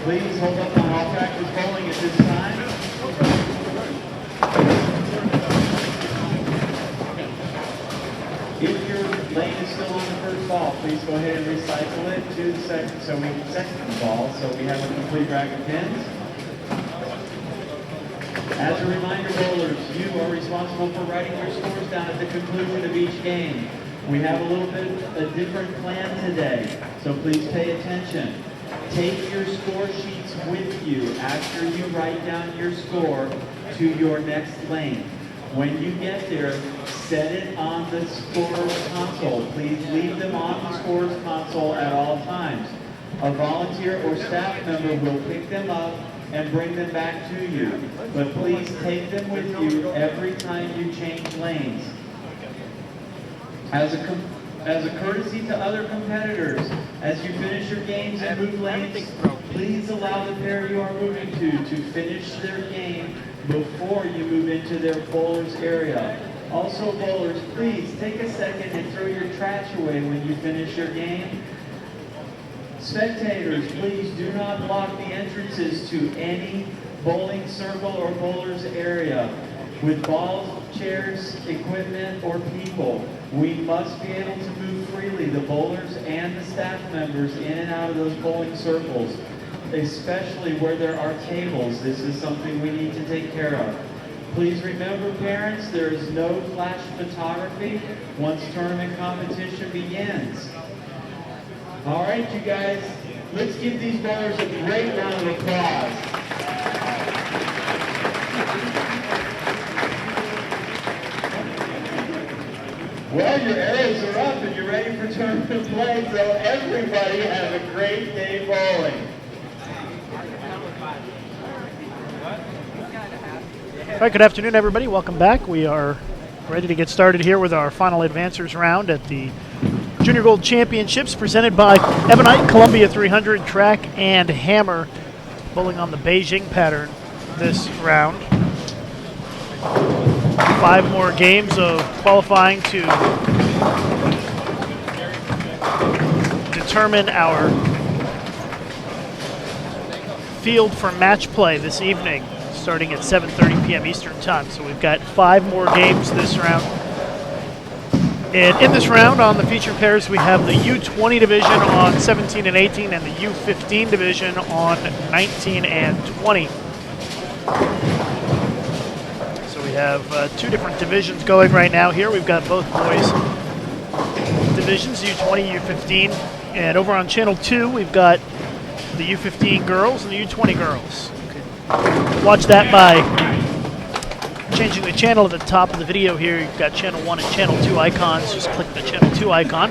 Please hold up on all practice bowling at this time. If your lane is still on the first ball, please go ahead and recycle it to the second, second ball, so we have a complete rack of pins. As a reminder, bowlers, you are responsible for writing your scores down at the conclusion of each game. We have a little bit of a different plan today, so please pay attention. Take your score sheets with you after you write down your score to your next lane. When you get there, set it on the scorer's console. Please leave them on the scorer's console at all times. A volunteer or staff member will pick them up and bring them back to you. But please take them with you every time you change lanes. As a courtesy to other competitors, as you finish your games and move lanes, please allow the pair you are moving to finish their game before you move into their bowler's area. Also, bowlers, please take a second and throw your trash away when you finish your game. Spectators, please do not block the entrances to any bowling circle or bowler's area with balls, chairs, equipment, or people. We must be able to move freely, the bowlers and the staff members, in and out of those bowling circles, especially where there are tables. This is something we need to take care of. Please remember, parents, there is no flash photography once tournament competition begins. All right, you guys, let's give these bowlers a great round of applause. Well, your arrows are up and you're ready for tournament play, so everybody have a great day bowling. All right, good afternoon, everybody. Welcome back. We are ready to get started here with our final advancers round at the Junior Gold Championships presented by Ebonite, Columbia 300 Track and Hammer. Bowling on the Beijing pattern this round. 5 more games of qualifying to determine our field for match play this evening, starting at 7:30 p.m. Eastern Time. So we've got 5 more games this round. And in this round, on the featured pairs, we have the U20 division on 17 and 18 and the U15 division on 19 and 20. So we have 2 different divisions going right now here. We've got both boys divisions, U20, U15. And over on Channel 2, we've got the U15 girls and the U20 girls. Watch that by changing the channel at the top of the video here. You've got Channel 1 and Channel 2 icons. Just click the Channel 2 icon,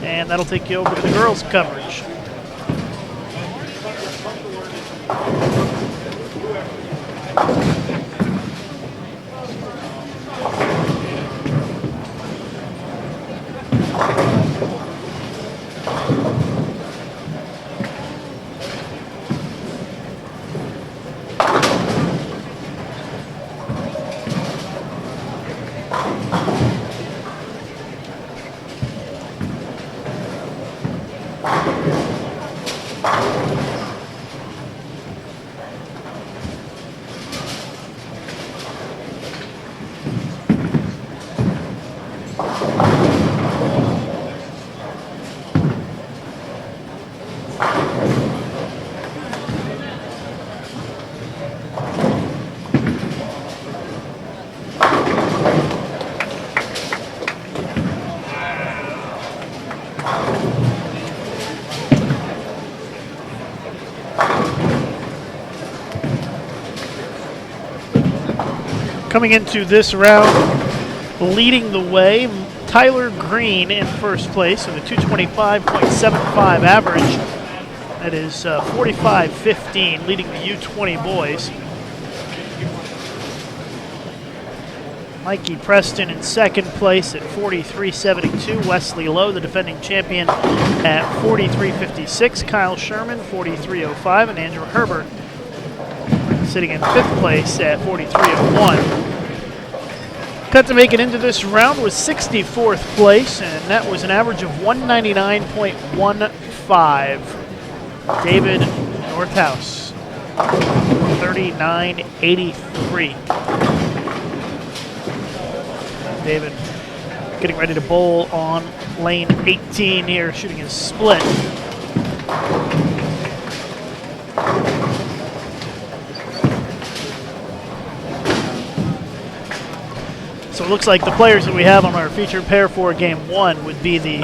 and that'll take you over to the girls' coverage. Coming into this round, leading the way, Tyler Green in first place with a 225.75 average. That is 45.15, leading the U20 boys. Mikey Preston in second place at 43.72. Wesley Lowe, the defending champion, at 43.56. Kyle Sherman, 43.05. And Andrew Herbert sitting in fifth place at 43.01. Cut to make it into this round was 64th place, and that was an average of 199.15. David Northhouse, 39.83. David getting ready to bowl on lane 18 here, shooting his split. So it looks like the players that we have on our featured pair for game 1 would be the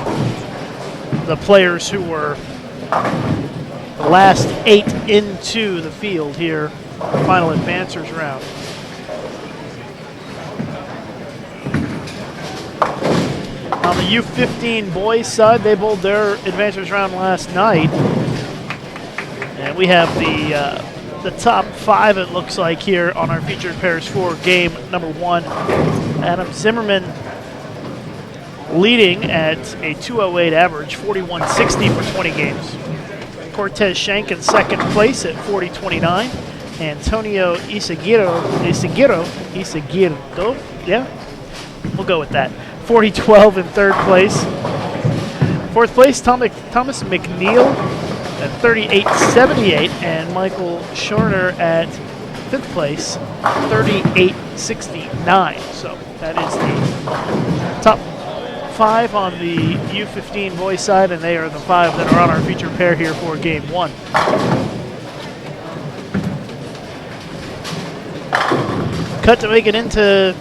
players who were the last 8 into the field here, final advancers round. On the U15 boys side, they bowled their advancers round last night. And we have the top 5, it looks like, here on our featured pairs for game number 1. Adam Zimmerman leading at a 208 average, 41.60 for 20 games. Cortez Shank in second place at 40.29. Antonio Isagiro, yeah, we'll go with that. 40.12 in third place. Fourth place, Thomas McNeil at 38.78, and Michael Shorter at fifth place, 38.69. So that is the top 5 on the U15 boys side, and they are the 5 that are on our featured pair here for game 1. Cut to make it into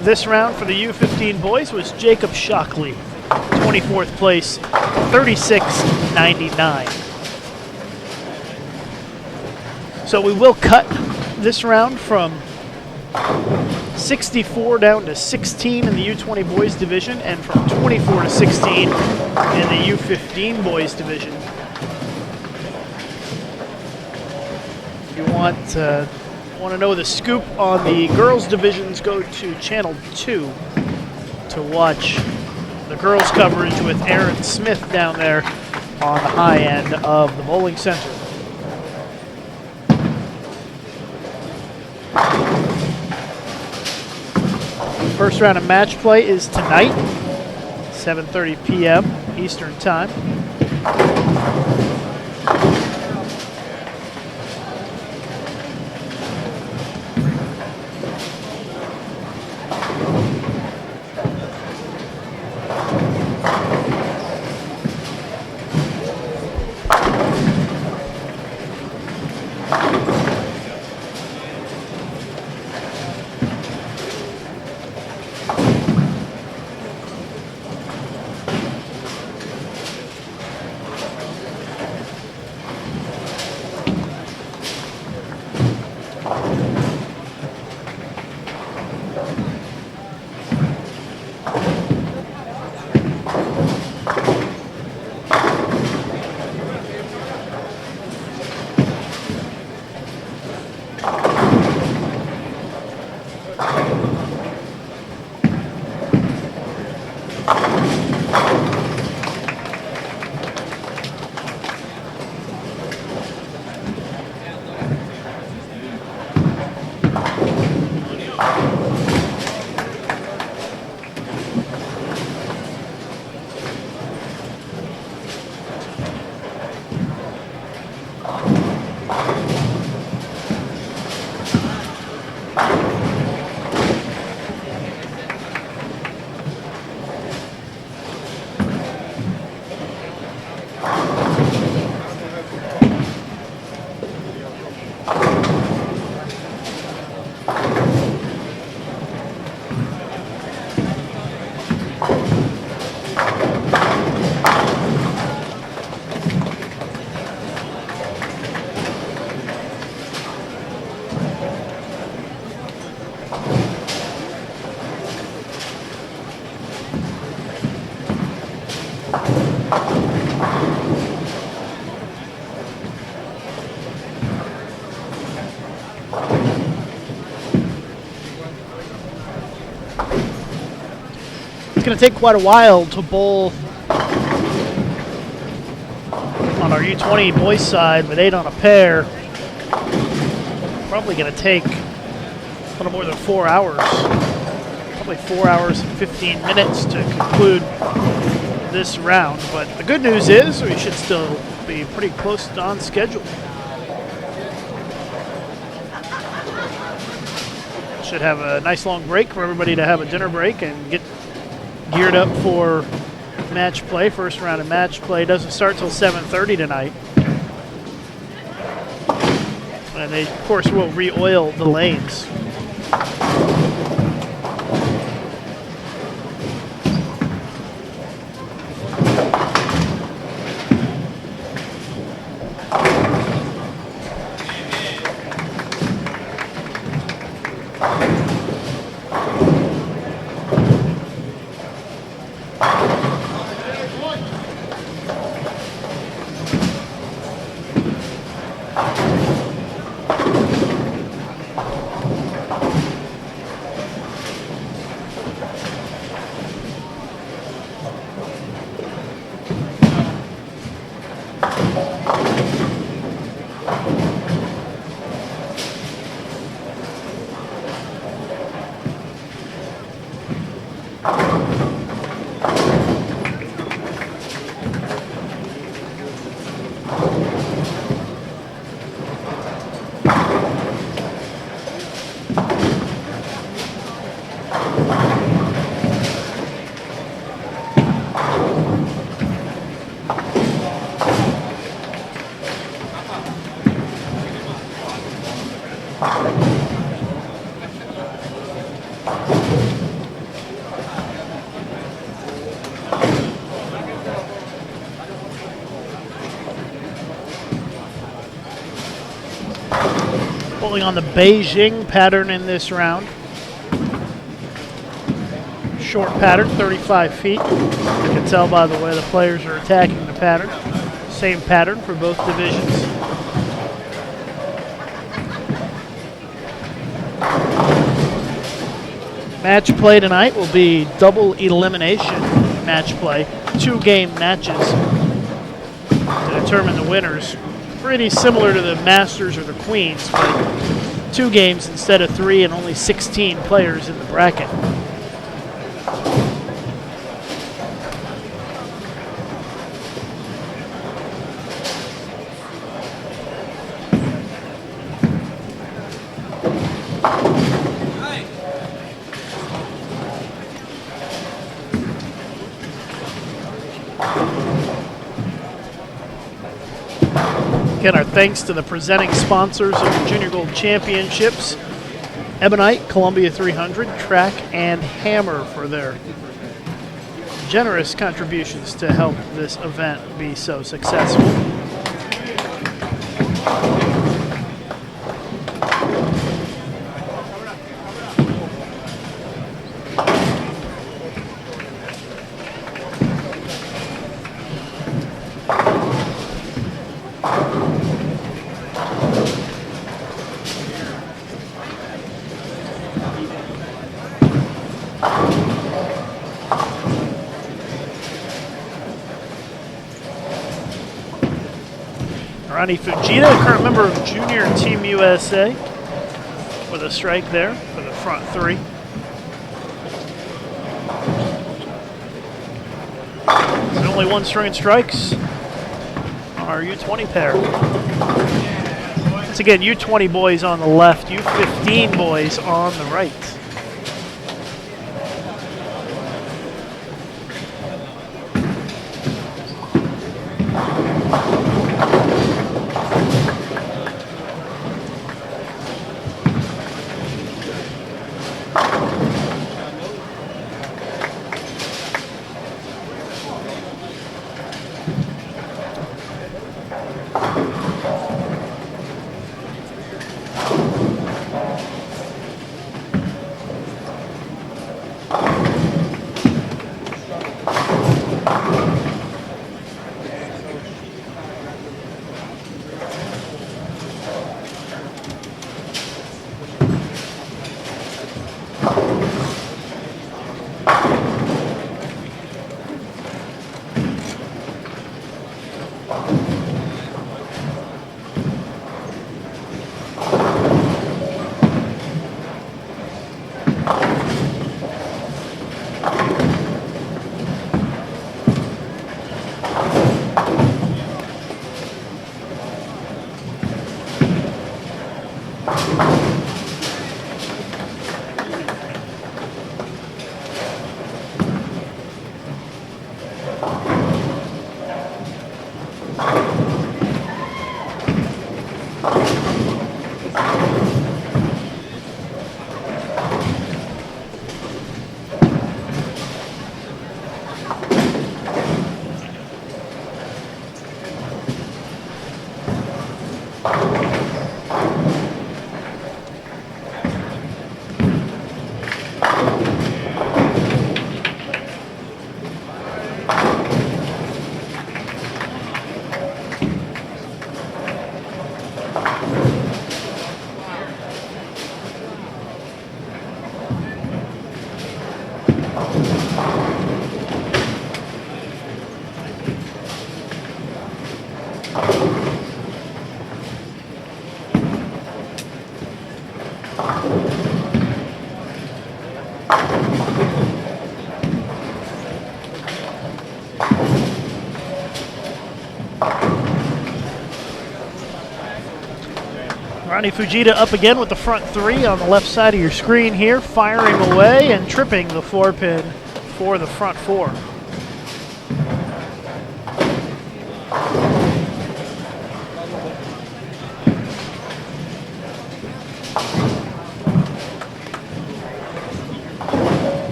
this round for the U15 boys was Jacob Shockley, 24th place, 36.99. So we will cut this round from 64 down to 16 in the U20 boys division, and from 24 to 16 in the U15 boys division. If you want to know the scoop on the girls divisions, go to channel 2 to watch the girls' coverage with Aaron Smith down there on the high end of the bowling center. First round of match play is tonight, 7:30 p.m. Eastern Time. It's going to take quite a while to bowl on our U20 boys side with 8 on a pair. Probably going to take a little more than 4 hours. Probably 4 hours and 15 minutes to conclude this round. But the good news is we should still be pretty close to on schedule. Should have a nice long break for everybody to have a dinner break and get geared up for match play. First round of match play doesn't start till 7:30 tonight. And they, of course, will re-oil the lanes. Bowling on the Beijing pattern in this round. Short pattern, 35 feet. You can tell by the way the players are attacking the pattern. Same pattern for both divisions. Match play tonight will be double elimination. match play, 2-game matches to determine the winners. Pretty similar to the Masters or the Queens, but 2 games instead of 3 and only 16 players in the bracket. Again, our thanks to the presenting sponsors of the Junior Gold Championships, Ebonite, Columbia 300, Track, and Hammer for their generous contributions to help this event be so successful. Ronnie Fujita, current member of Junior Team USA, with a strike there for the front 3. There's only 1 string and strikes on our U20 pair. Once again, U20 boys on the left, U15 boys on the right. Ronnie Fujita up again with the front 3 on the left side of your screen here, firing away and tripping the 4-pin for the front 4.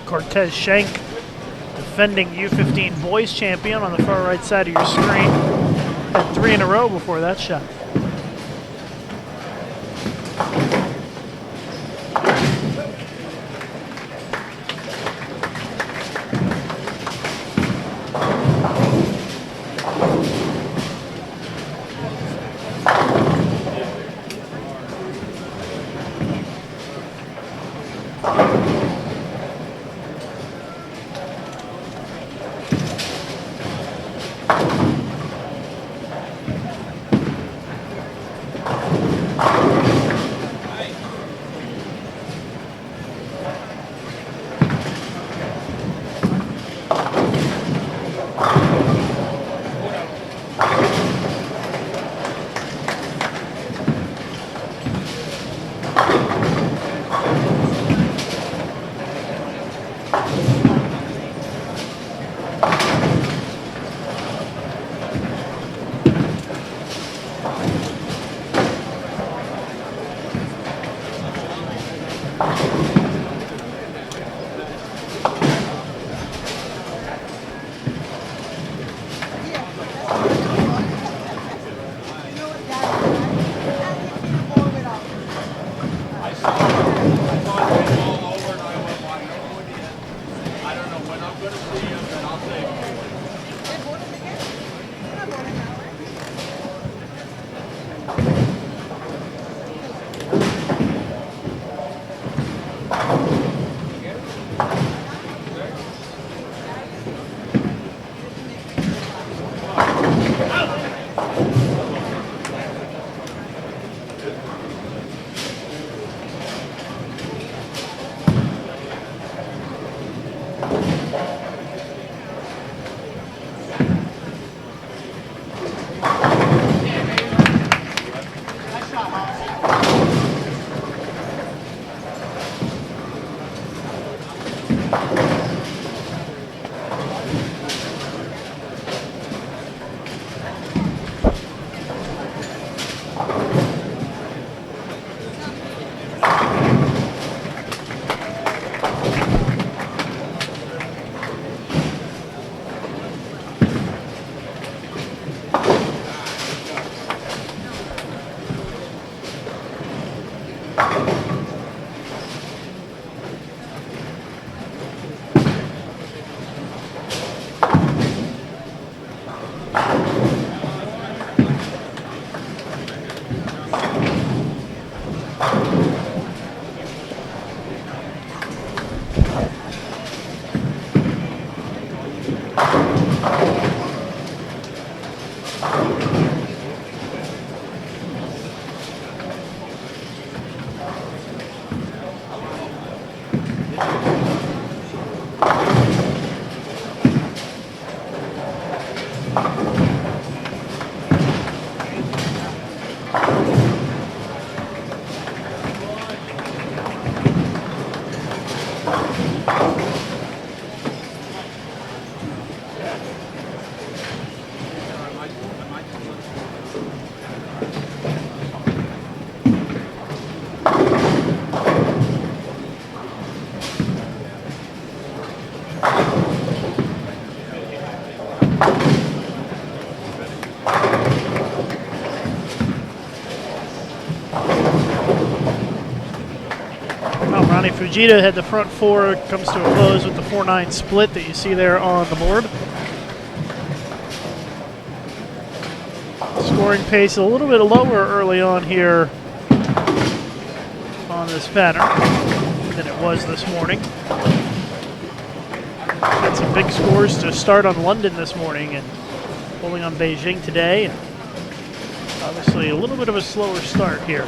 Cortez Schenk, defending U15 boys champion on the far right side of your screen. Had 3 in a row before that shot. Ronnie Fujita had the front 4, comes to a close with the 4-9 split that you see there on the board. Scoring pace a little bit lower early on here on this pattern than it was this morning. Had some big scores to start on London this morning and pulling on Beijing today. And obviously a little bit of a slower start here.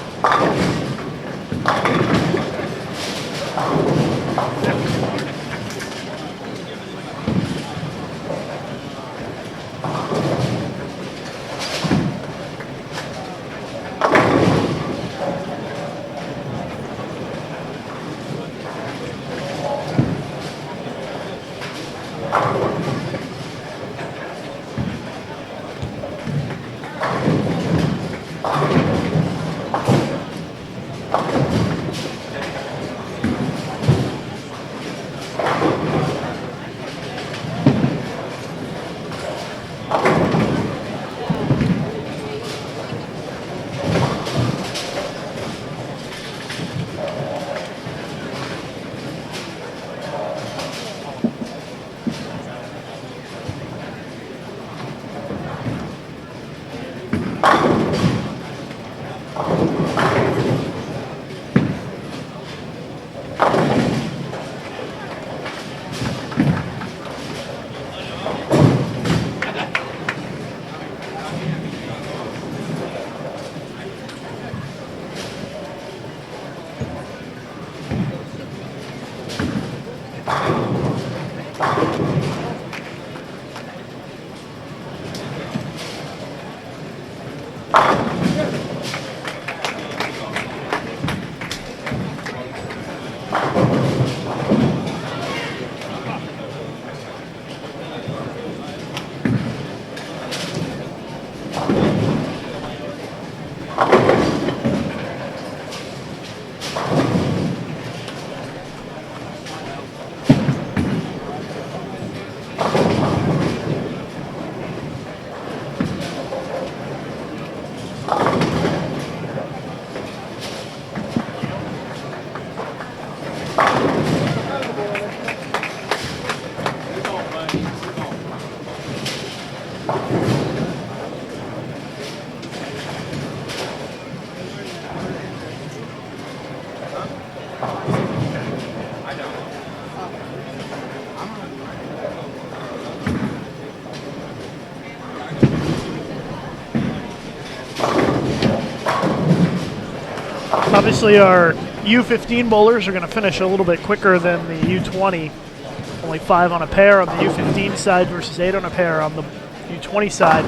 Obviously, our U15 bowlers are going to finish a little bit quicker than the U20. Only 5 on a pair on the U15 side versus 8 on a pair on the U20 side.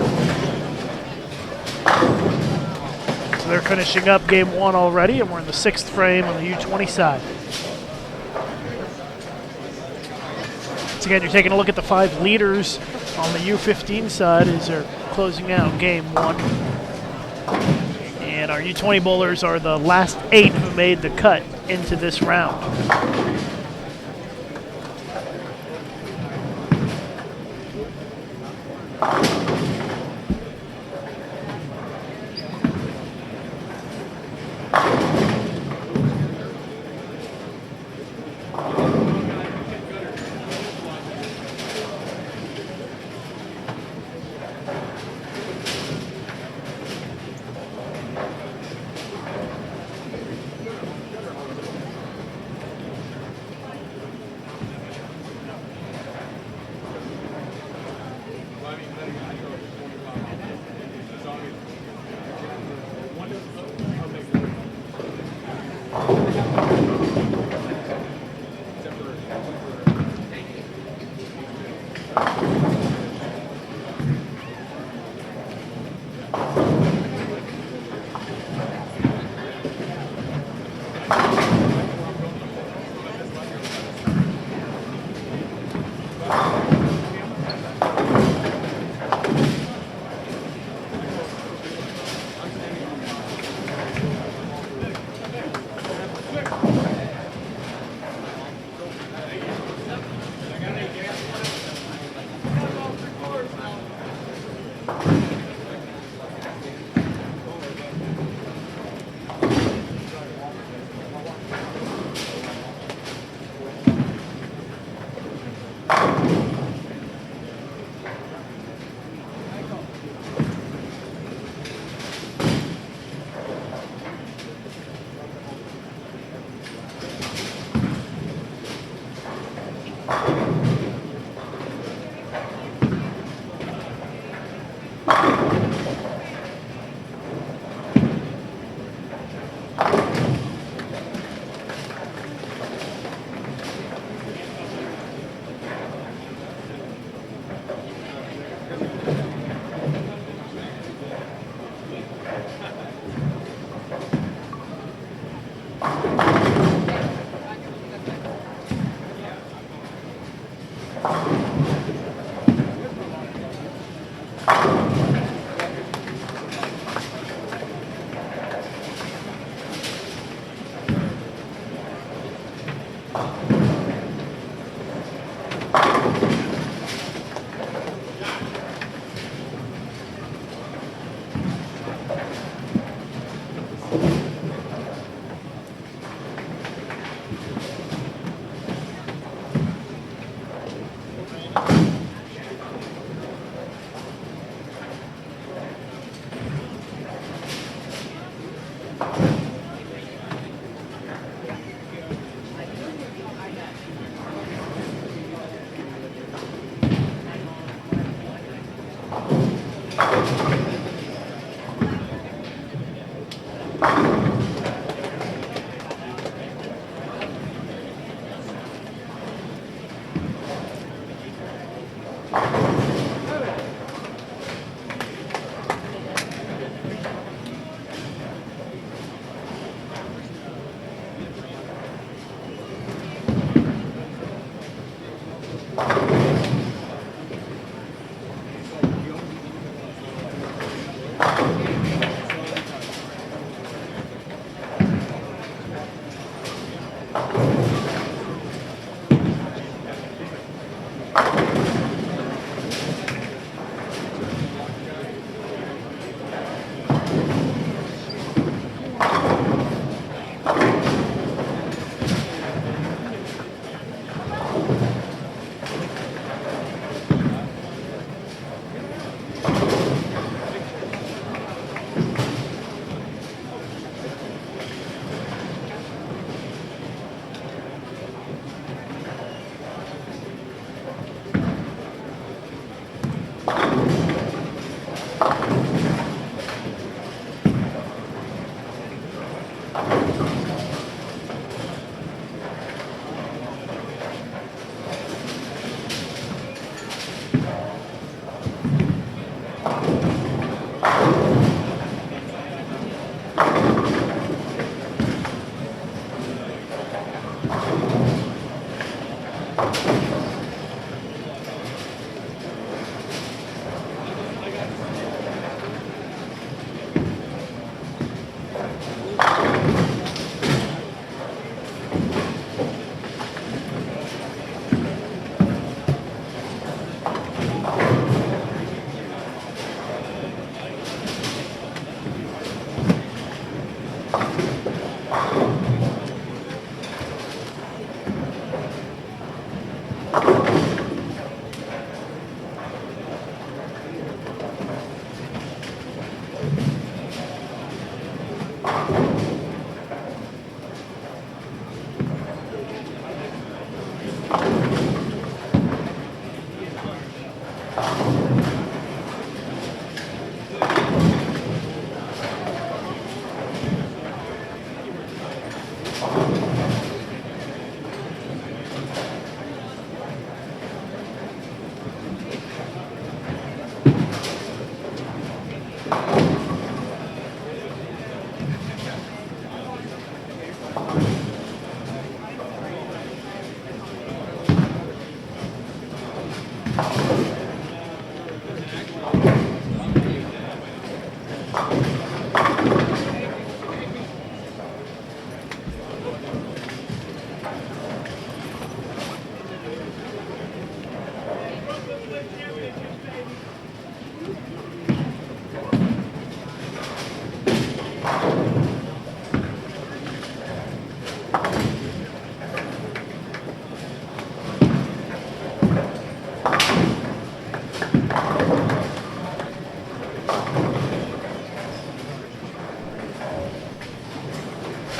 So they're finishing up game 1 already, and we're in the 6th frame on the U20 side. Once again, you're taking a look at the 5 leaders on the U15 side as they're closing out game 1. And our U20 bowlers are the last 8 who made the cut into this round.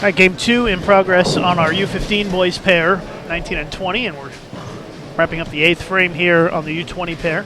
All right, game 2 in progress on our U15 boys pair, 19 and 20, and we're wrapping up the 8th frame here on the U20 pair.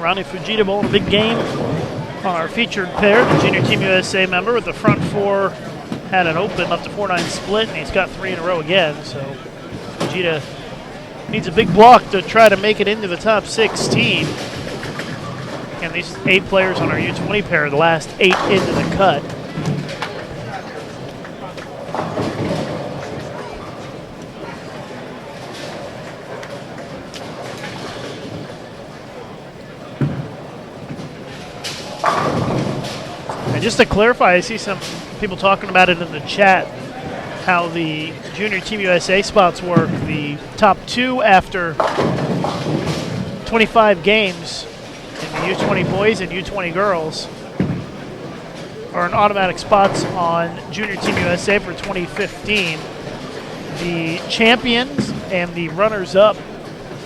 Ronnie Fujita bowling a big game on our featured pair, the Junior Team USA member with the front four had an open, left a 4-9 split, and he's got 3 in a row again. So Fujita needs a big block to try to make it into the top 16. And these 8 players on our U20 pair are the last 8 into the cut. just to clarify, I see some people talking about it in the chat, how the Junior Team USA spots work. The top two after 25 games in the U20 boys and U20 girls are in automatic spots on Junior Team USA for 2015. The champions and the runners-up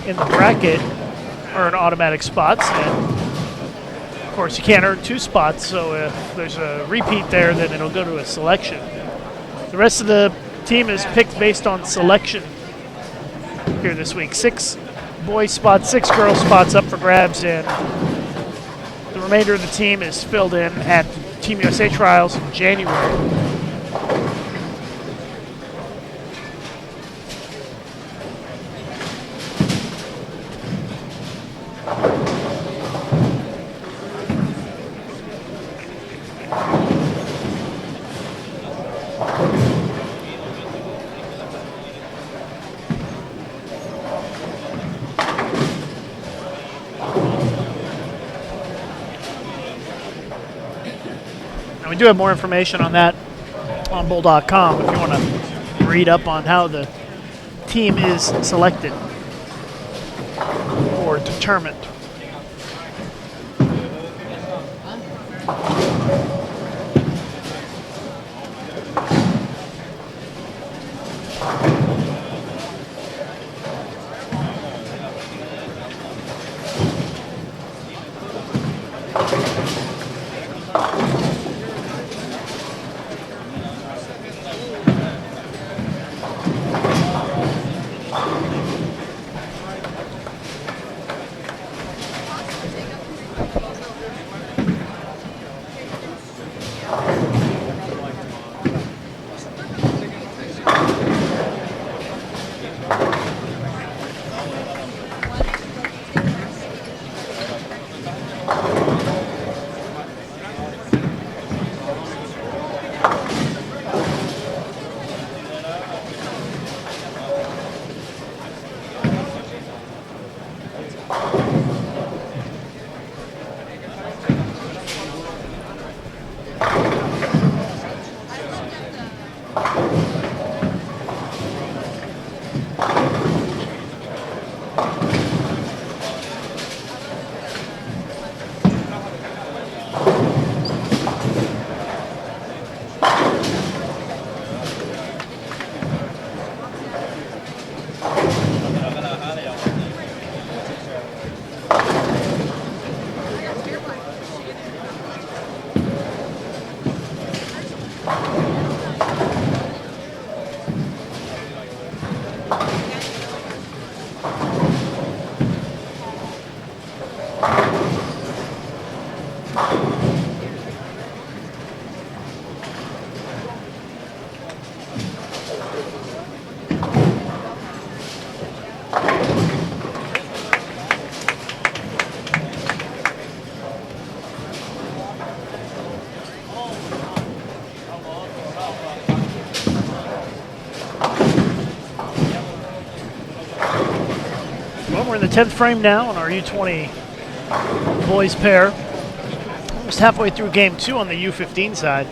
in the bracket are in automatic spots, and of course you can't earn 2 spots, so if there's a repeat there, then it'll go to a selection. The rest of the team is picked based on selection here this week. 6 boys spots, 6 girls spots up for grabs, and the remainder of the team is filled in at Team USA trials in January. We do have more information on that on bull.com if you want to read up on how the team is selected or determined. We're in the 10th frame now on our U20 boys pair. Almost halfway through game 2 on the U15 side.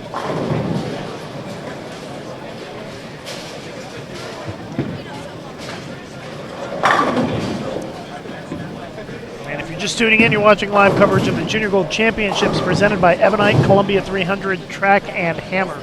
And if you're just tuning in, you're watching live coverage of the Junior Gold Championships presented by Ebonite Columbia 300 Track and Hammer.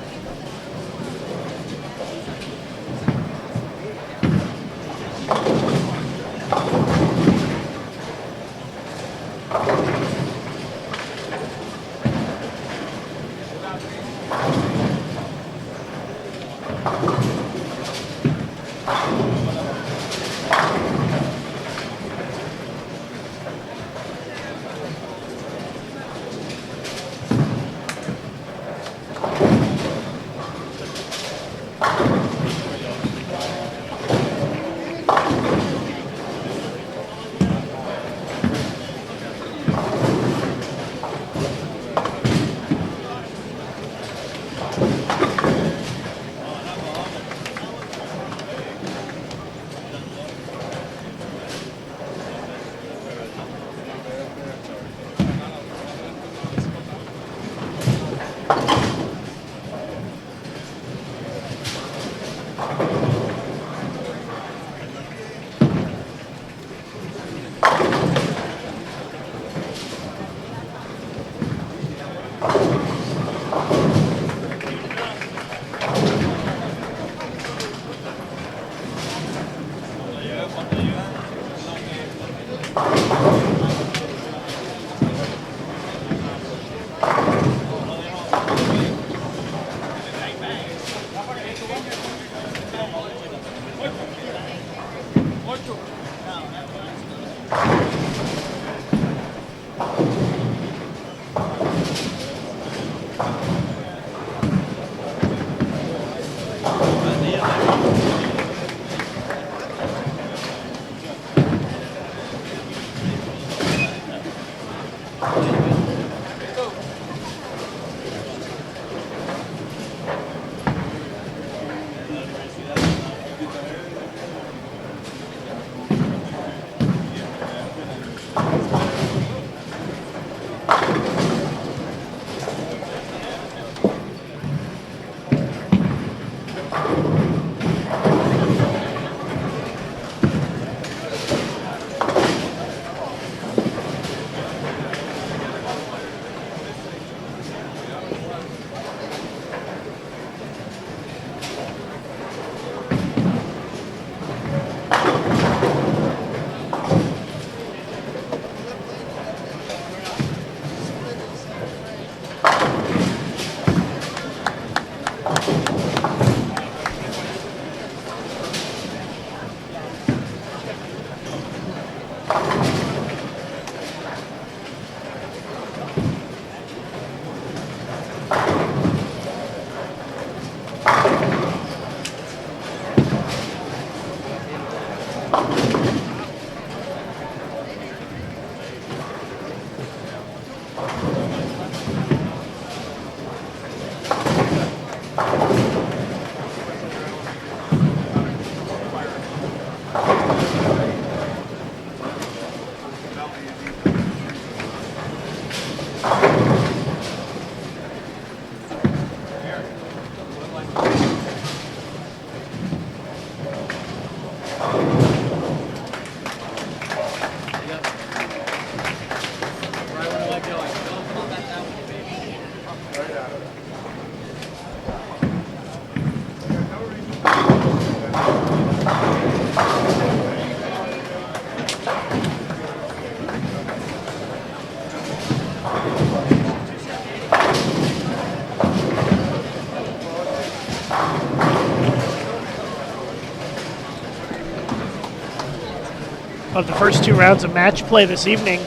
of the first 2 rounds of match play this evening,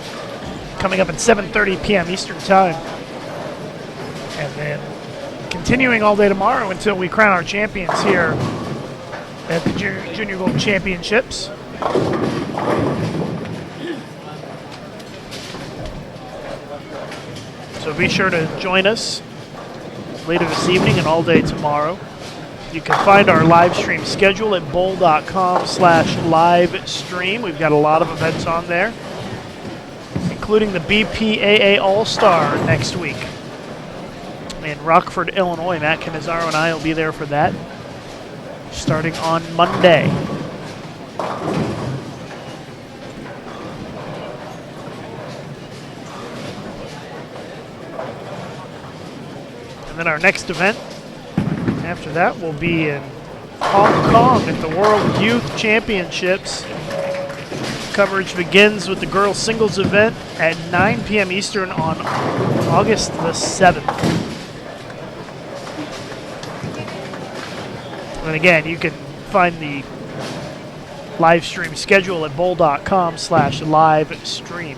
coming up at 7:30 p.m. Eastern Time. And then continuing all day tomorrow until we crown our champions here at the Junior Gold Championships. So be sure to join us later this evening and all day tomorrow. You can find our live stream schedule at bowl.com/live stream. We've got a lot of events on there, including the BPAA All-Star next week in Rockford, Illinois. Matt Cannizzaro and I will be there for that, starting on Monday. And then our next event after that will be in Hong Kong at the World Youth Championships. Coverage begins with the girls singles event at 9 p.m. Eastern on August the 7th. And again, you can find the live stream schedule at bowl.com/live stream.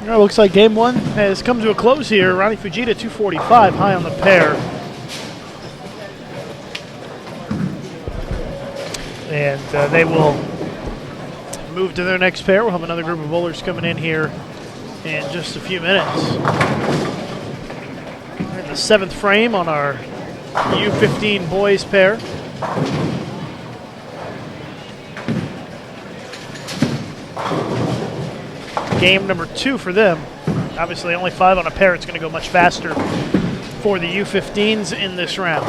Looks like game one has come to a close here. Ronnie Fujita, 245, high on the pair. And they will move to their next pair. We'll have another group of bowlers coming in here in just a few minutes. We're in the 7th frame on our U15 boys pair. Game number 2 for them. Obviously only 5 on a pair. It's going to go much faster for the U15s in this round.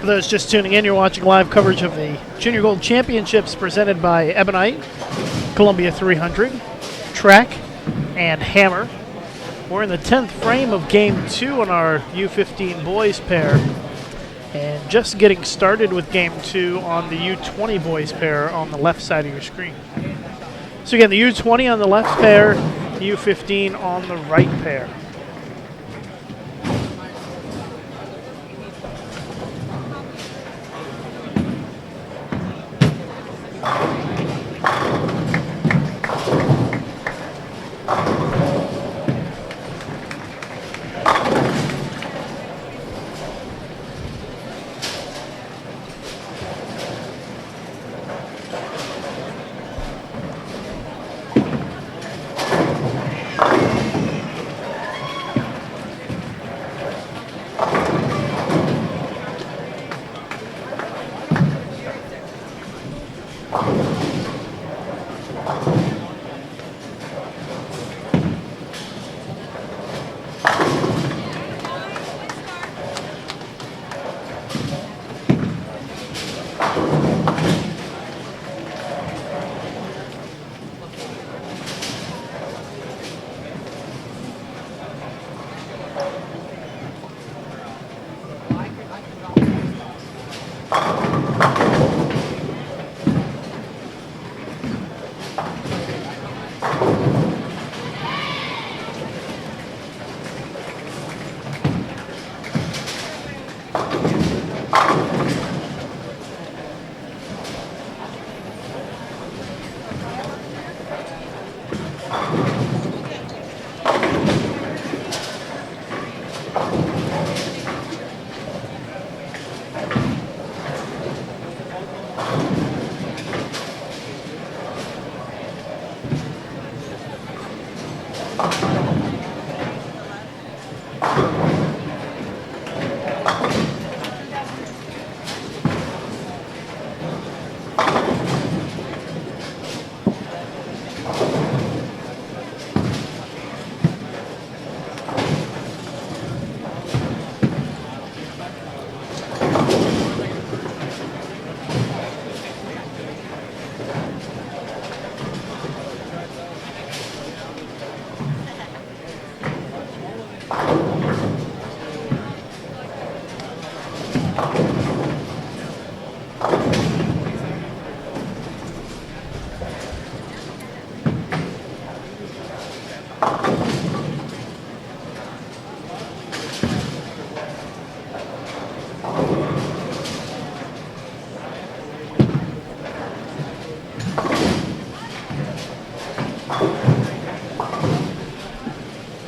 For those just tuning in, you're watching live coverage of the Junior Gold Championships presented by Ebonite, Columbia 300, Track, and Hammer. We're in the 10th frame of Game 2 on our U15 boys pair, and just getting started with Game 2 on the U20 boys pair on the left side of your screen. So again, the U20 on the left pair, the U15 on the right pair.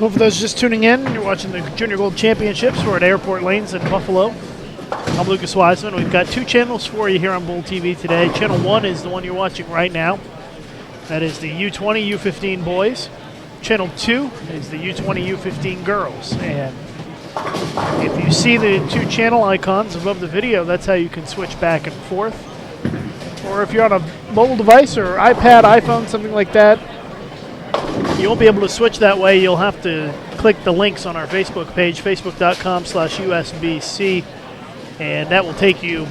Well, for those just tuning in, you're watching the Junior Gold Championships. We're at Airport Lanes in Buffalo. I'm Lucas Wiseman. We've got two channels for you here on Bull TV today. Channel 1 is the one you're watching right now. That is the U20, U15 boys. Channel 2 is the U20, U15 girls. And if you see the two channel icons above the video, that's how you can switch back and forth. Or if you're on a mobile device or iPad, iPhone, something like that, you won't be able to switch that way. You'll have to click the links on our Facebook page, facebook.com/USBC, and that will take you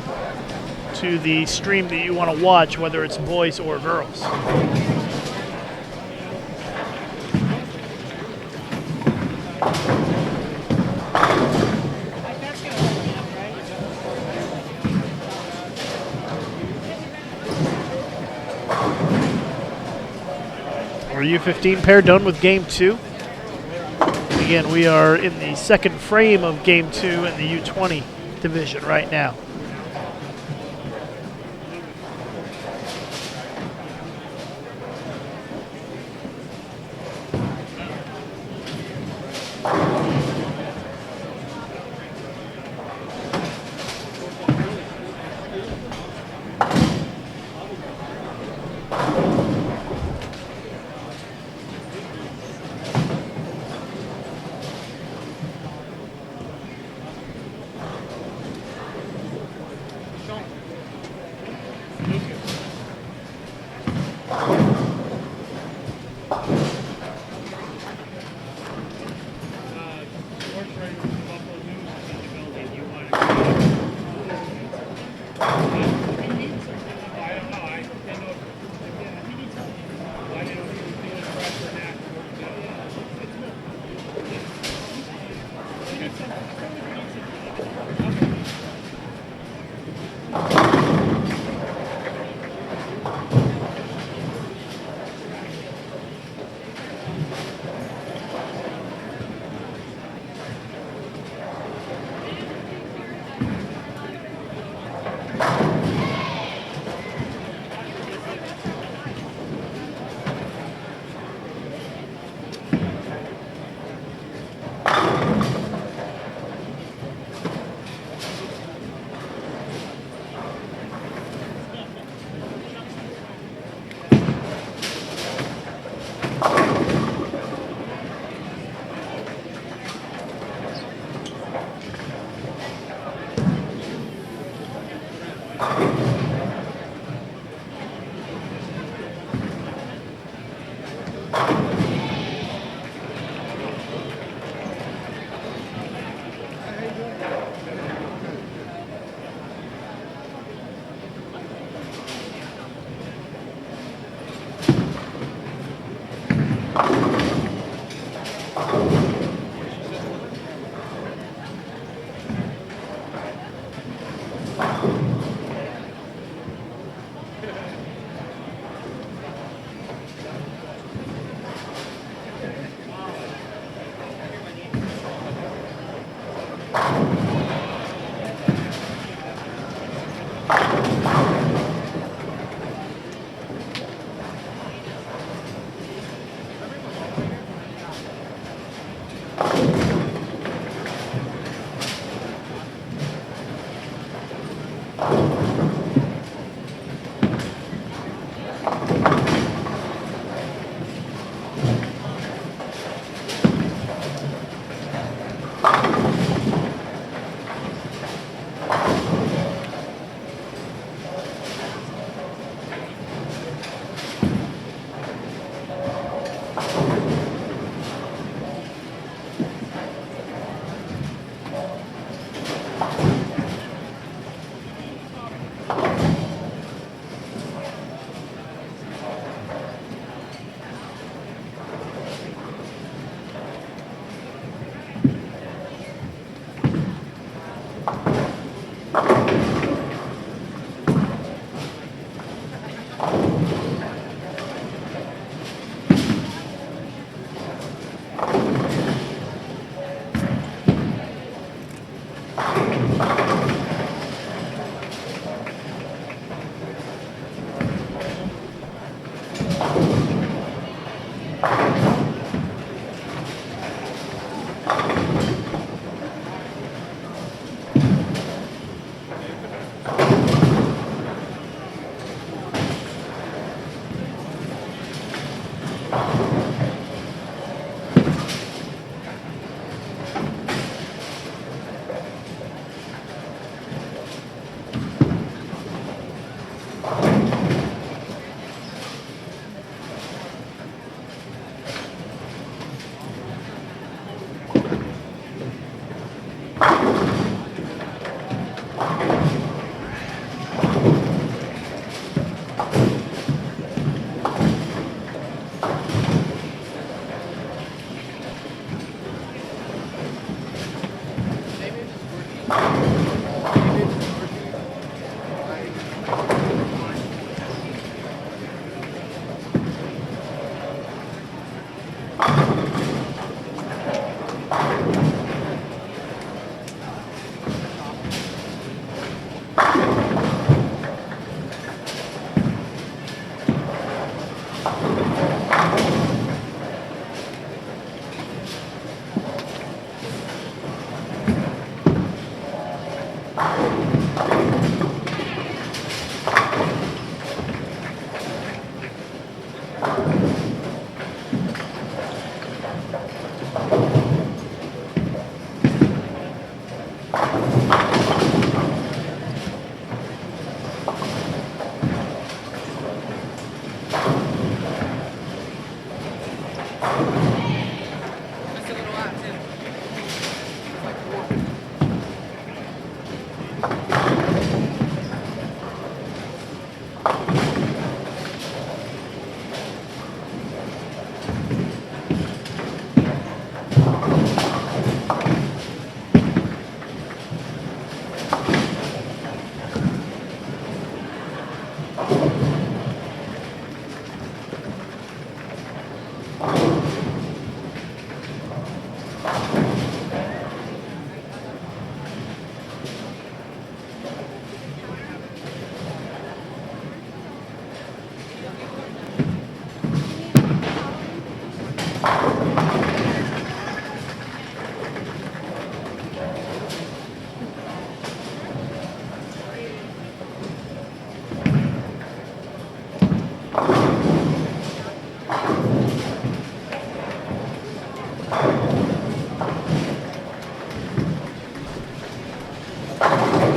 to the stream that you want to watch, whether it's boys or girls. Our U15 pair done with game 2. Again, we are in the second frame of game 2 in the U20 division right now.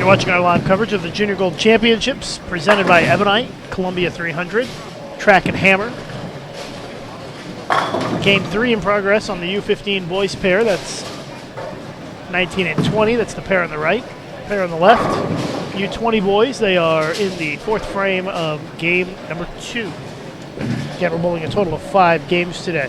You're watching our live coverage of the Junior Gold Championships presented by Ebonite, Columbia 300, Track and Hammer. Game 3 in progress on the U15 boys pair. That's 19 and 20. That's the pair on the right. Pair on the left. U20 boys, they are in the 4th frame of game number 2. Again, we're bowling a total of 5 games today.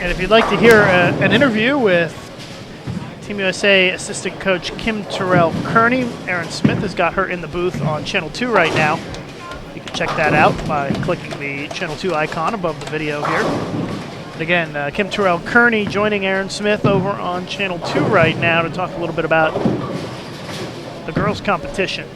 And if you'd like to hear an interview with Team USA assistant coach Kim Terrell-Kearney, Aaron Smith has got her in the booth on Channel 2 right now. You can check that out by clicking the Channel 2 icon above the video here. And again, Kim Terrell-Kearney joining Aaron Smith over on Channel 2 right now to talk a little bit about the girls' competition.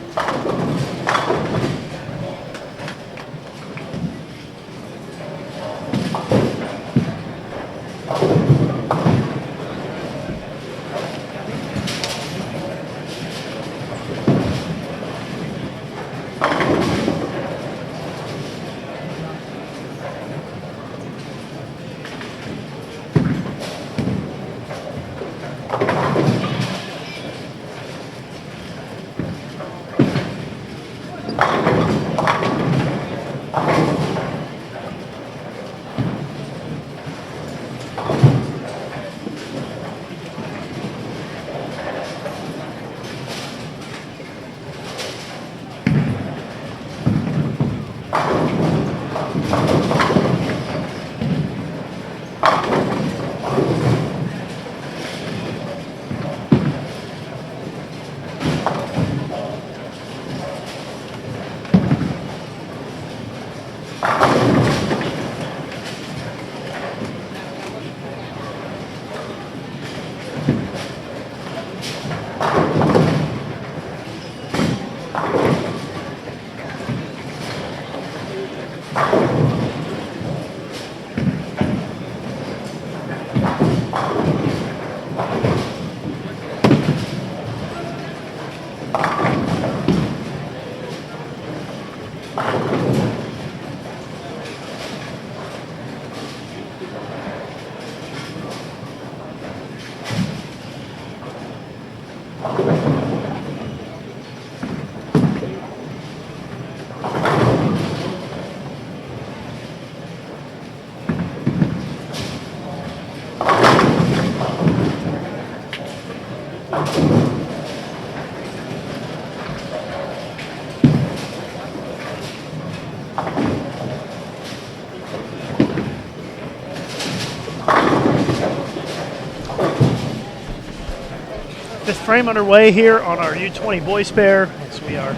frame underway here on our U20 boys pair as we are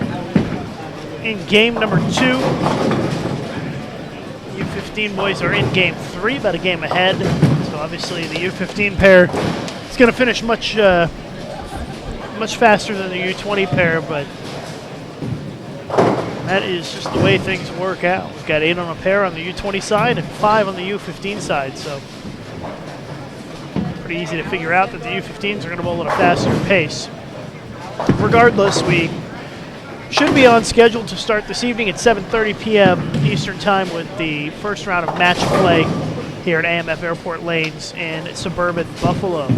in game number 2. U15 boys are in game 3, about a game ahead. So obviously the U15 pair is going to finish much faster than the U20 pair, but that is just the way things work out. We've got 8 on a pair on the U20 side and 5 on the U15 side, so pretty easy to figure out that the U15s are going to bowl at a faster pace. Regardless, we should be on schedule to start this evening at 7:30 p.m. Eastern Time with the first round of match play here at AMF Airport Lanes in suburban Buffalo.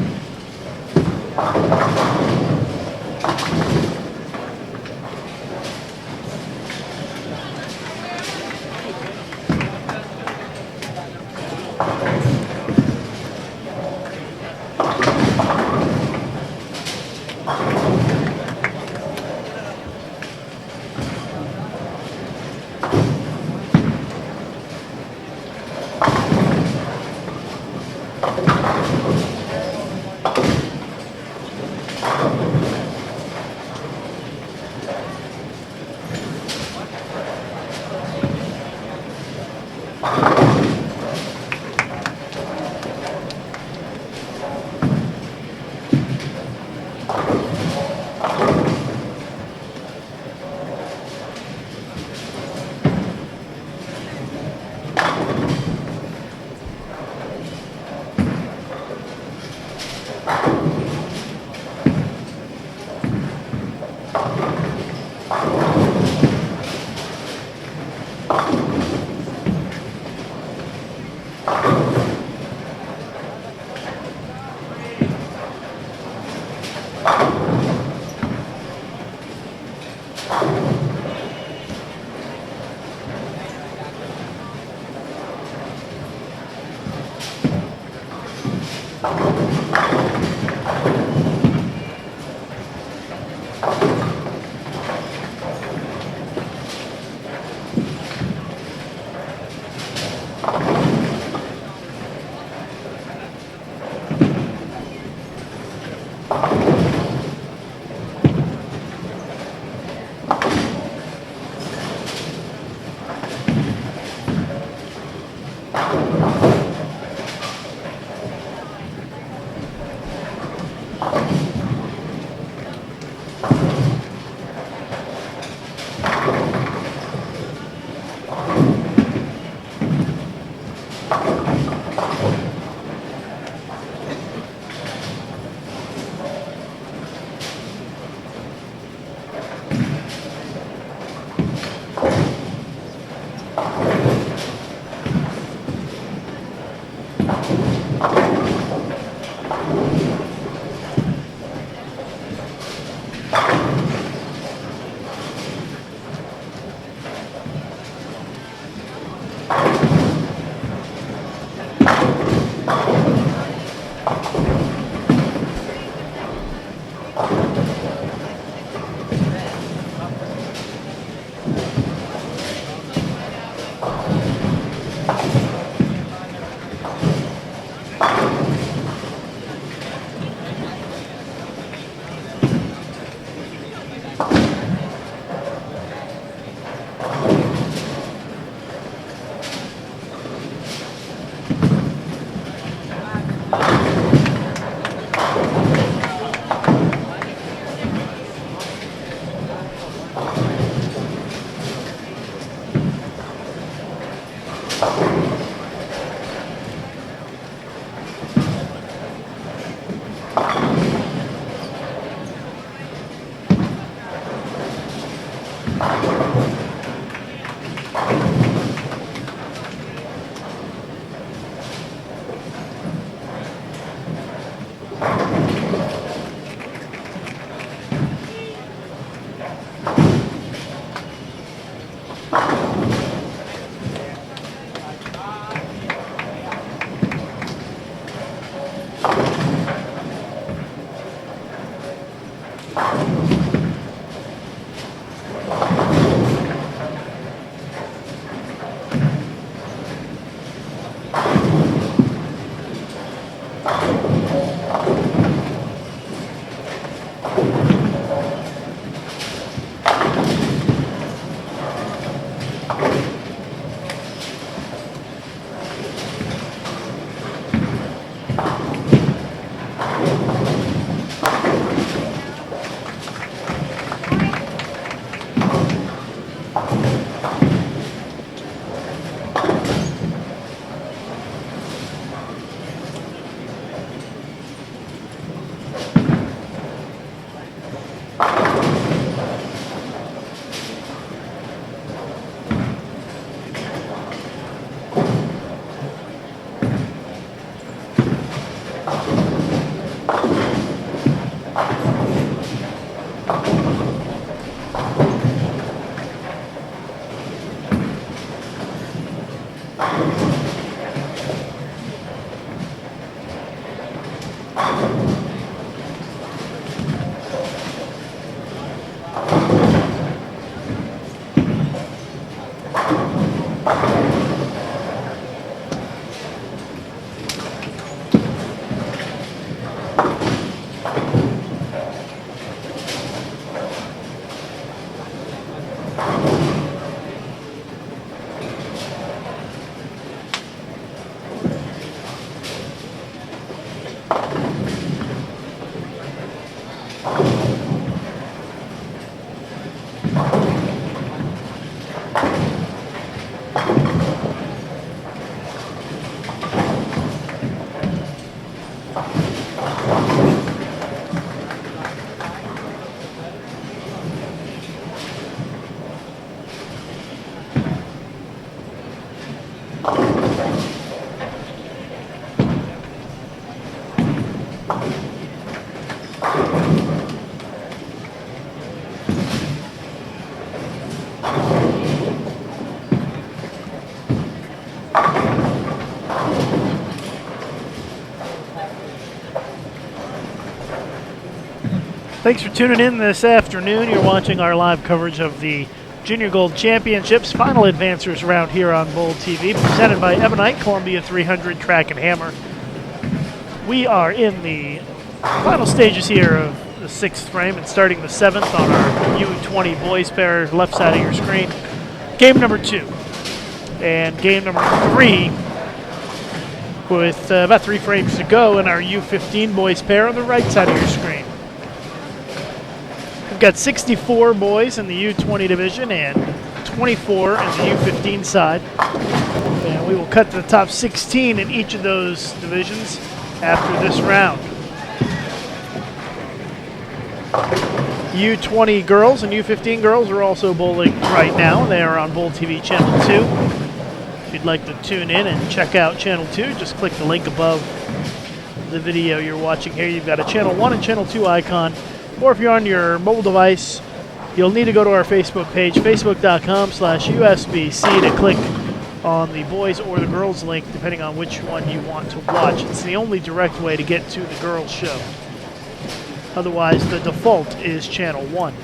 Thanks for tuning in this afternoon. You're watching our live coverage of the Junior Gold Championships final advancers round here on Bold TV, presented by Ebonite Columbia 300 Track and Hammer. We are in the final stages here of the 6th frame and starting the 7th on our U20 boys pair, left side of your screen. Game number 2 and game number 3 with about 3 frames to go in our U15 boys pair on the right side of your screen. We've got 64 boys in the U20 division and 24 in the U15 side. And we will cut to the top 16 in each of those divisions after this round. U20 girls and U15 girls are also bowling right now. They are on Bold TV Channel 2. If you'd like to tune in and check out Channel 2, just click the link above the video you're watching here. You've got a Channel 1 and Channel 2 icon. Or if you're on your mobile device, you'll need to go to our Facebook page, facebook.com/USBC, to click on the boys or the girls link, depending on which one you want to watch. It's the only direct way to get to the girls show. Otherwise, the default is Channel 1.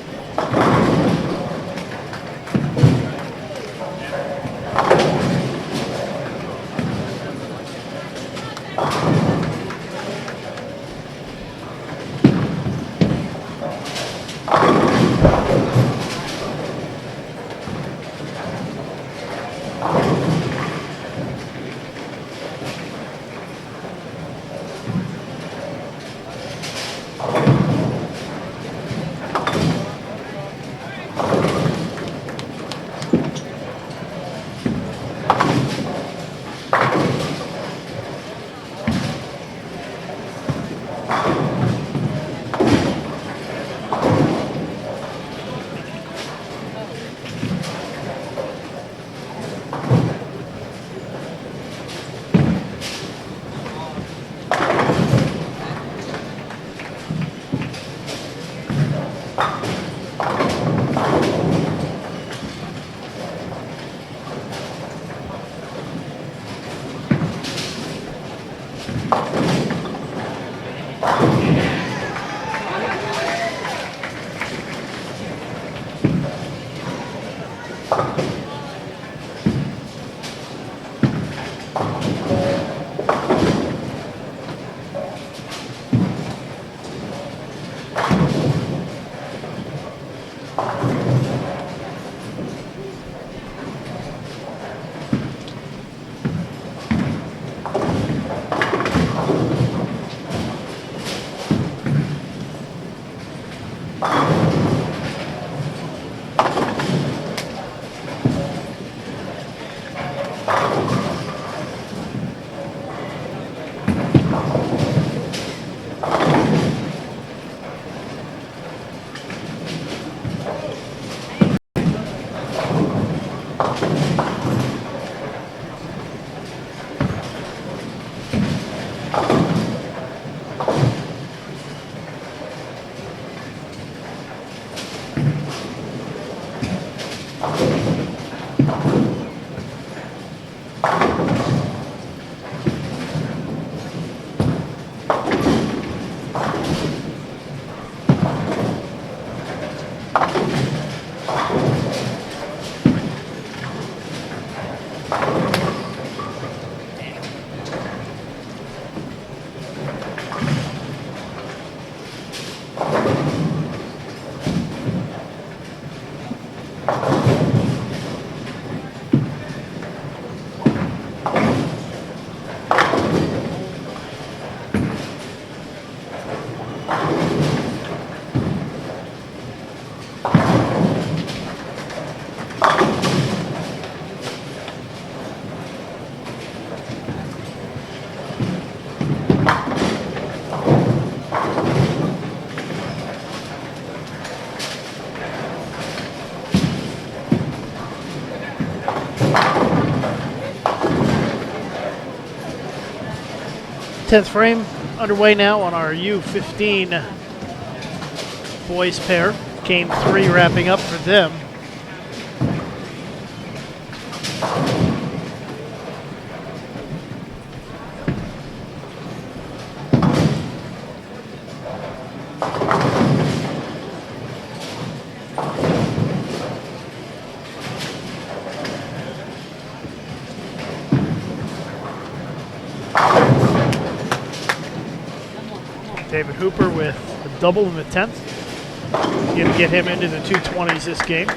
10th frame underway now on our U15 boys pair. Game 3 wrapping up for them. David Hooper with a double in the 10th. Going to get him into the 220s this game.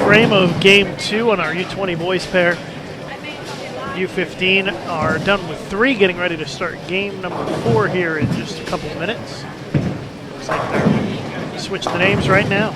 frame of game 2 on our U20 boys pair. U15 are done with 3, getting ready to start game number 4 here in just a couple minutes. Looks like they're switching the names right now.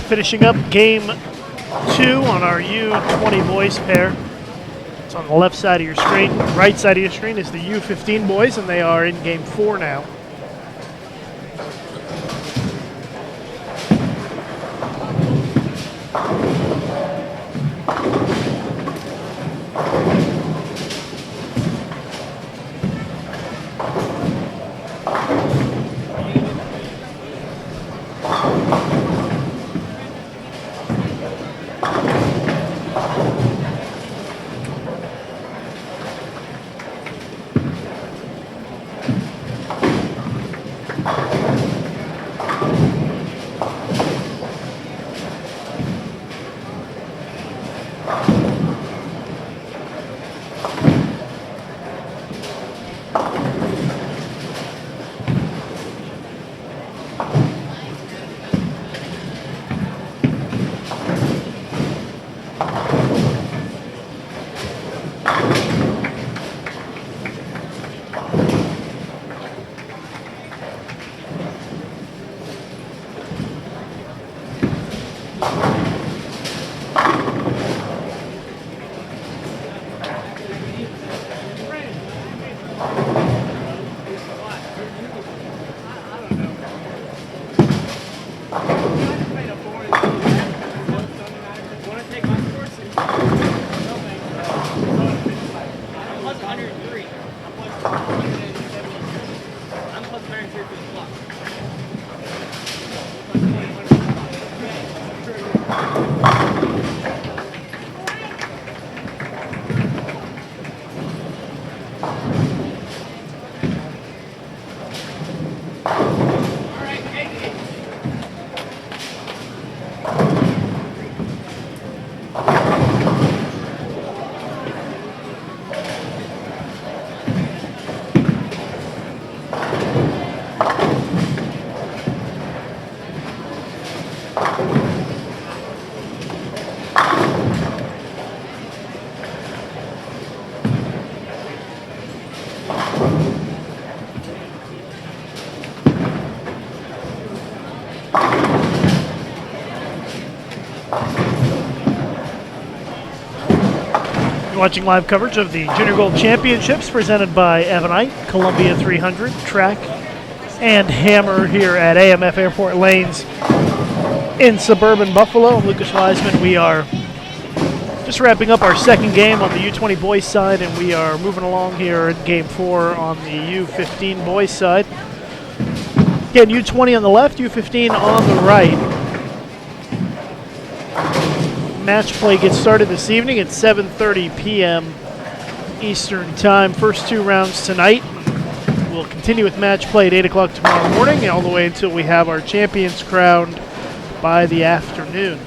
Finishing up game 2 on our U20 boys pair. It's on the left side of your screen. Right side of your screen is the U15 boys, and they are in game 4 now. Watching live coverage of the Junior Gold Championships presented by Evanite, Columbia 300, Track, and Hammer here at AMF Airport Lanes in suburban Buffalo. I'm Lucas Wiseman. We are just wrapping up our second game on the U20 boys side, and we are moving along here at game 4 on the U15 boys side. Again, U20 on the left, U15 on the right. Match play gets started this evening at 7:30 p.m. Eastern Time. First 2 rounds tonight. We'll continue with match play at 8 o'clock tomorrow morning, all the way until we have our champions crowned by the afternoon.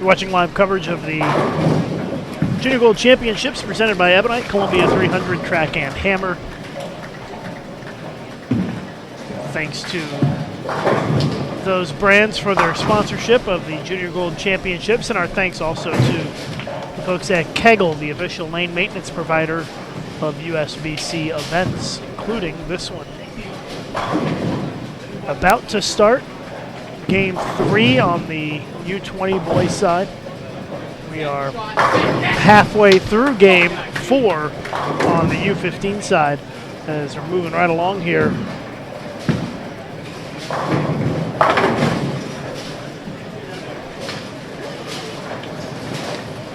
You're watching live coverage of the Junior Gold Championships presented by Ebonite, Columbia 300 Track and Hammer. Thanks to those brands for their sponsorship of the Junior Gold Championships, and our thanks also to the folks at Kegel, the official lane maintenance provider of USBC events, including this one. About to start Game 3 on the U20 boys side. We are halfway through Game 4 on the U15 side as we're moving right along here.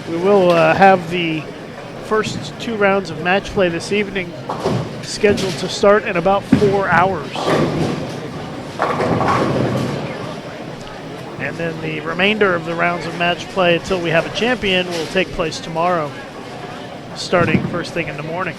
We will have the first 2 rounds of match play this evening scheduled to start in about 4 hours. And then the remainder of the rounds of match play until we have a champion will take place tomorrow, starting first thing in the morning.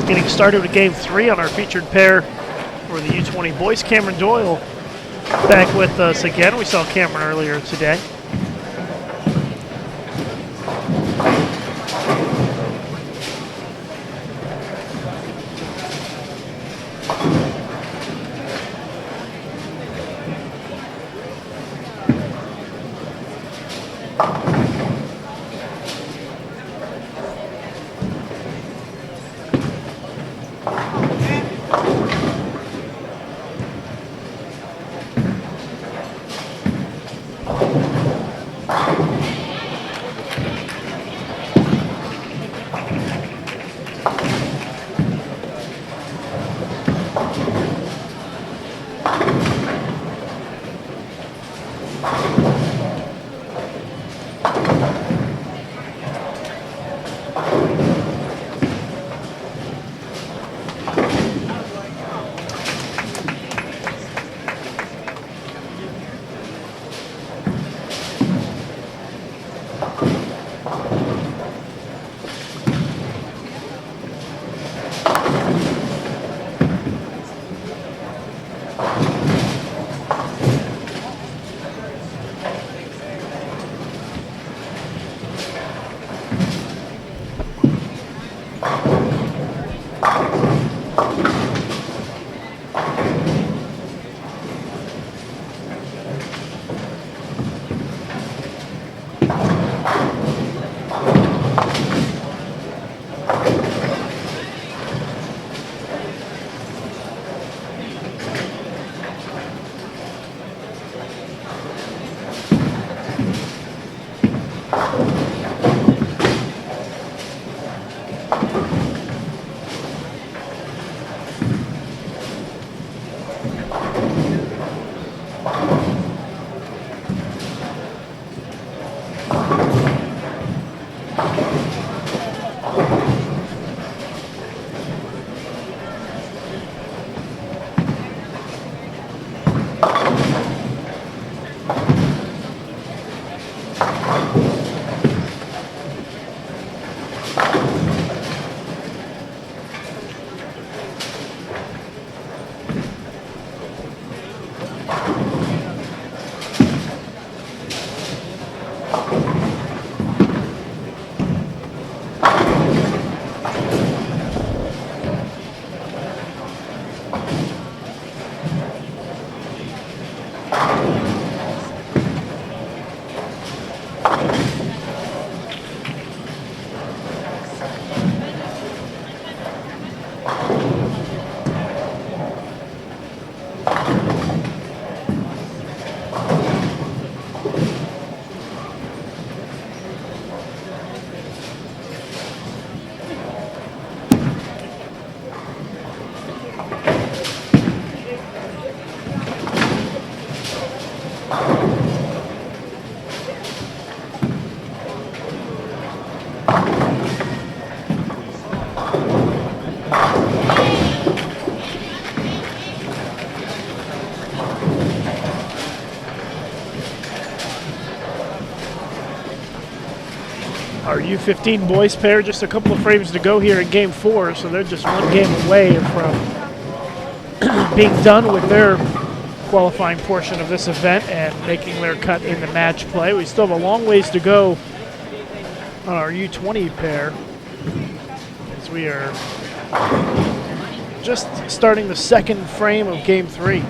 Getting started with Game 3 on our featured pair for the U20 boys. Cameron Doyle back with us again. We saw Cameron earlier today. Our U15 boys pair, just a couple of frames to go here in Game 4, so they're just one game away from being done with their qualifying portion of this event and making their cut in the match play. We still have a long ways to go on our U20 pair, as we are just starting the second frame of Game 3.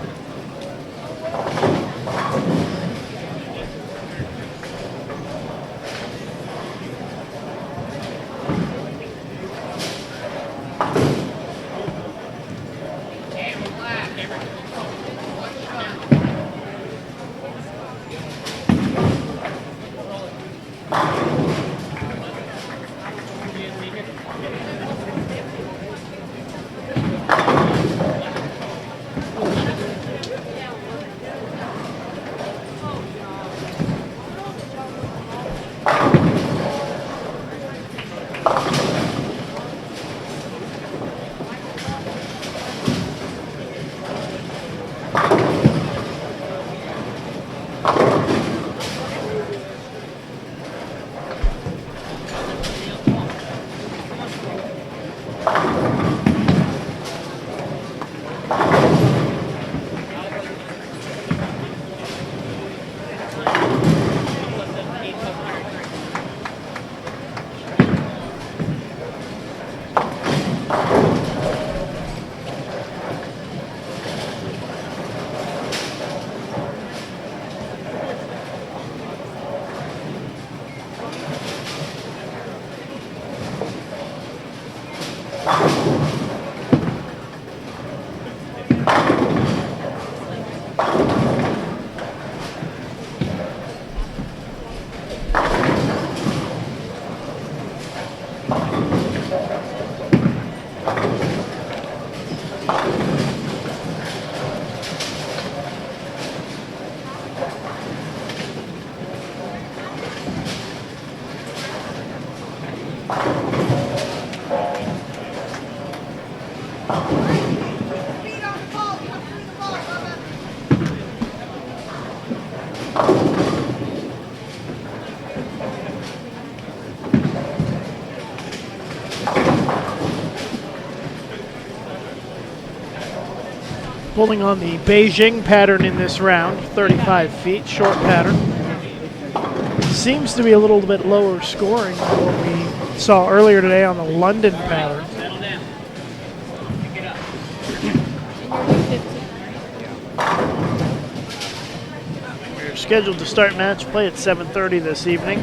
pulling on the Beijing pattern in this round, 35 feet, short pattern. Seems to be a little bit lower scoring than what we saw earlier today on the London pattern. Settle down. Pick it up. We're scheduled to start match play at 7:30 this evening,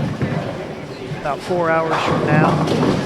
about 4 hours from now.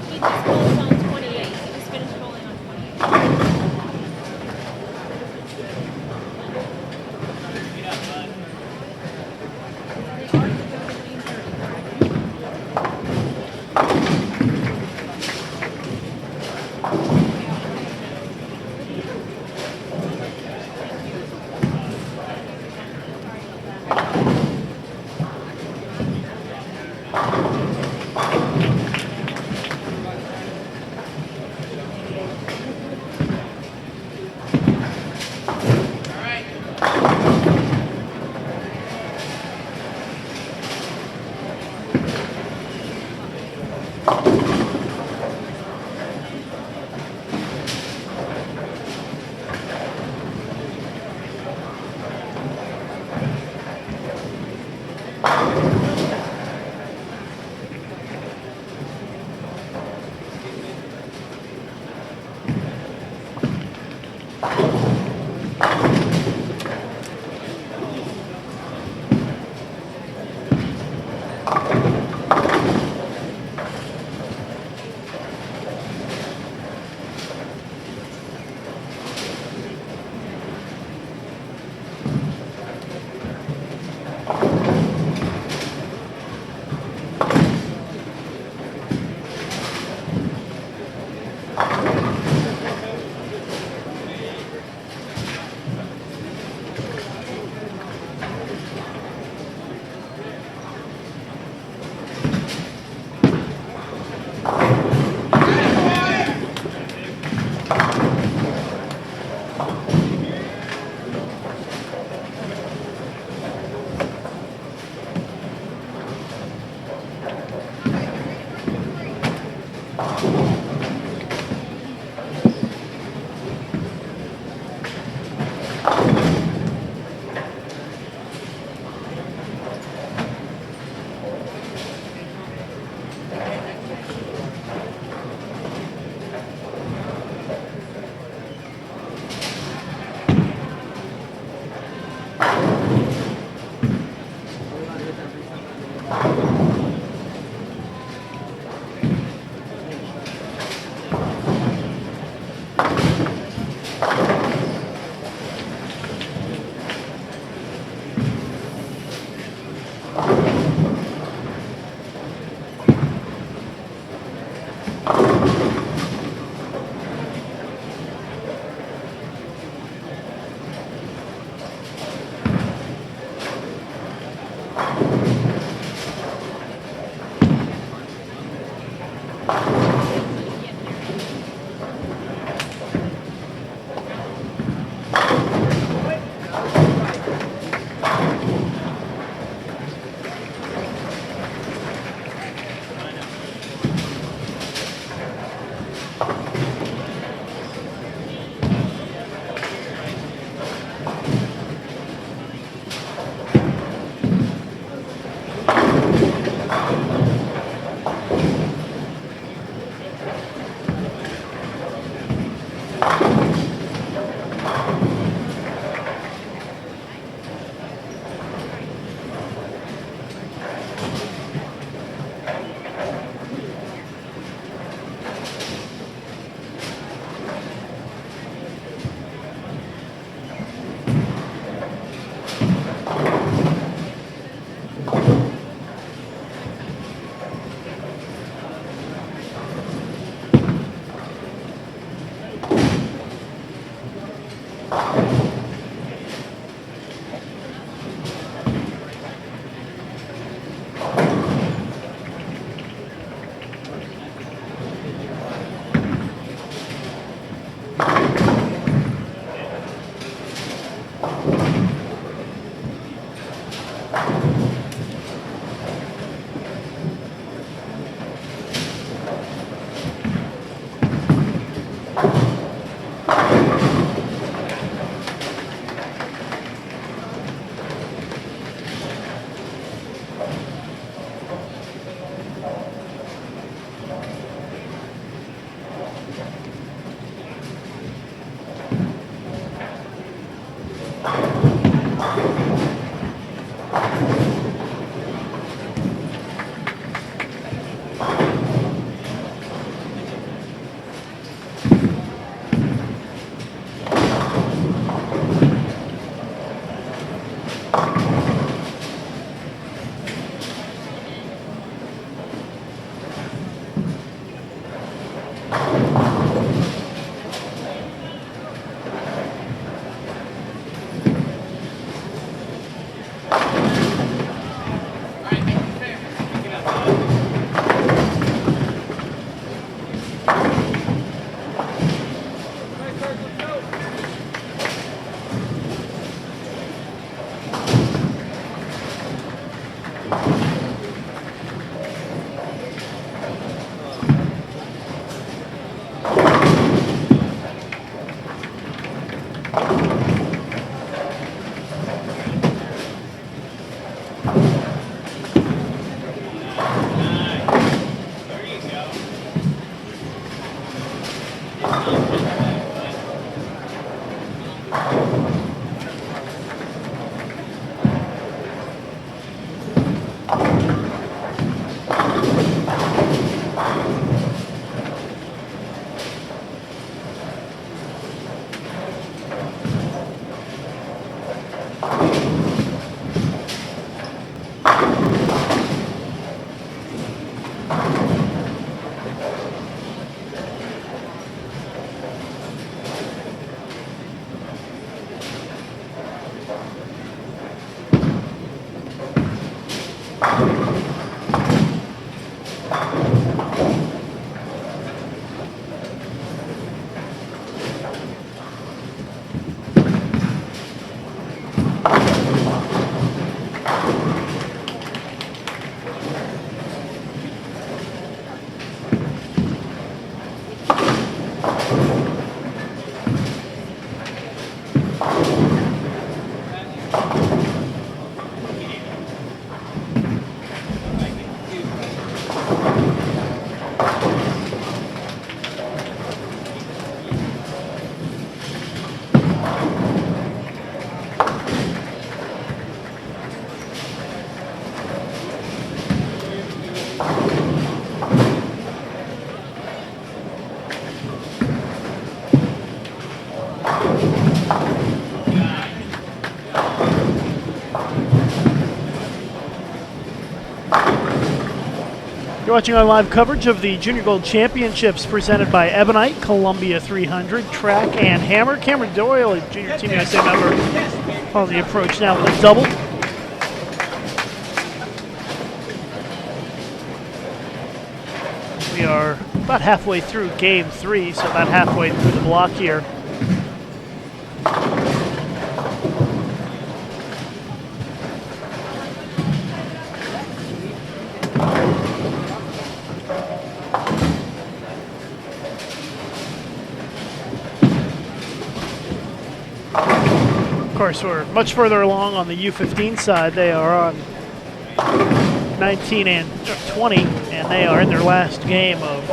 He just bowled on 28. He just finished bowling on 28. Pick it up, bud. They are to go to 15:30. All right. You're watching our live coverage of the Junior Gold Championships presented by Ebonite, Columbia 300, Track, and Hammer. Cameron Doyle, a Junior Team USA member, on the approach now with a double. We are about halfway through game 3, so about halfway through the block here. Of course, we're much further along on the U15 side. They are on 19 and 20, and they are in their last game of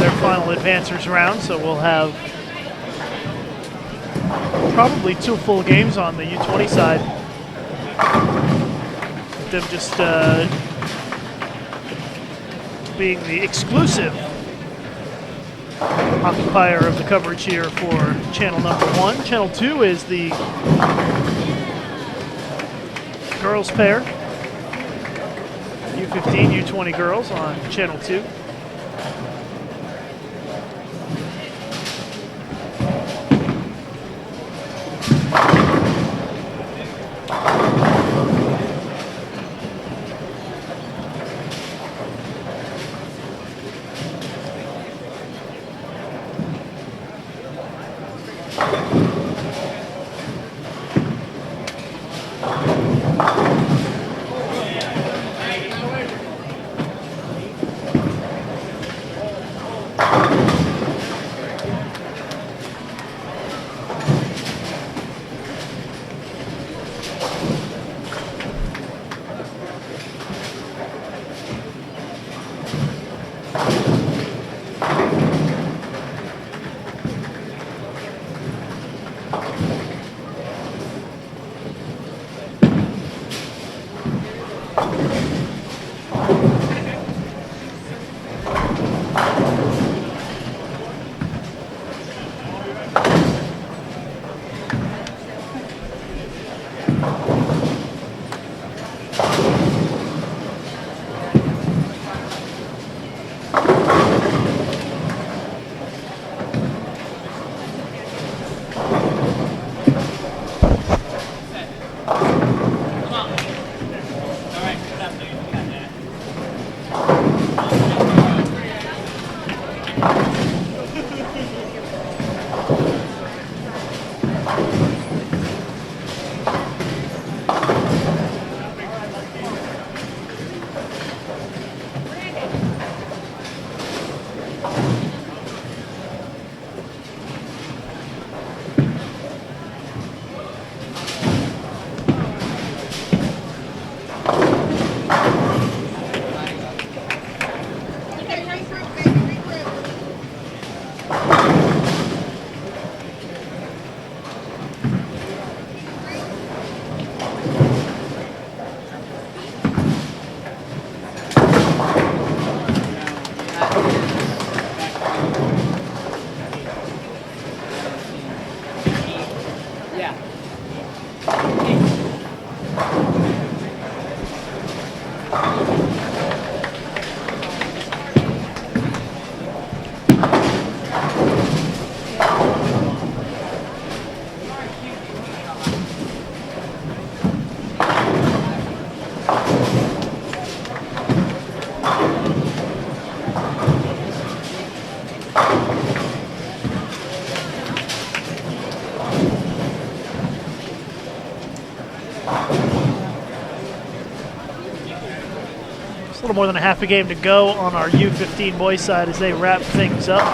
their final advancers round. So we'll have probably 2 full games on the U20 side. With them just being the exclusive occupier of the coverage here for channel number 1. Channel 2 is the girls pair. U15, U20 girls on channel 2. A little more than a half a game to go on our U15 boys side as they wrap things up.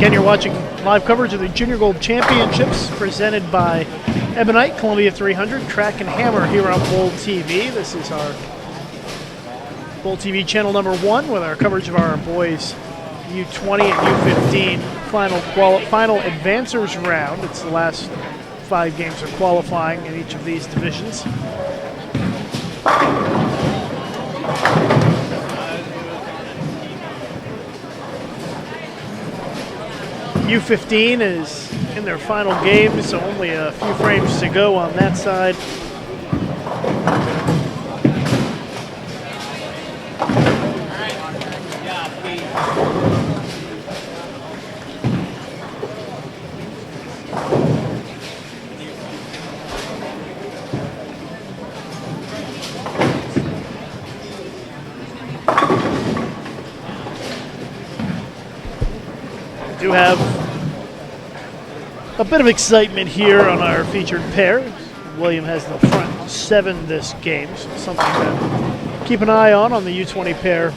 Again, you're watching live coverage of the Junior Gold Championships presented by Ebonite, Columbia 300, Track and Hammer here on Bowl TV. This is our Bowl TV channel number 1 with our coverage of our boys U20 and U15 final advancers round. It's the last 5 games of qualifying in each of these divisions. U15 is in their final game, so only a few frames to go on that side. Do have a bit of excitement here on our featured pair. William has the front 7 this game, so something to keep an eye on the U20 pair.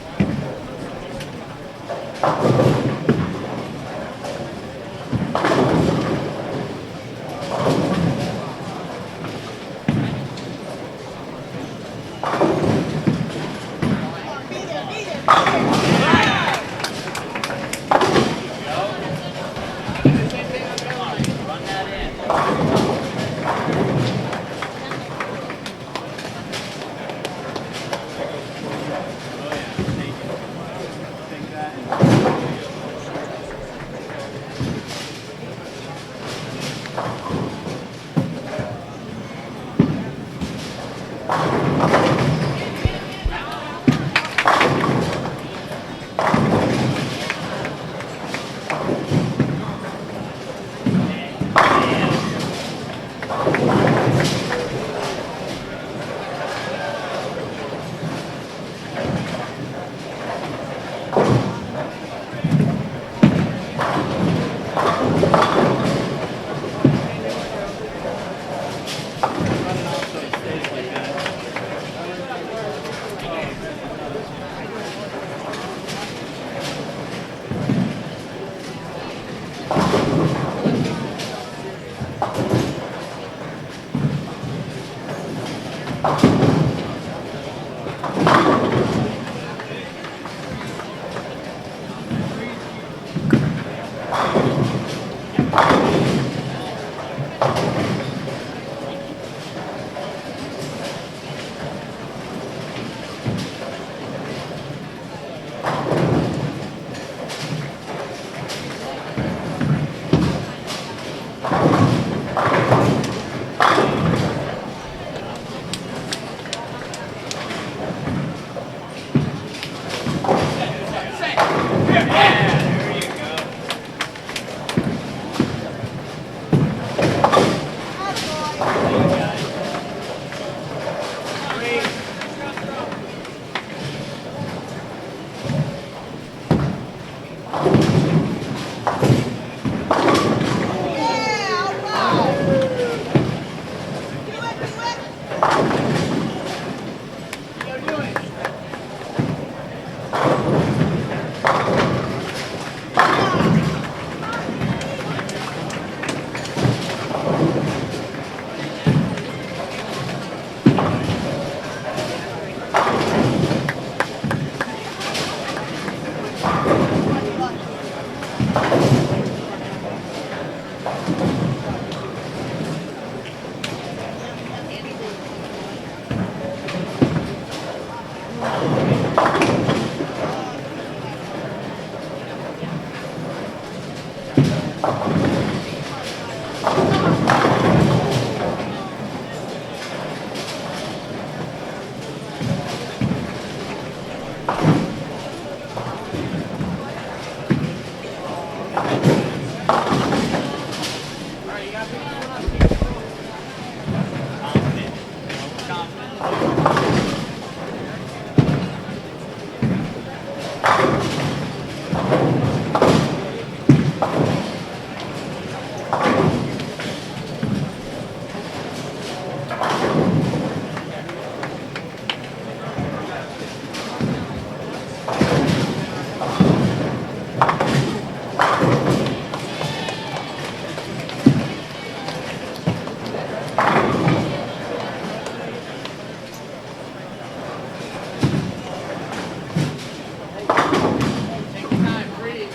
Take your time, breathe.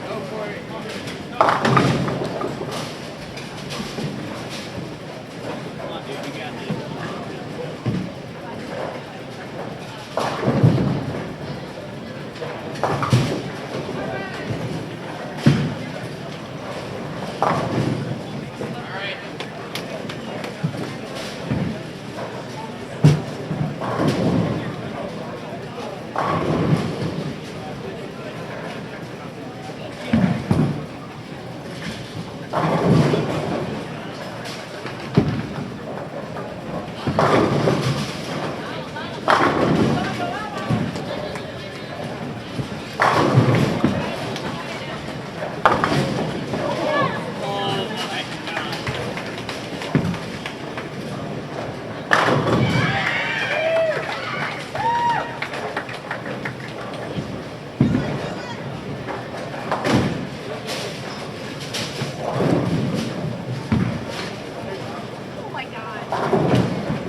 Go for it. Come on, dude, you got this. All right. Oh my God. Oh my god.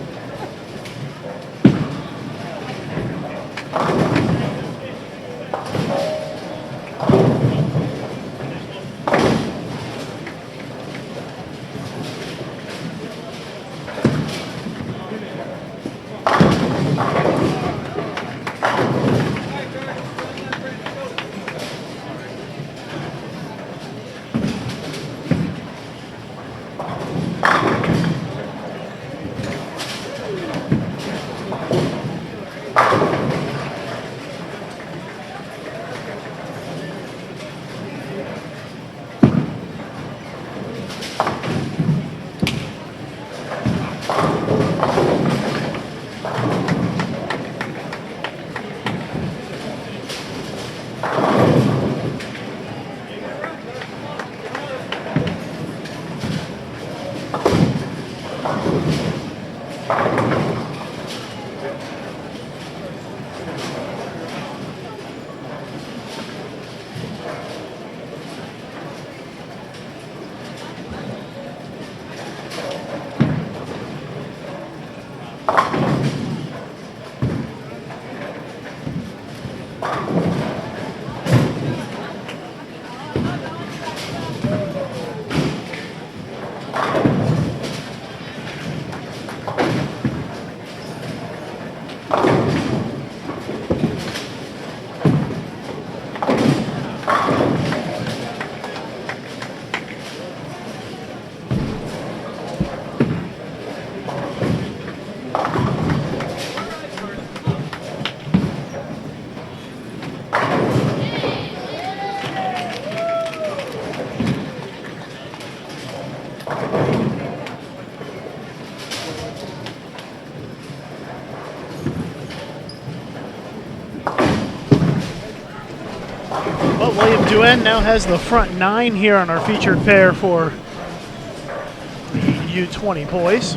Well, William Duen now has the front 9 here on our featured pair for the U20 boys.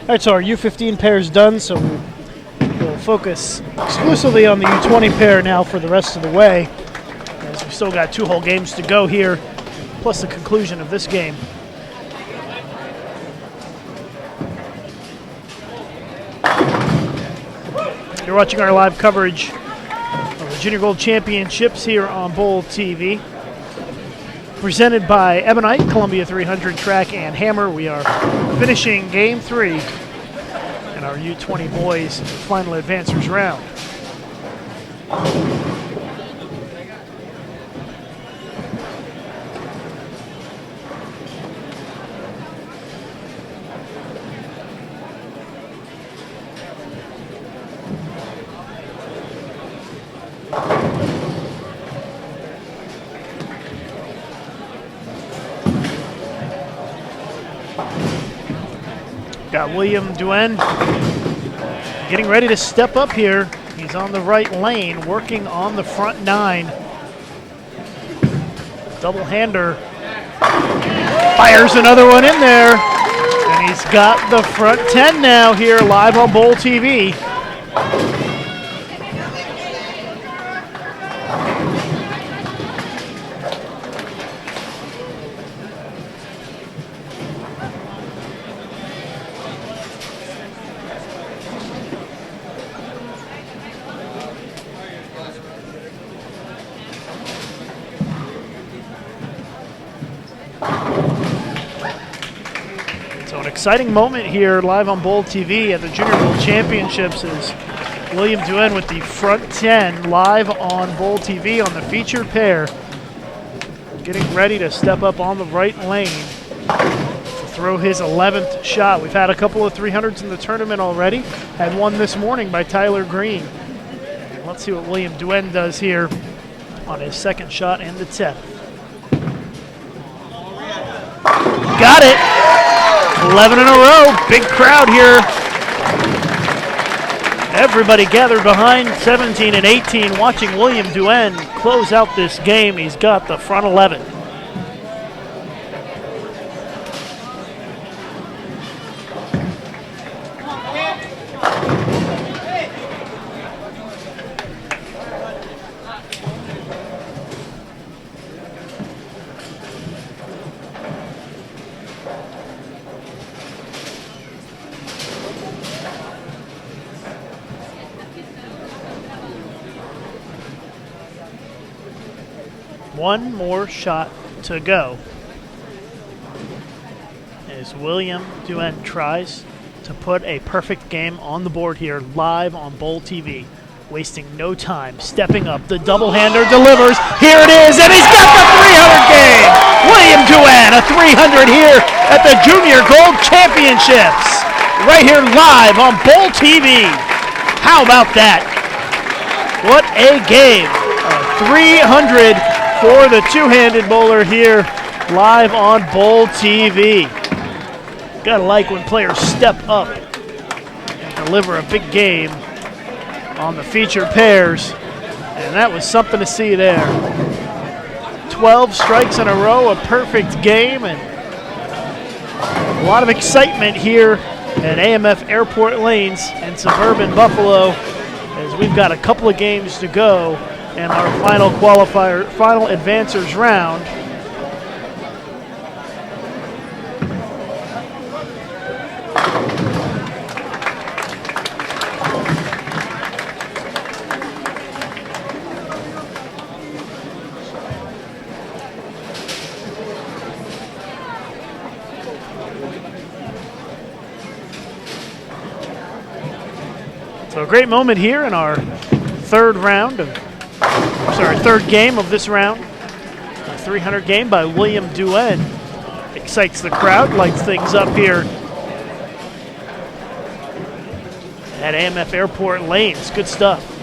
All right, so our U15 pair is done, so we'll focus exclusively on the U20 pair now for the rest of the way, as we've still got 2 whole games to go here, plus the conclusion of this game. You're watching our live coverage of the Junior Gold Championships here on Bowl TV. Presented by Ebonite, Columbia 300 Track and Hammer. We are finishing Game 3 in our U20 Boys Final Advancers round. Got William Duen getting ready to step up here. He's on the right lane, working on the front 9. Double-hander. Fires another one in there. And he's got the front 10 now here live on Bowl TV. Exciting moment here live on Bowl TV at the Junior Bowl Championships is William Duen with the front 10 live on Bowl TV on the featured pair. Getting ready to step up on the right lane to throw his 11th shot. We've had a couple of 300s in the tournament already. Had one this morning by Tyler Green. And let's see what William Duen does here on his second shot and the 10th. Got it! 11 in a row, big crowd here. Everybody gathered behind 17 and 18 watching William Duen close out this game. He's got the front 11. One more shot to go as William Duen tries to put a perfect game on the board here live on Bowl TV. Wasting no time, stepping up, the double-hander delivers. Here it is, and he's got the 300 game! William Duen, a 300 here at the Junior Gold Championships. Right here live on Bowl TV. How about that? What a game. A 300 for the two-handed bowler here live on Bowl TV. Gotta like when players step up and deliver a big game on the featured pairs, and that was something to see there. 12 strikes in a row, a perfect game, and a lot of excitement here at AMF Airport Lanes in suburban Buffalo, as we've got a couple of games to go in our final advancers round. So a great moment here in our third game of this round. A 300 game by William Duen. Excites the crowd, lights things up here at AMF Airport Lanes. Good stuff.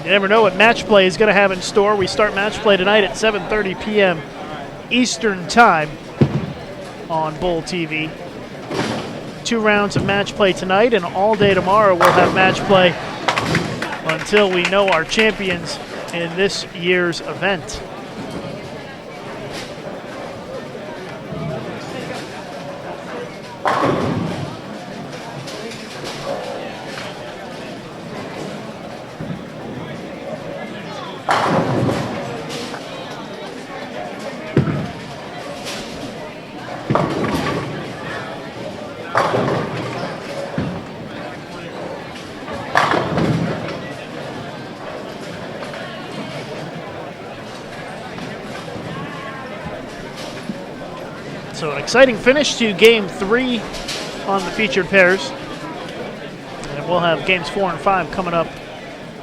You never know what match play is going to have in store. We start match play tonight at 7:30 p.m. Eastern Time on Bull TV. 2 rounds of match play tonight, and all day tomorrow we'll have match play until we know our champions in this year's event. So an exciting finish to Game 3 on the featured pairs. And we'll have Games 4 and 5 coming up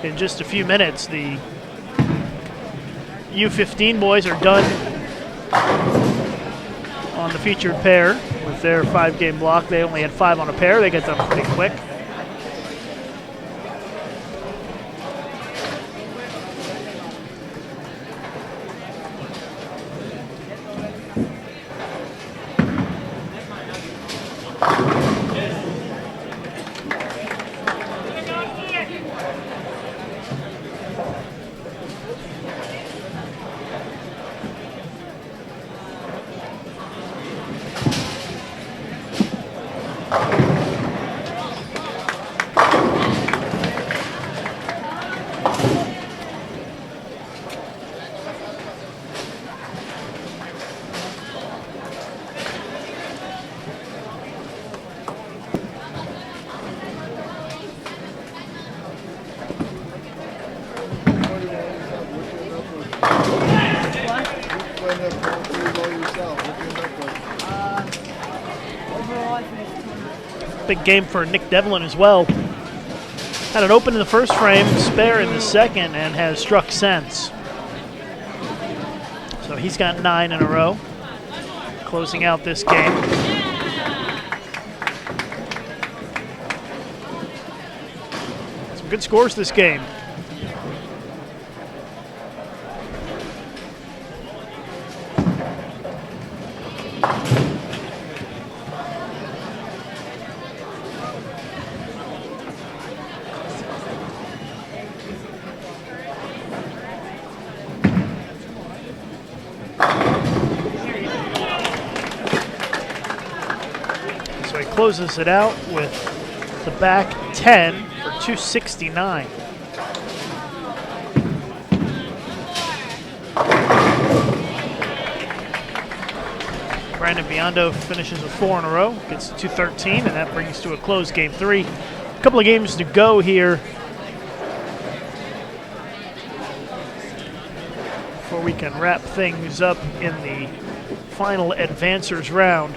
in just a few minutes. The U15 boys are done on the featured pair with their 5-game block. They only had 5 on a pair. They get done pretty quick. Big game for Nick Devlin as well. Had it open in the first frame, spare in the second, and has struck since. So he's got 9 in a row, closing out this game. Some good scores this game. So he closes it out with the back 10 for 269. Brandon Biondo finishes with 4 in a row, gets to 213, and that brings to a close Game 3. A couple of games to go here before we can wrap things up in the final advancers round.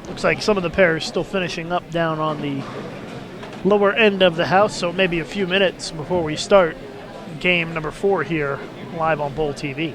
Looks like some of the pairs still finishing up down on the lower end of the house, so maybe a few minutes before we start game number 4 here live on Bowl TV.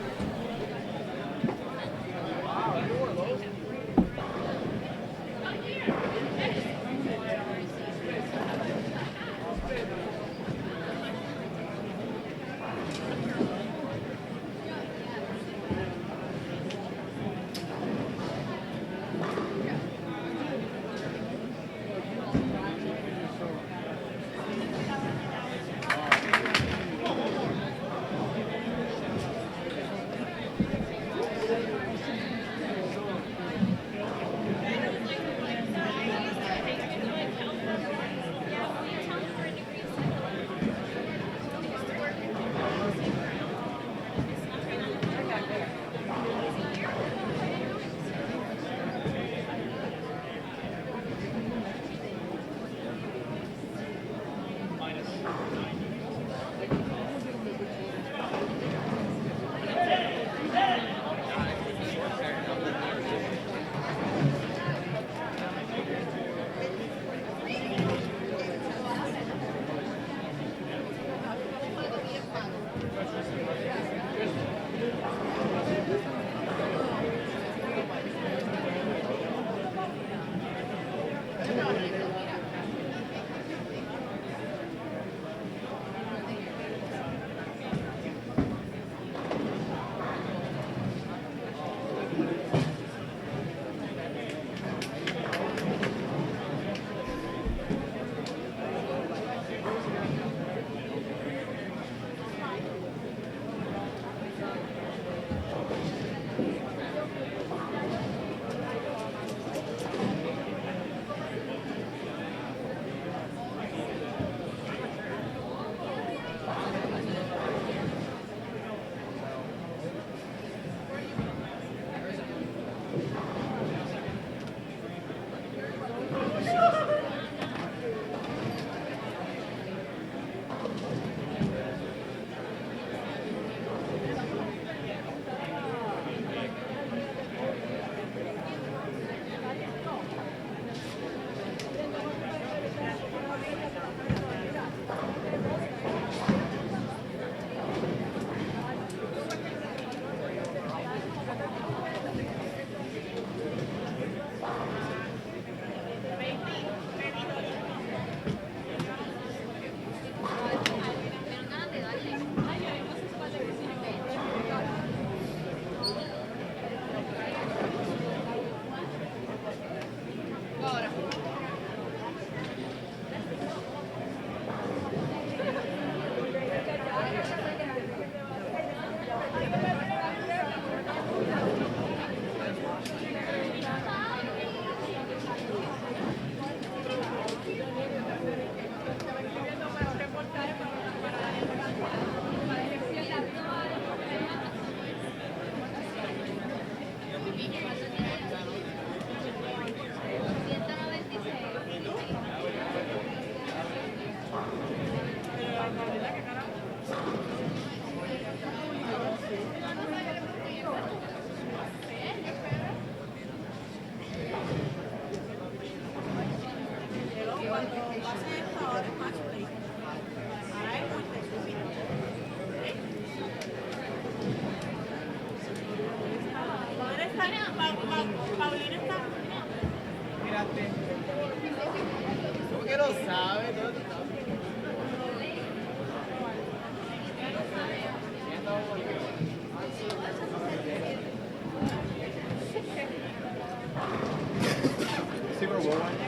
See where Will went?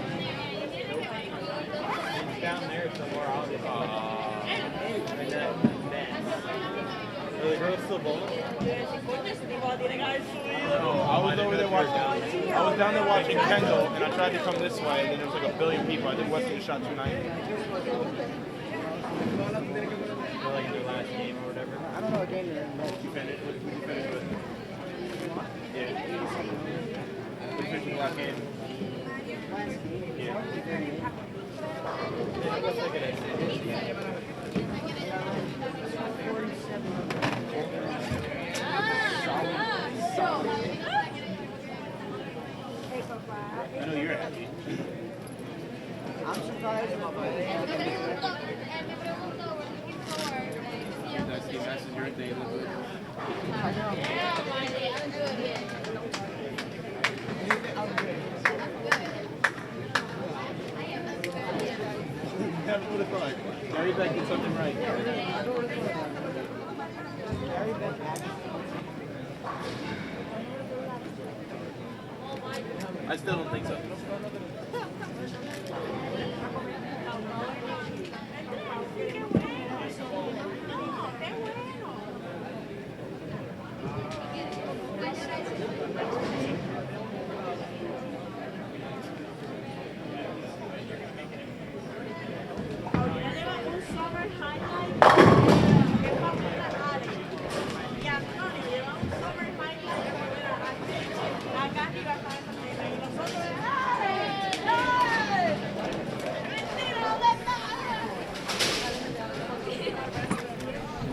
He's down there somewhere. Are the girls still bowling? No, I was over there watching. I was down there watching Kendall, and I tried to come this way, and then there was like a billion people. I think Weston just shot 290. Or like their last game or whatever? I don't know what game you're in. What did you finish with? Yeah. What did you finish with the last game? Yeah. What's like an So. I know you're happy. That's the messenger thing. Never would have thought. Gary Beck did something right. I still don't think so.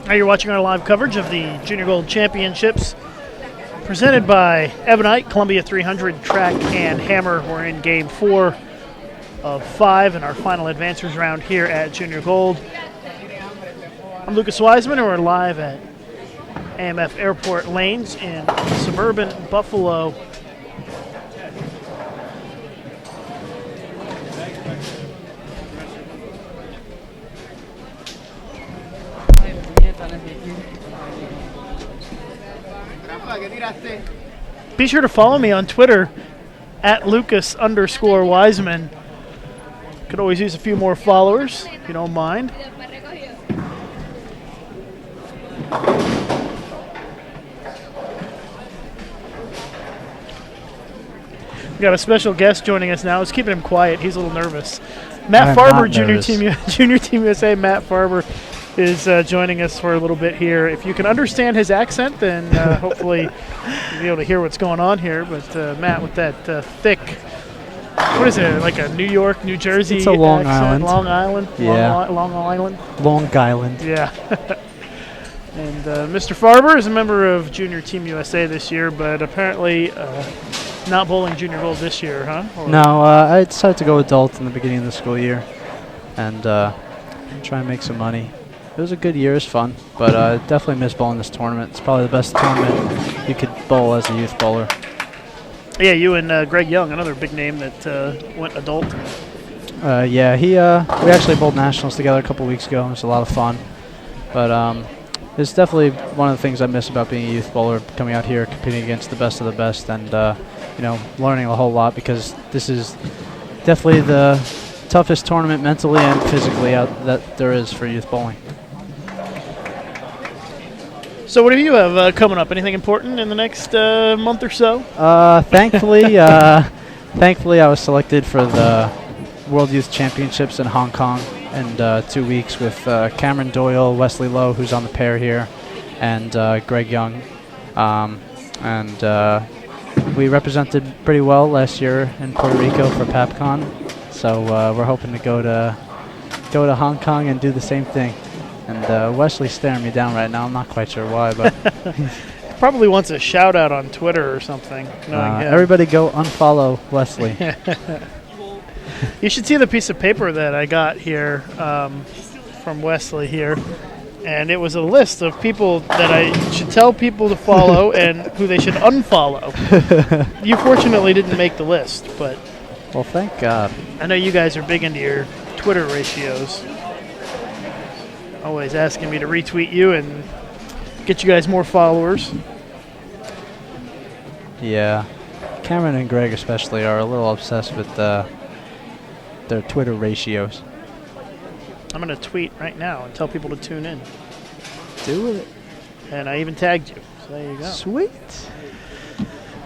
Now you're watching our live coverage of the Junior Gold Championships presented by Ebonite, Columbia 300 Track and Hammer. We're in game 4 of 5 in our final advancers round here at Junior Gold. I'm Lucas Wiseman, and we're live at AMF Airport Lanes in suburban Buffalo. Be sure to follow me on Twitter at Lucas_Wiseman. Could always use a few more followers if you don't mind. We got a special guest joining us now. Let's keep him quiet. He's a little nervous. Matt Farber, Junior Team USA. Matt Farber is joining us for a little bit here. If you can understand his accent, then hopefully you'll be able to hear what's going on here. But Matt, with that thick, what is it, like a New York, New Jersey It's a Long accent? Island. Long Island? Yeah. Long Island? Long Island. Yeah. And Mr. Farber is a member of Junior Team USA this year, but apparently not bowling Junior Gold this year, huh? Or No, I decided to go adult in the beginning of the school year and try and make some money. It was a good year. It was fun, but I definitely miss bowling this tournament. It's probably the best tournament you could bowl as a youth bowler. Yeah, you and Greg Young, another big name that went adult. Yeah, we actually bowled nationals together a couple weeks ago. It was a lot of fun, but it's definitely one of the things I miss about being a youth bowler, coming out here, competing against the best of the best, and learning a whole lot, because this is definitely the toughest tournament mentally and physically that there is for youth bowling. So what do you have coming up? Anything important in the next month or so? Thankfully, I was selected for the World Youth Championships in Hong Kong in 2 weeks with Cameron Doyle, Wesley Lowe, who's on the pair here, and Greg Young. We represented pretty well last year in Puerto Rico for PAPCON, so we're hoping to go to Hong Kong and do the same thing. And Wesley's staring me down right now. I'm not quite sure why, but Probably wants a shout out on Twitter or something. everybody go unfollow Wesley. You should see the piece of paper that I got here from Wesley here. And it was a list of people that I should tell people to follow and who they should unfollow. You fortunately didn't make the list, but Well, thank God. I know you guys are big into your Twitter ratios. Always asking me to retweet you and get you guys more followers. Yeah, Cameron and Greg especially are a little obsessed with their Twitter ratios. I'm going to tweet right now and tell people to tune in. Do it. And I even tagged you. So there you go. Sweet.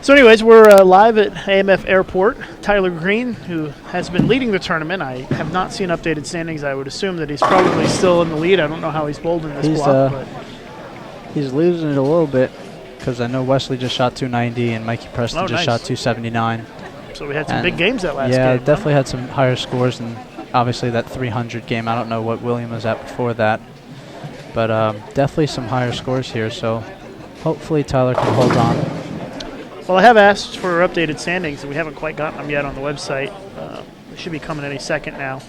So anyways, we're live at AMF Airport. Tyler Green, who has been leading the tournament. I have not seen updated standings. I would assume that he's probably still in the lead. I don't know how he's bowled in this block. But He's losing it a little bit, because I know Wesley just shot 290 and Mikey Preston just shot 279. So we had some big games that last game. Yeah, definitely had some higher scores, and obviously that 300 game. I don't know what William was at before that, but definitely some higher scores here. So hopefully Tyler can hold on. Well, I have asked for updated standings, and we haven't quite gotten them yet on the website. They should be coming any second now.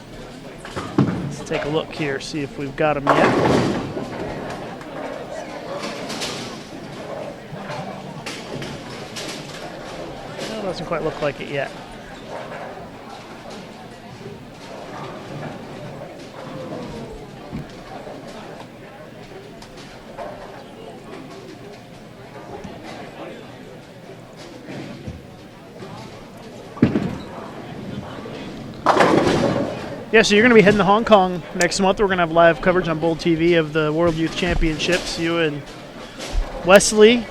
Let's take a look here, see if we've got them yet. No, it doesn't quite look like it yet. Yeah, so you're going to be heading to Hong Kong next month. We're going to have live coverage on Bold TV of the World Youth Championships. You and Wesley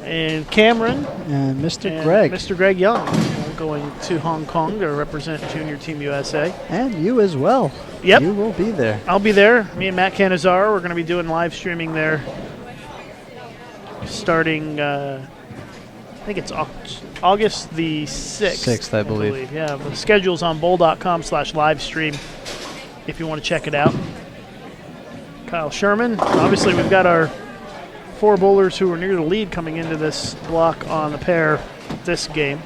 and Cameron And Mr. and Greg. Mr. Greg Young are going to Hong Kong to represent Junior Team USA. And you as well. Yep. You will be there. I'll be there. Me and Matt Canizaro, we're going to be doing live streaming there starting, I think it's August the 6th. 6th, I believe. Yeah, the schedule's on bowl.com/live stream if you want to check it out. Kyle Sherman. Obviously, we've got our 4 bowlers who are near the lead coming into this block on the pair this game.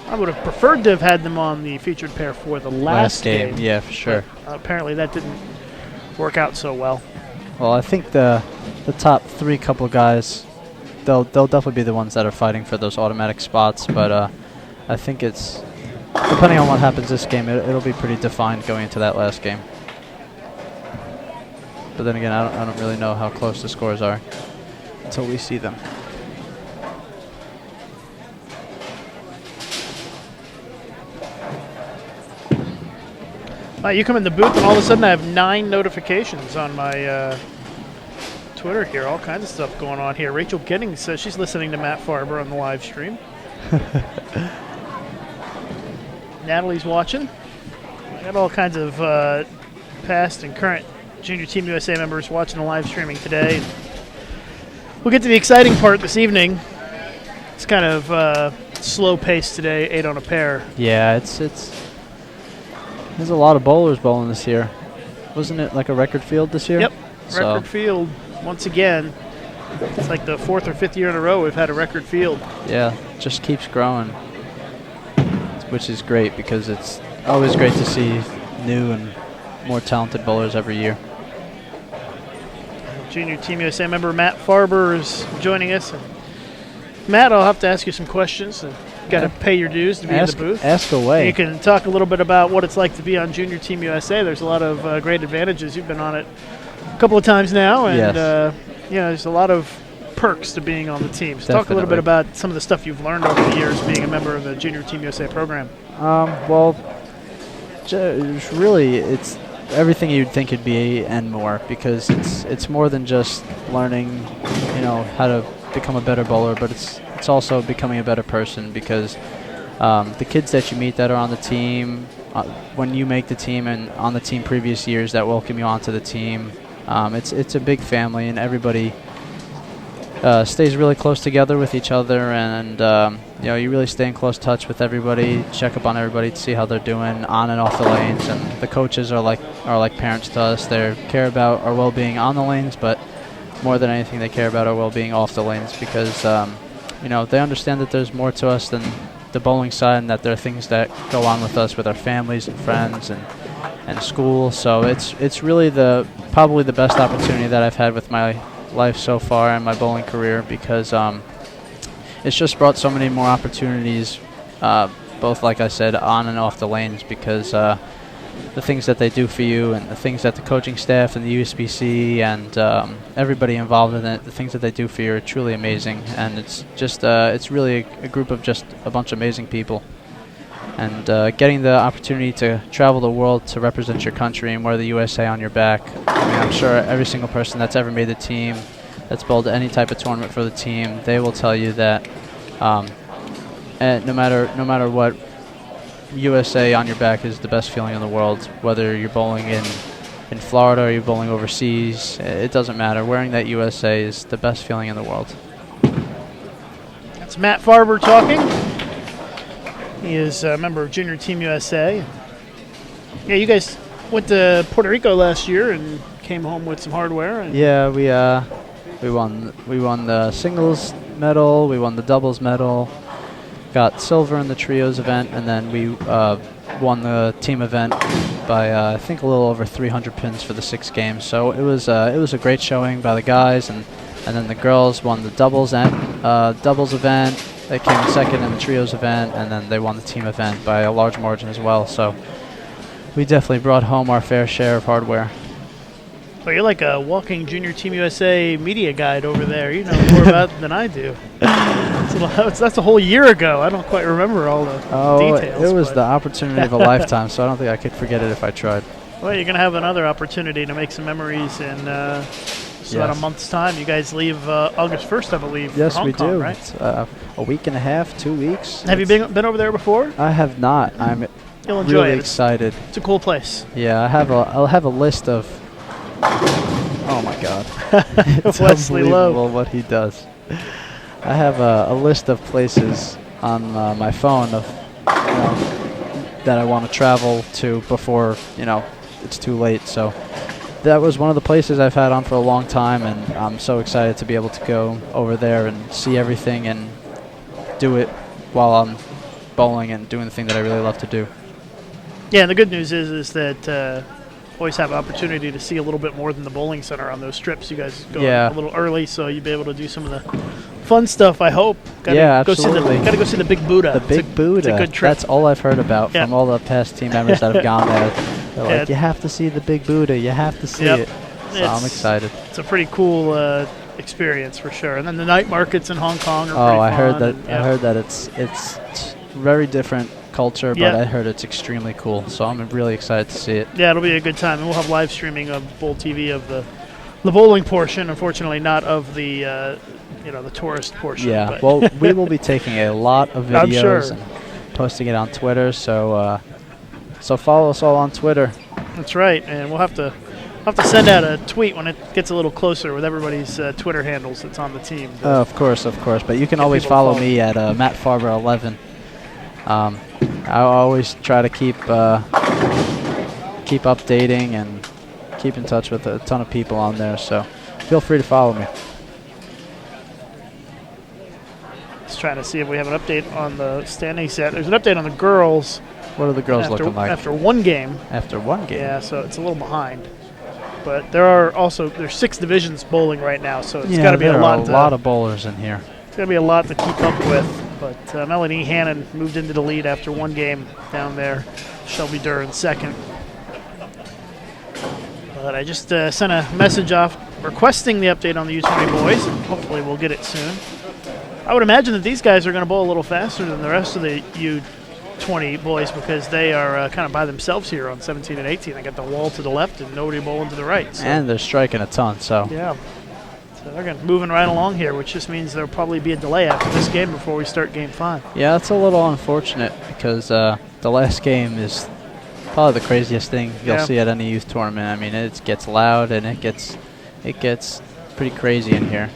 I would have preferred to have had them on the featured pair for the last game. Yeah, for sure. But, apparently, that didn't work out so well. Well, I think the top 3 couple guys, they'll definitely be the ones that are fighting for those automatic spots. But I think it's, depending on what happens this game, it'll be pretty defined going into that last game. But then again, I don't really know how close the scores are until we see them. You come in the booth, and all of a sudden I have 9 notifications on my Twitter here. All kinds of stuff going on here. Rachel Giddings says she's listening to Matt Farber on the live stream. Natalie's watching. I got all kinds of past and current Junior Team USA members watching the live streaming today. We'll get to the exciting part this evening. It's kind of slow pace today, 8 on a pair. Yeah, there's a lot of bowlers bowling this year. Wasn't it like a record field this year? Yep, So- record field once again. It's like the 4th or 5th year in a row we've had a record field. Yeah, just keeps growing, which is great because it's always great to see new and more talented bowlers every year. Junior Team USA member Matt Farber is joining us. Matt, I'll have to ask you some questions. Got to pay your dues to be in the booth. Ask away. You can talk a little bit about what it's like to be on Junior Team USA. There's a lot of great advantages. You've been on it a couple of times now, and Yes. there's a lot of perks to being on the team. So talk a little Definitely. bit about some of the stuff you've learned over the years being a member of the Junior Team USA program. Well, really, it's everything you'd think it'd be and more, because it's more than just learning, how to become a better bowler, but it's also becoming a better person, because the kids that you meet that are on the team, when you make the team and on the team previous years that welcome you onto the team, it's a big family, and everybody stays really close together with each other, and you really stay in close touch with everybody, check up on everybody to see how they're doing on and off the lanes. And the coaches are like parents to us. They care about our well-being on the lanes, but more than anything, they care about our well-being off the lanes, because they understand that there's more to us than the bowling side, and that there are things that go on with us, with our families and friends and school. So it's really probably the best opportunity that I've had with my life so far and my bowling career, because it's just brought so many more opportunities, both, like I said, on and off the lanes, because the things that they do for you, and the things that the coaching staff and the USBC and everybody involved in it, the things that they do for you are truly amazing. And it's just it's really a group of just a bunch of amazing people. And getting the opportunity to travel the world to represent your country and wear the USA on your back. I mean, I'm sure every single person that's ever made the team, that's bowled any type of tournament for the team, they will tell you that no matter what, USA on your back is the best feeling in the world. Whether you're bowling in Florida or you're bowling overseas, it doesn't matter. Wearing that USA is the best feeling in the world. That's Matt Farber talking. He is a member of Junior Team USA. Yeah, you guys went to Puerto Rico last year and came home with some hardware. And Yeah, we won the singles medal, we won the doubles medal, got silver in the trios event, and then we won the team event by I think a little over 300 pins for the 6 games. So it was a great showing by the guys, and then the girls won the doubles event. They came second in the trios event, and then they won the team event by a large margin as well. So we definitely brought home our fair share of hardware. Well, you're like a walking Junior Team USA media guide over there. You know more about it than I do. That's a whole year ago. I don't quite remember all the details. It was the opportunity of a lifetime, so I don't think I could forget it if I tried. Well, you're going to have another opportunity to make some memories in about a month's time. You guys leave August 1st, I believe, Yes, for Hong we Kong, do. right? It's a week and a half, 2 weeks. Have you been over there before? I have not. I'm You'll enjoy really it. excited. It's a cool place. Yeah, I'll have a list of. Oh my God! It's Wesley Lowe. unbelievable what he does. I have a list of places on my phone of that I want to travel to before it's too late. So that was one of the places I've had on for a long time, and I'm so excited to be able to go over there and see everything and do it while I'm bowling and doing the thing that I really love to do. Yeah, and the good news is that always have opportunity to see a little bit more than the bowling center on those strips. You guys go a little early, so you'll be able to do some of the fun stuff, I hope. Absolutely. Gotta go see the Big Buddha. The Big Buddha. It's a good trip. That's all I've heard about from all the past team members that have gone there. They're like, you have to see the Big Buddha. You have to see it. So I'm excited. It's a pretty cool experience for sure. And then the night markets in Hong Kong are pretty fun. I heard that it's very different culture, but I heard it's extremely cool. So I'm really excited to see it. Yeah, it'll be a good time, and we'll have live streaming of Bowl TV of the bowling portion. Unfortunately, not of the the tourist portion. Yeah, but well, we will be taking a lot of videos I'm sure. and posting it on Twitter. So follow us all on Twitter. That's right, and we'll have to send out a tweet when it gets a little closer with everybody's Twitter handles that's on the team. Of course. But you can always follow me at Matt Farber 11. I always try to keep updating and keep in touch with a ton of people on there. So feel free to follow me. Just trying to see if we have an update on the standing set. There's an update on the girls. What are the girls looking like? After one game. After one game? Yeah, so it's a little behind. But there's 6 divisions bowling right now, so it's got to be a lot of bowlers in here. It's going to be a lot to keep up with. But Melanie Hannon moved into the lead after one game down there. Shelby Durr in second. But I just sent a message off requesting the update on the U20 boys, and hopefully we'll get it soon. I would imagine that these guys are going to bowl a little faster than the rest of the U20 boys because they are kind of by themselves here on 17 and 18. They got the wall to the left and nobody bowling to the right. So. And they're striking a ton, so. Yeah. So they're moving right along here, which just means there'll probably be a delay after this game before we start Game 5. Yeah, that's a little unfortunate because the last game is probably the craziest thing you'll see at any youth tournament. I mean, it gets loud and it gets pretty crazy in here.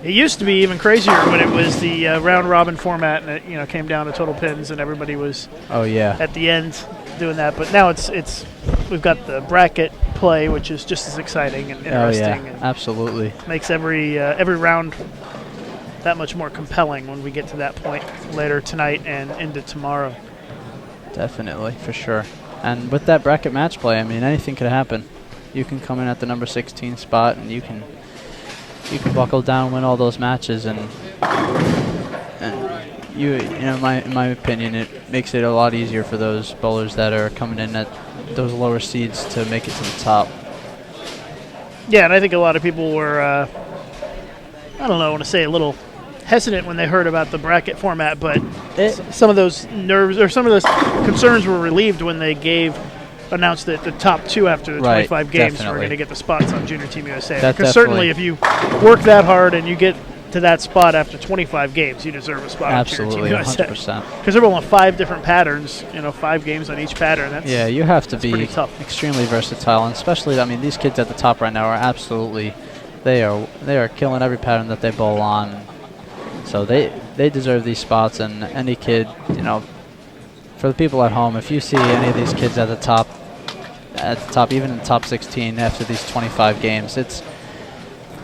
It used to be even crazier when it was the round-robin format, and it came down to total pins, and everybody was at the end doing that. But now we've got the bracket play, which is just as exciting and interesting. And absolutely. Makes every round that much more compelling when we get to that point later tonight and into tomorrow. Definitely, for sure. And with that bracket match play, I mean, anything could happen. You can come in at the number 16 spot, and you can buckle down, win all those matches, and in my opinion, it makes it a lot easier for those bowlers that are coming in at those lower seeds to make it to the top. Yeah, and I think a lot of people were, I want to say a little hesitant when they heard about the bracket format, but some of those nerves or some of those concerns were relieved when they announced that the top 2 after the 25 games were going to get the spots on Junior Team USA. Because certainly if you work that hard and you get to that spot after 25 games, you deserve a spot on Junior Team USA. Absolutely, 100%. Because they're bowling 5 different patterns, 5 games on each pattern. You have to be pretty tough. Extremely versatile, and especially, I mean, these kids at the top right now are absolutely, they are killing every pattern that they bowl on. So they deserve these spots, and any kid, for the people at home, if you see any of these kids at the top, even in the top 16 after these 25 games,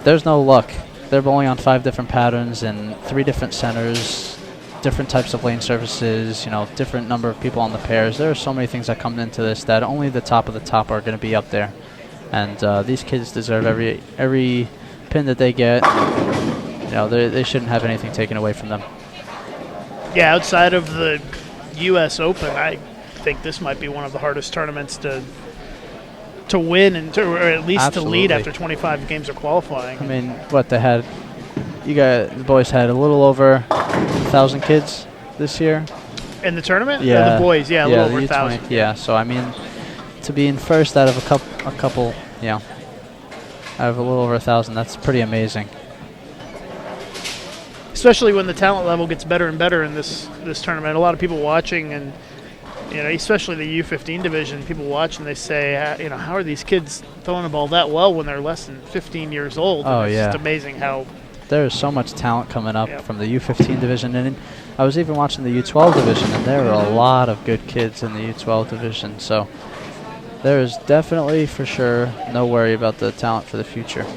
there's no luck. they're bowling on 5 different patterns and 3 different centers, different types of lane surfaces, different number of people on the pairs. There are so many things that come into this that only the top of the top are going to be up there. And these kids deserve every pin that they get. They shouldn't have anything taken away from them. Yeah, outside of the U.S. Open, I think this might be one of the hardest tournaments to win or at least Absolutely. to lead after 25 games of qualifying. I mean, what they had, the boys had a little over 1,000 kids this year. In the tournament? Yeah. Or the boys, a little over 1,000. Yeah, so I mean, to be in first out of a couple, out of a little over 1,000, that's pretty amazing. Especially when the talent level gets better and better in this tournament. A lot of people watching, and especially the U15 division, people watch and they say, how are these kids throwing the ball that well when they're less than 15 years old? Oh, and it's yeah. just amazing how. There is so much talent coming up Yep. from the U15 division, and I was even watching the U12 division, and there are a lot of good kids in the U12 division. So there is definitely, for sure, no worry about the talent for the future.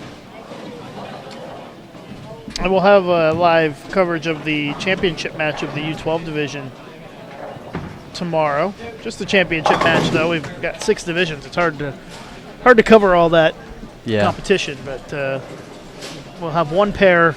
And we'll have live coverage of the championship match of the U12 division tomorrow. Just the championship match, though. We've got 6 divisions. It's hard to cover all that competition, but we'll have one pair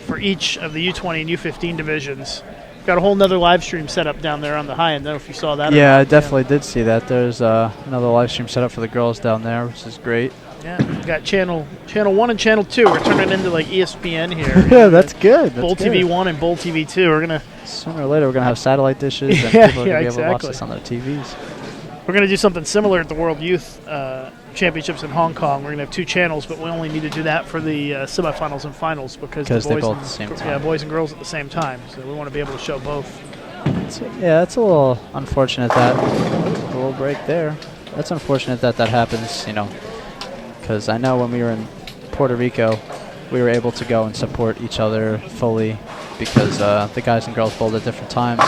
for each of the U20 and U15 divisions. Got a whole nother live stream set up down there on the high end. I don't know if you saw that. Yeah, I definitely did see that. There's another live stream set up for the girls down there, which is great. Yeah, we've got channel 1 and channel 2. We're turning into like ESPN here. Yeah, that's good. Bowl TV 1 and Bowl TV 2. We're gonna sooner or later we're gonna have satellite dishes, and Yeah, people are gonna be able to watch exactly. this on their TVs. We're gonna do something similar at the World Youth Championships in Hong Kong. We're gonna have 2 channels, but we only need to do that for the semifinals and finals because the they boys both and at the same yeah, time. boys and girls at the same time. So we want to be able to show both. It's a little unfortunate that a little break there. That's unfortunate that happens, because I know when we were in Puerto Rico, we were able to go and support each other fully because the guys and girls bowled at different times.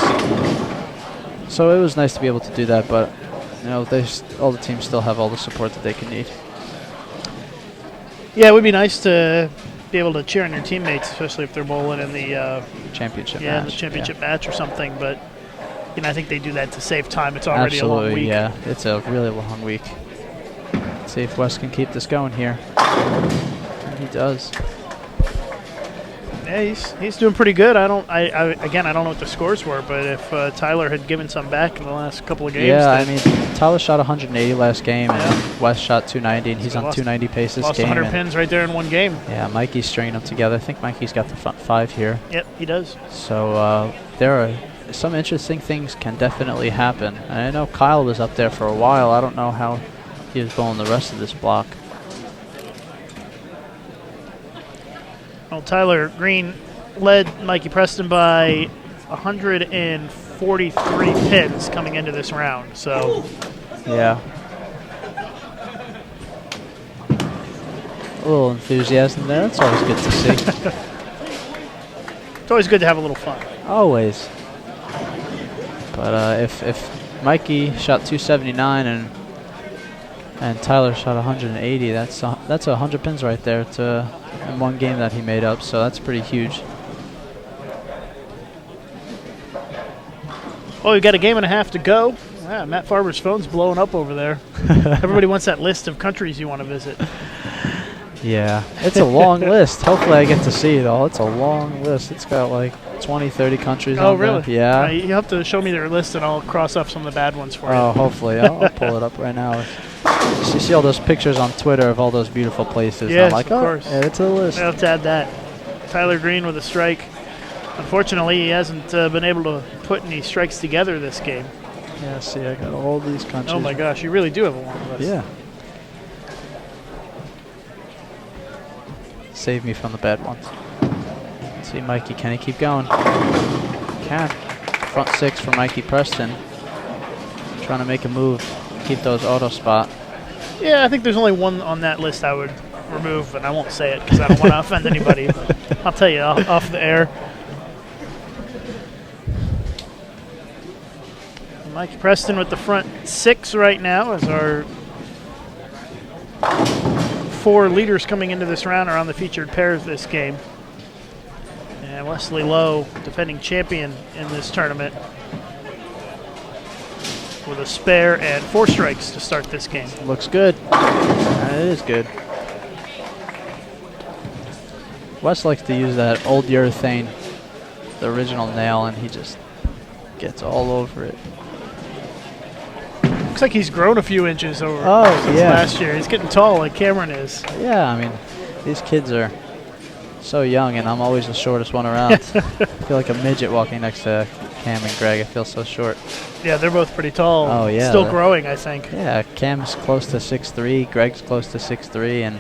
So it was nice to be able to do that, but all the teams still have all the support that they can need. Yeah, it would be nice to be able to cheer on your teammates, especially if they're bowling in the Championship in match. the championship match or something. But I think they do that to save time. It's already Absolutely, a long week. yeah. It's a really long week. Let's see if Wes can keep this going here. And he does. Yeah, he's doing pretty good. I don't know what the scores were, but if Tyler had given some back in the last couple of games, Yeah, I mean, Tyler shot 180 last game, Yeah. and Wes shot 290, and he's on lost- 290 pace this lost game. 100 and pins right there in one game. Yeah, Mikey's stringing them together. I think Mikey's got the front 5 here. Yep, he does. So there are some interesting things can definitely happen. And I know Kyle was up there for a while. I don't know how he was bowling the rest of this block. Well, Tyler Green led Mikey Preston by 143 pins coming into this round. So Yeah. A little enthusiasm there. That's always good to see. it's always good to have a little fun. Always. But if Mikey shot 279 and Tyler shot 180, that's 100 pins right there in one game that he made up. So that's pretty huge. Oh, we've got a game and a half to go. Yeah, Matt Farber's phone's blowing up over there. Everybody wants that list of countries you want to visit. Yeah, it's a long list. Hopefully I get to see it all. It's a long list. It's got like 20, 30 countries Oh, on there. really? Yeah. You have to show me their list, and I'll cross off some of the bad ones for Oh, you. hopefully. I'll pull it up right now. You see all those pictures on Twitter of all those beautiful places. Yes, I'm like, of course. Yeah, it's a list. I have to add that. Tyler Green with a strike. Unfortunately, he hasn't been able to put any strikes together this game. Yeah, see, I got all these countries. Oh, my gosh. You really do have a long list. Yeah. Save me from the bad ones. Let's see, Mikey, can he keep going? Can. Front 6 for Mikey Preston. Trying to make a move, keep those auto spot. Yeah, I think there's only one on that list I would remove, and I won't say it because I don't want to offend anybody. But I'll tell you off the air. Mikey Preston with the front 6 right now as our 4 leaders coming into this round are on the featured pairs this game. And Wesley Lowe, defending champion in this tournament, with a spare and 4 strikes to start this game. Looks good. It is good. Wes likes to use that old urethane, the original nail, and he just gets all over it. Looks like he's grown a few inches over since yeah. last year. He's getting tall like Cameron is. Yeah, I mean, these kids are so young, and I'm always the shortest one around. I feel like a midget walking next to Cam and Greg. I feel so short. Yeah, they're both pretty tall. Oh, yeah. Still growing, I think. Yeah, Cam's close to 6'3", Greg's close to 6'3", and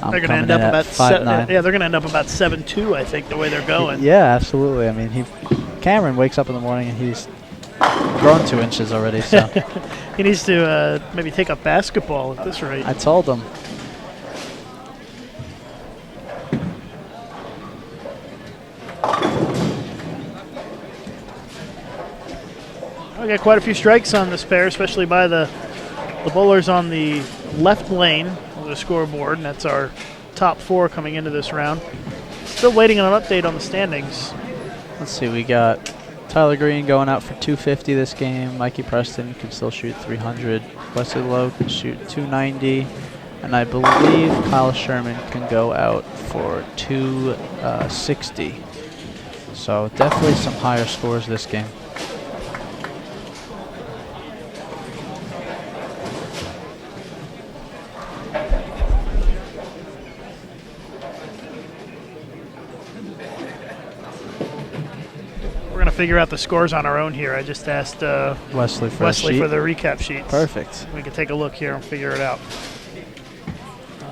I'm They're going to coming end up in about at 5'9". they're going to end up about 7'2", I think, the way they're going. Yeah, absolutely. I mean, Cameron wakes up in the morning and he's grown 2 inches already. So He needs to maybe take up basketball at this rate. I told him. We got quite a few strikes on this pair, especially by the bowlers on the left lane of the scoreboard, and that's our top 4 coming into this round. Still waiting on an update on the standings. Let's see, we got Tyler Green going out for 250 this game. Mikey Preston can still shoot 300. Wesley Lowe can shoot 290. And I believe Kyle Sherman can go out for 260. So definitely some higher scores this game. We're going to figure out the scores on our own here. I just asked Wesley for the recap sheets. Perfect. We can take a look here and figure it out.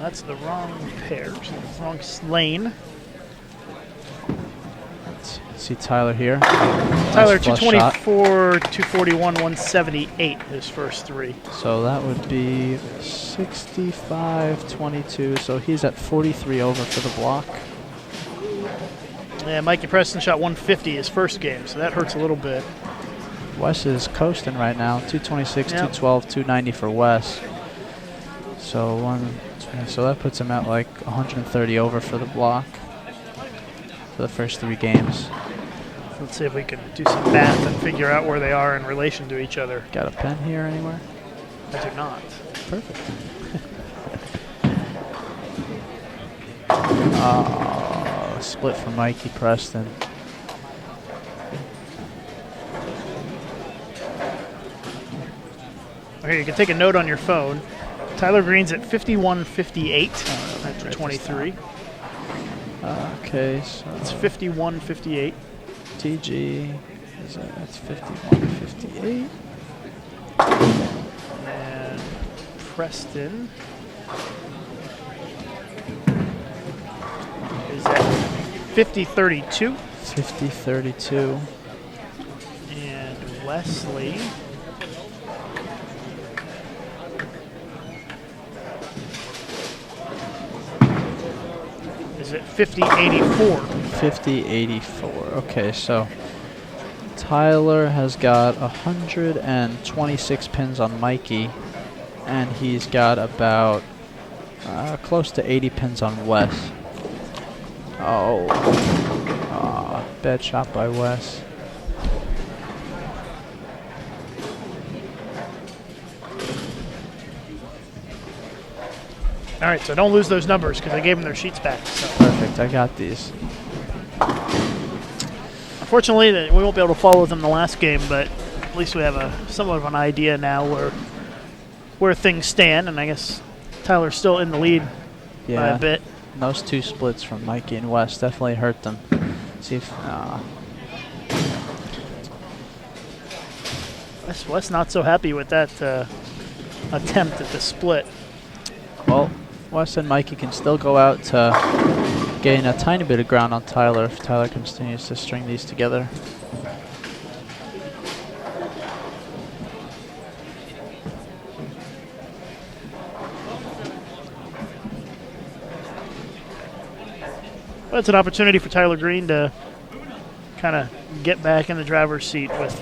That's the wrong pair, wrong lane. Let's see Tyler here. Tyler, Nice flush shot. 224, 241, 178, his first 3. So that would be 65, 22. So he's at 43 over for the block. Yeah, Mikey Preston shot 150 his first game, so that hurts a little bit. Wes is coasting right now. 226, Yep. 212, 290 for Wes. So so that puts him at like 130 over for the block for the first 3 games. Let's see if we can do some math and figure out where they are in relation to each other. Got a pen here anywhere? I do not. Perfect. Split for Mikey Preston. Okay, you can take a note on your phone. Tyler Green's at 51.58 after 23. Okay, so It's 51.58. TG is at 51.58. And Preston is at 50.32. 50-32. And Wesley is at 50.84. 50-84. Okay, so Tyler has got 126 pins on Mikey, and he's got about close to 80 pins on Wes. Oh, bad shot by Wes. All right, so don't lose those numbers because I gave them their sheets back. So. Perfect, I got these. Unfortunately, we won't be able to follow them the last game, but at least we have somewhat of an idea now where things stand, and I guess Tyler's still in the lead by a bit. Those 2 splits from Mikey and Wes definitely hurt them. See if Wes not so happy with that attempt at the split. well, Wes and Mikey can still go out to gain a tiny bit of ground on Tyler if Tyler continues to string these together. Well, it's an opportunity for Tyler Green to kind of get back in the driver's seat with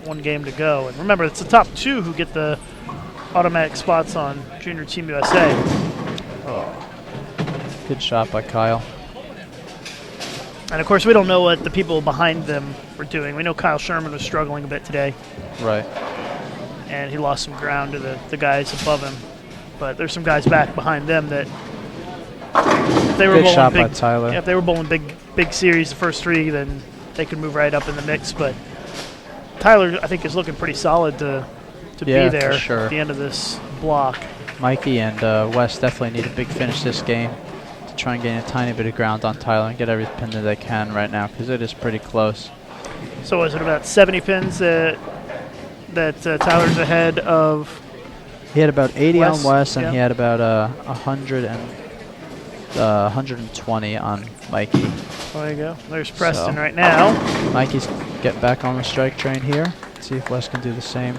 1 game to go. And remember, it's the top 2 who get the automatic spots on Junior Team USA. Oh. Good shot by Kyle. And of course, we don't know what the people behind them were doing. We know Kyle Sherman was struggling a bit today, Right. and he lost some ground to the guys above him. But there's some guys back behind them that if they were Good bowling shot big, by Tyler. yeah, if they were bowling big series, the first three, then they could move right up in the mix. But Tyler, I think, is looking pretty solid to Yeah, be for there sure. at the end of this block. Mikey and Wes definitely need a big finish this game to try and gain a tiny bit of ground on Tyler and get every pin that they can right now, because it is pretty close. So was it about 70 pins that Tyler's ahead of? He had about 80 Wes, on Wes, and yeah. he had about 120 on Mikey. There you go. There's Preston So- right now. Mikey's getting back on the strike train here. Let's see if Wes can do the same.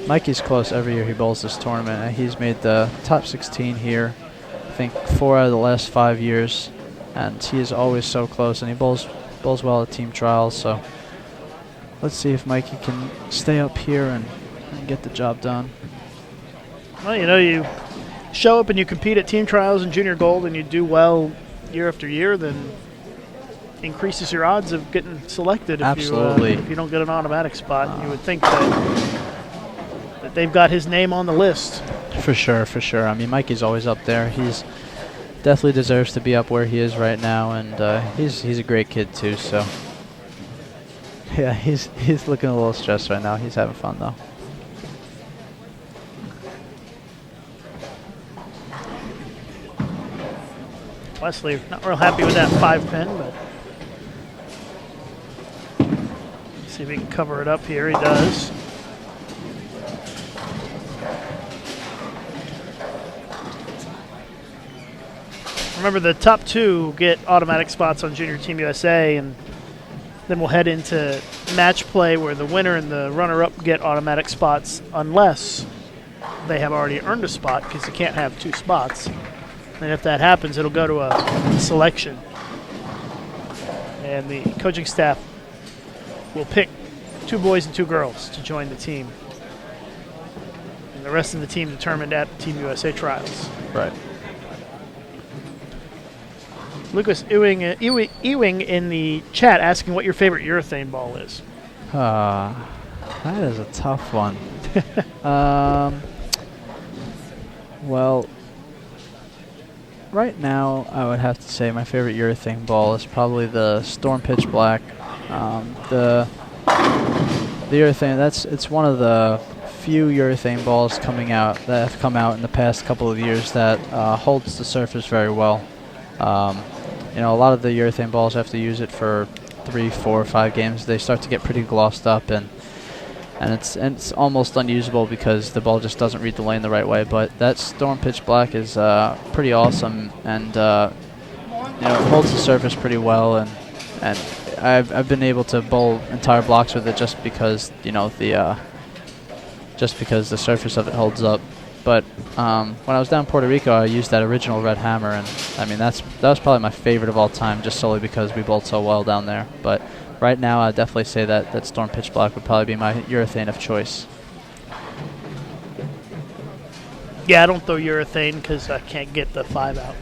Mikey's close every year he bowls this tournament, and he's made the top 16 here, I think 4 out of the last 5 years, and he is always so close, and he bowls well at team trials. So let's see if Mikey can stay up here and get the job done. Well, you know, you show up and you compete at team trials and junior gold, and you do well year after year, then increases your odds of getting selected. Absolutely. If you don't get an automatic spot, you would think that they've got his name on the list. For sure, for sure. I mean, Mikey's always up there. He's definitely deserves to be up where he is right now, and he's a great kid too. So yeah, he's looking a little stressed right now. He's having fun though. Wesley not real happy with that 5 pin, but see if he can cover it up here. He does. Remember, the top 2 get automatic spots on Junior Team USA, and then we'll head into match play where the winner and the runner-up get automatic spots unless they have already earned a spot, because you can't have 2 spots. And if that happens, it'll go to a selection. And the coaching staff will pick 2 boys and 2 girls to join the team. And the rest of the team determined at Team USA trials. Right. Lucas Ewing in the chat asking what your favorite urethane ball is. That is a tough one. Well, right now I would have to say my favorite urethane ball is probably the Storm Pitch Black. The urethane, it's one of the few urethane balls coming out that have come out in the past couple of years that holds the surface very well. You know, a lot of the urethane balls have to use it for 3, 4, 5 games. They start to get pretty glossed up, and it's almost unusable because the ball just doesn't read the lane the right way. But that Storm Pitch Black is pretty awesome, and you know, it holds the surface pretty well, and I've been able to bowl entire blocks with it just because, you know, the surface of it holds up. But when I was down in Puerto Rico, I used that original red hammer, and I mean that was probably my favorite of all time, just solely because we bowled so well down there. But right now, I'd definitely say that Storm Pitch Black would probably be my urethane of choice. Yeah, I don't throw urethane because I can't get the 5 out.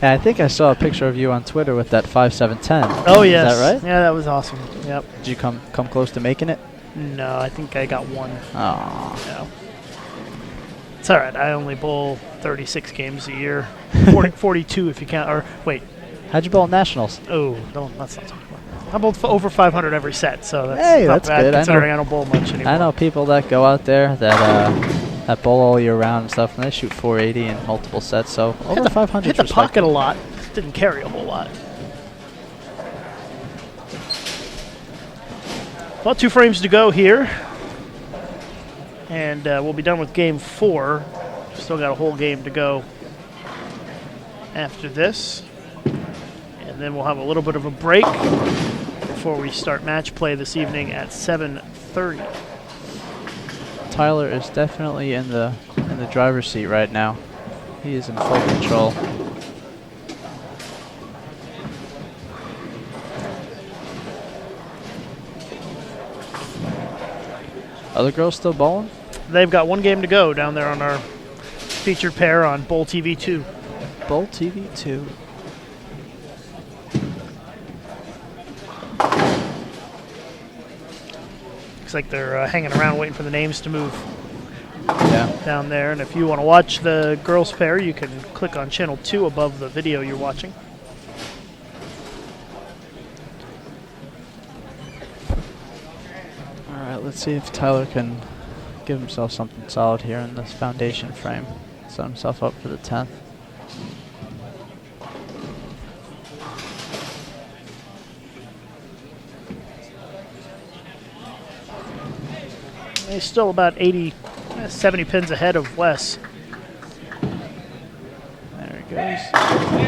And I think I saw a picture of you on Twitter with that 5.710. Oh, yes. Is that right? Yeah, that was awesome. Yep. Did you come close to making it? No, I think I got 1. Oh. Yeah. It's all right. I only bowl 36 games a year. 42 if you count. Or wait. How'd you bowl at Nationals? Oh, no, let's not talk about it. I bowled for over 500 every set, so that's Hey, not that's bad good. considering I don't bowl much anymore. I know people that go out there that bowl all year round and stuff, and they shoot 480 in multiple sets. So over 500. Hit the pocket a lot. Just didn't carry a whole lot. Well, 2 frames to go here. And we'll be done with game 4. Still got a whole game to go after this. And then we'll have a little bit of a break before we start match play this evening at 7:30. Tyler is definitely in the driver's seat right now. He is in full control. Other girls still bowling? they've got one game to go down there on our featured pair on Bowl TV 2. Bowl TV 2. Looks like they're hanging around waiting for the names to move Yeah. down there. And if you want to watch the girls' pair, you can click on channel 2 above the video you're watching. All right, let's see if Tyler can give himself something solid here in this foundation frame. Set himself up for the 10th. He's still about 70 pins ahead of Wes. There he goes.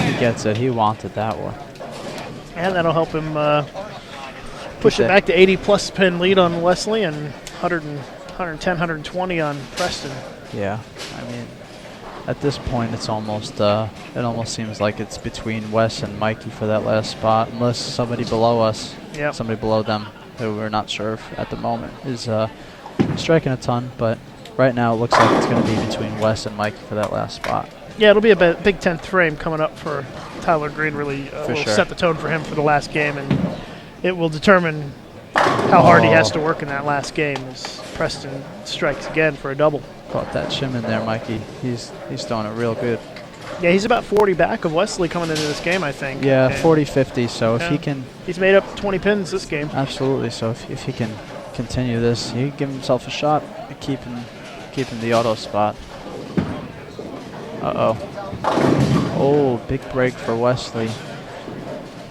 He gets it. He wanted that one. And that'll help him push it that. back to 80-plus pin lead on Wesley and 110, 120 on Preston. Yeah. I mean, at this point, it's almost it almost seems like it's between Wes and Mikey for that last spot, unless somebody below us, Yep. somebody below them, who we're not sure if at the moment is striking a ton. But right now, it looks like it's going to be between Wes and Mikey for that last spot. Yeah, it'll be a big 10th frame coming up for Tyler Green. Really will sure. set the tone for him for the last game, and it will determine how hard he has to work in that last game as Preston strikes again for a double. Caught that shim in there, Mikey. He's throwing it real good. Yeah, he's about 40 back of Wesley coming into this game, I think. Yeah, And 40-50. So if yeah. he can, He's made up 20 pins this game. absolutely. So if he can continue this, he can give himself a shot at keeping the auto spot. Oh, big break for Wesley.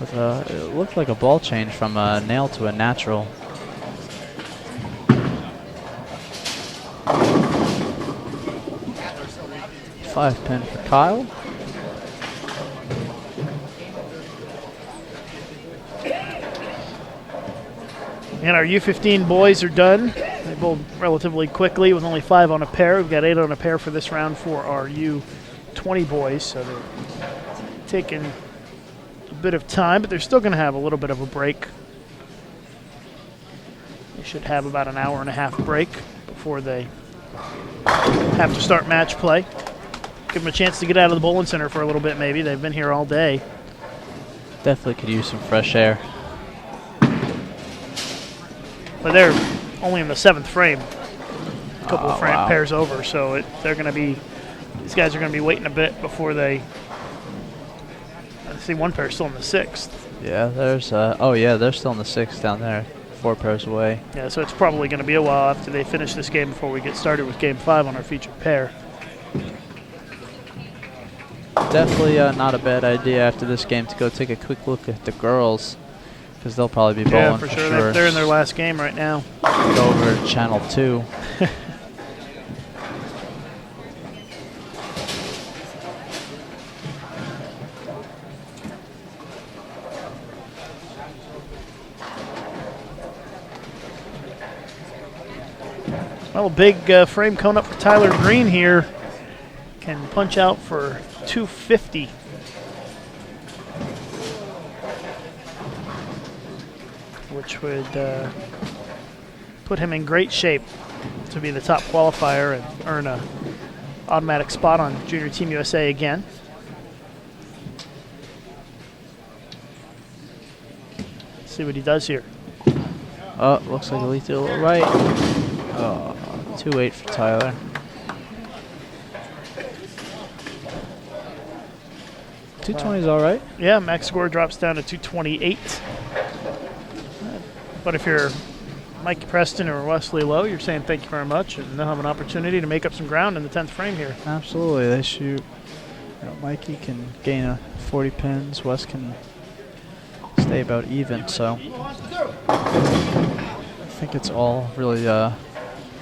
With it looked like a ball change from a nail to a natural. Five pin for Kyle. And our U15 boys are done. They bowled relatively quickly with only 5 on a pair. We've got 8 on a pair for this round for our U20 boys. So they're taking a bit of time, but they're still going to have a little bit of a break. They should have about an hour and a half break before they have to start match play. Give them a chance to get out of the bowling center for a little bit maybe. They've been here all day. Definitely could use some fresh air. But they're only in the 7th frame. A couple of frame pairs over, so they're going to be, these guys are going to be waiting a bit before they, I see one pair still in the 6th. Yeah, there's, oh yeah, they're still in the 6th down there, 4 pairs away. Yeah, so it's probably going to be a while after they finish this game before we get started with game 5 on our featured pair. Definitely not a bad idea after this game to go take a quick look at the girls, because they'll probably be bowling Yeah, for sure. They're in their last game right now. Go over to channel 2. Well, a big frame coming up for Tyler Green here. Can punch out for 250. Which would put him in great shape to be the top qualifier and earn a automatic spot on Junior Team USA again. Let's see what he does here. Oh, looks like a little right. Oh, 2-8 for Tyler. .220 is all right. Yeah, max score drops down to 228. But if you're Mikey Preston or Wesley Lowe, you're saying thank you very much, and they'll have an opportunity to make up some ground in the 10th frame here. Absolutely, they shoot. Mikey can gain 40 pins. Wes can stay about even. So I think it's all really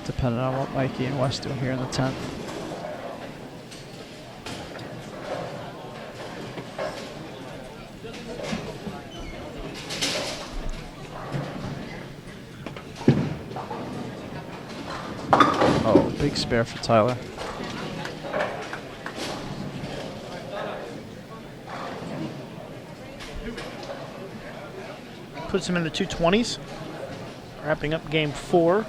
dependent on what Mikey and Wes do here in the 10th. Oh, big spare for Tyler. Puts him in the 220s. Wrapping up game 4.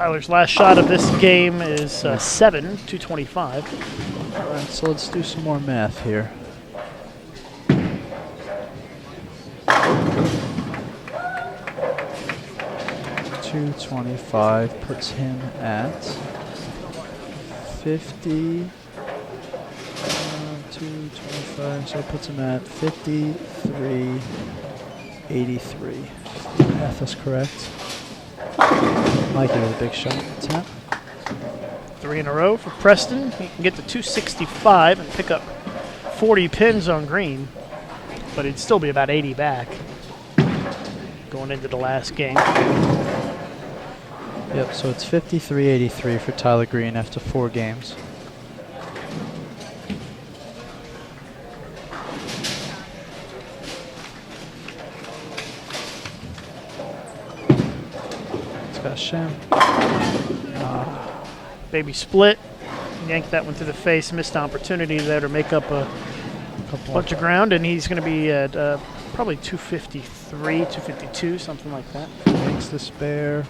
Tyler's last shot of this game is 7, 225. All right, so let's do some more math here. 225 puts him at 50. 225, so it puts him at 53.83. Math is correct. Mikey with a big shot attempt. 3 in a row for Preston. He can get to 265 and pick up 40 pins on green, but it'd still be about 80 back going into the last game. Yep, so it's 53.83 for Tyler Green after 4 games. It's got Shim. Baby split. Yanked that one to the face. Missed opportunity there to make up a bunch of ground, and he's going to be at probably 253, 252, something like that. Makes the spare.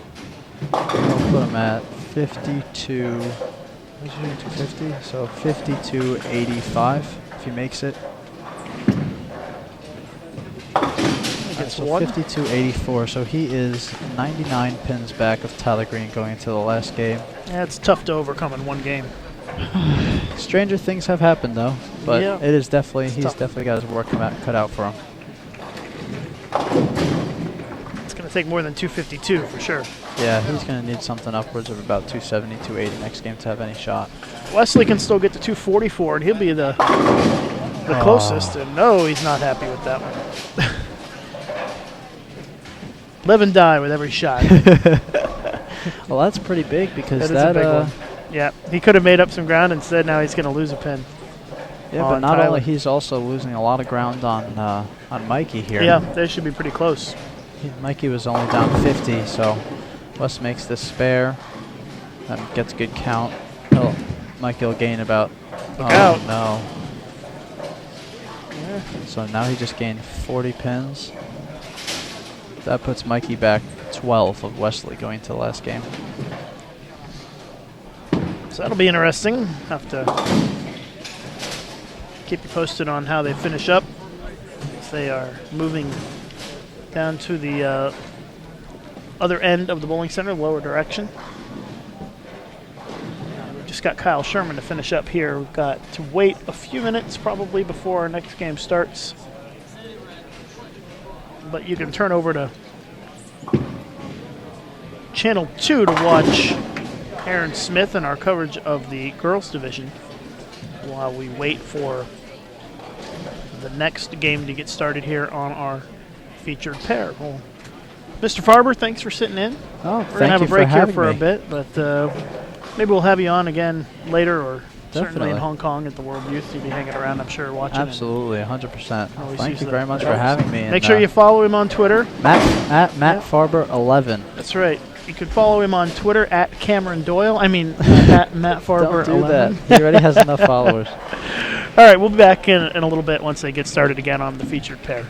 I'll put him at 52. What's he doing, 250? So 52.85 if he makes it. He gets So one. 52.84. So he is 99 pins back of Tyler Green going into the last game. Yeah, it's tough to overcome in one game. Stranger things have happened though, but Yeah. it is definitely he's tough. definitely got his work cut out for him. It's going to take more than 252 for sure. Yeah, he's going to need something upwards of about 270, 280 next game to have any shot. Wesley can still get to 244, and he'll be the closest. And no, he's not happy with that one. Live and die with every shot. Well, that's pretty big because That is a big one. Yeah, he could have made up some ground. Instead, now he's going to lose a pin. yeah, but on not Tyler. only he's also losing a lot of ground on Mikey here. Yeah, they should be pretty close. Mikey was only down 50, so Wes makes this spare and gets a good count. Mikey will gain about. Look out. No. So now he just gained 40 pins. That puts Mikey back 12 of Wesley going to the last game. So that'll be interesting. Have to keep you posted on how they finish up. As they are moving down to the other end of the bowling center, lower direction. We've just got Kyle Sherman to finish up here. We've got to wait a few minutes probably before our next game starts. But you can turn over to Channel 2 to watch Aaron Smith and our coverage of the girls division while we wait for the next game to get started here on our featured pair. Well, Mr. Farber, thanks for sitting in. Oh, We're going to have a break here for a bit, but maybe we'll have you on again later, or certainly Definitely. in Hong Kong at the World Youth. You'll be hanging around, I'm sure, watching. Absolutely, 100%. Always Thank use you the- very much the for helps. having me. Make sure you follow him on Twitter. Matt Farber 11. That's right. You can follow him on Twitter at Cameron Doyle. I mean, at Matt Farber Don't do 11. that. He already has enough followers. All right, we'll be back in a little bit once they get started again on the featured pair.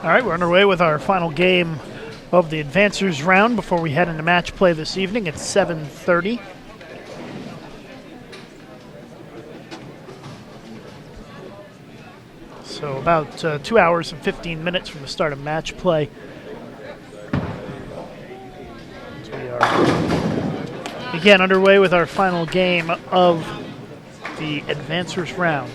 All right, we're underway with our final game of the advancers round before we head into match play this evening. It's 7:30. So about 2 hours and 15 minutes from the start of match play. So we are again underway with our final game of the advancers round.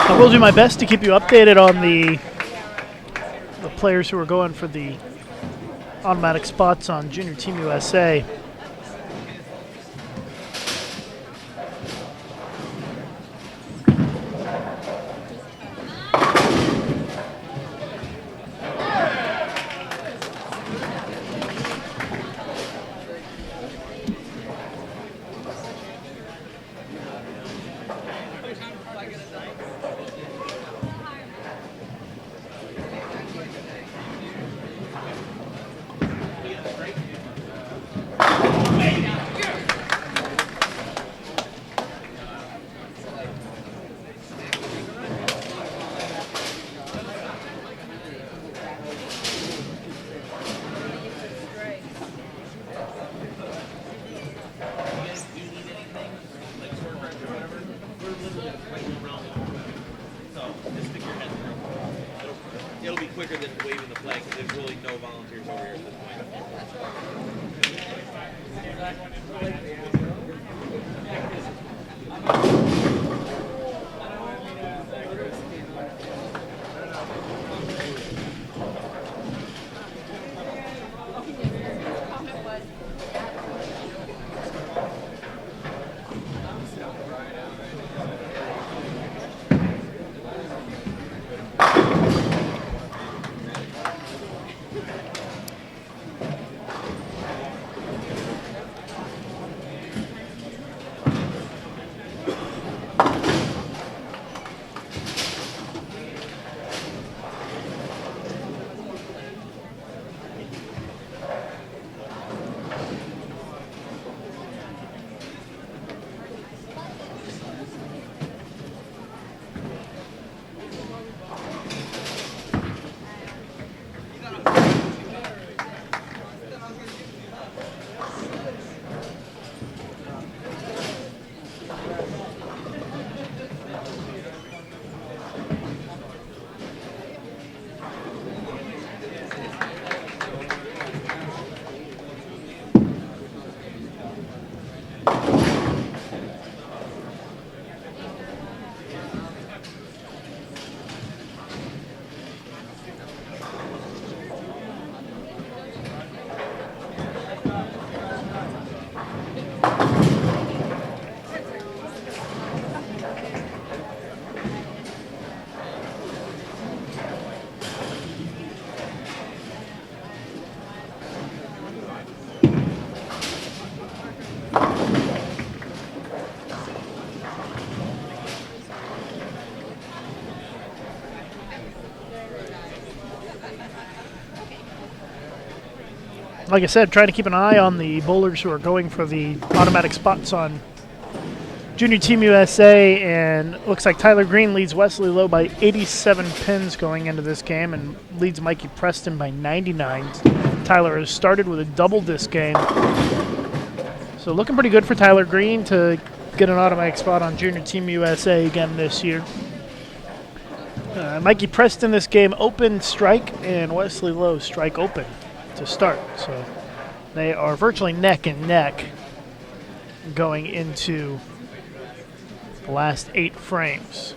I will do my best to keep you updated on the players who are going for the automatic spots on Junior Team USA. It'll be quicker than waving the flag because there's really no volunteers over here at this point. like I said, trying to keep an eye on the bowlers who are going for the automatic spots on Junior Team USA, and looks like Tyler Green leads Wesley Lowe by 87 pins going into this game and leads Mikey Preston by 99. Tyler has started with a double this game. So looking pretty good for Tyler Green to get an automatic spot on Junior Team USA again this year. Mikey Preston this game open strike and Wesley Lowe strike open to start. So they are virtually neck and neck going into the last 8 frames.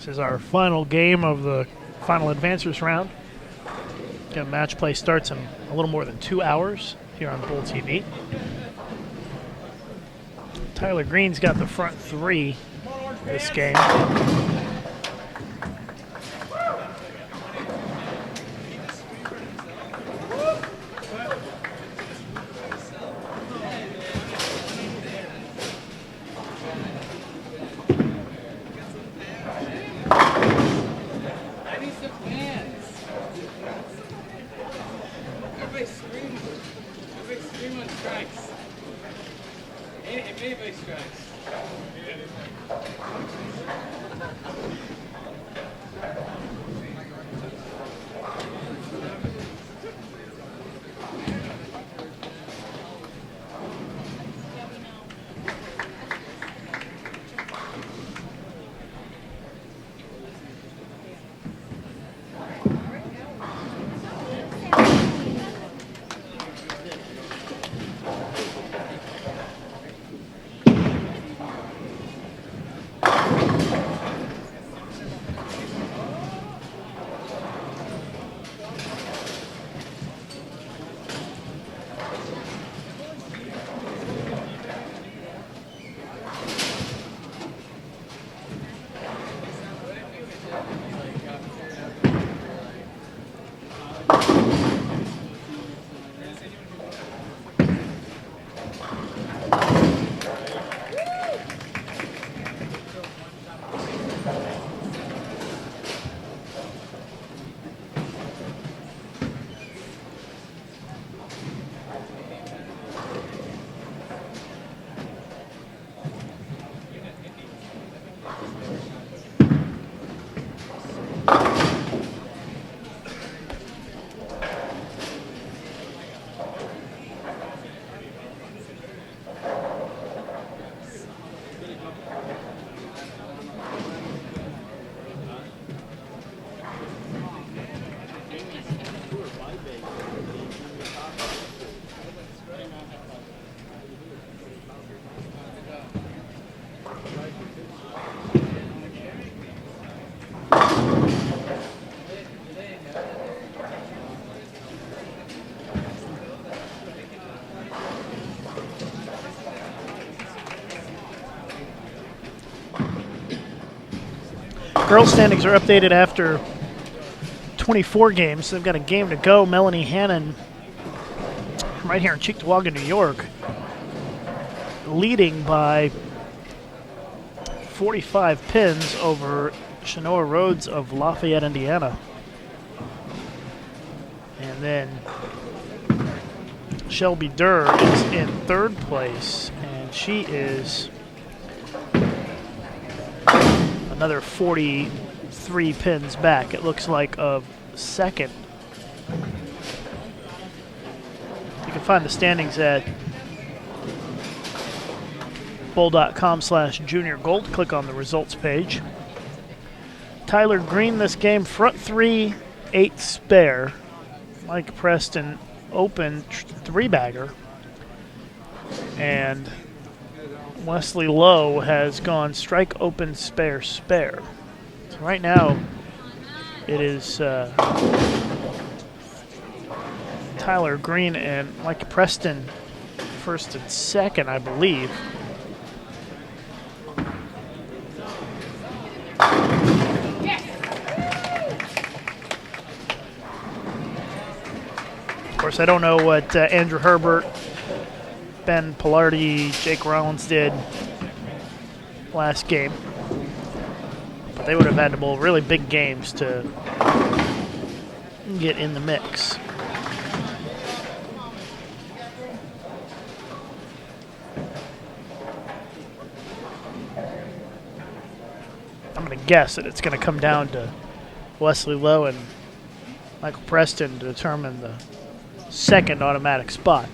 This is our final game of the final advancers round. Again, match play starts in a little more than 2 hours here on Bull TV. Tyler Green's got the front 3 this game. Girls standings are updated after 24 games. So they've got a game to go. Melanie Hannon, right here in Cheektowaga, New York, leading by 45 pins over Shanoa Rhodes of Lafayette, Indiana. And then Shelby Durr is in third place, and she is another 43 pins back, it looks like, of second. You can find the standings at bowl.com/junior gold. Click on the results page. Tyler Green this game, front 3, 8 spare. Mike Preston open 3-bagger. And Wesley Lowe has gone strike open spare spare. So right now it is Tyler Green and Mike Preston first and second, I believe. Of course, I don't know what Andrew Herbert, Ben Pilardi, Jake Rollins did last game, but they would have had to bowl really big games to get in the mix. I'm going to guess that it's going to come down to Wesley Lowe and Michael Preston to determine the second automatic spot.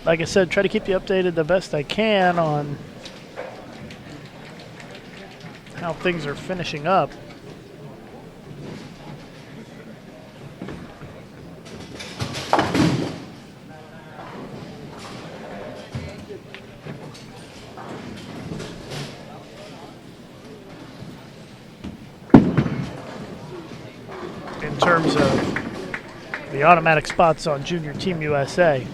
Like I said, try to keep you updated the best I can on how things are finishing up. In terms of the automatic spots on Junior Team USA.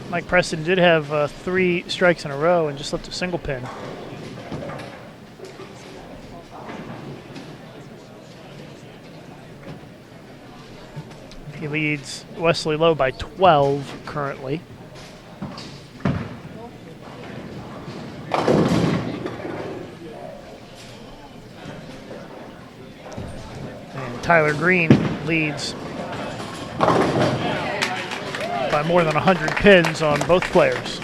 Mike Preston did have 3 strikes in a row and just left a single pin. He leads Wesley Lowe by 12 currently. And Tyler Green leads by more than 100 pins on both players.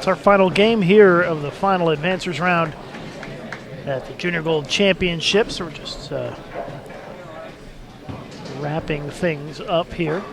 It's our final game here of the final advancers round at the Junior Gold Championship. So we're just wrapping things up here.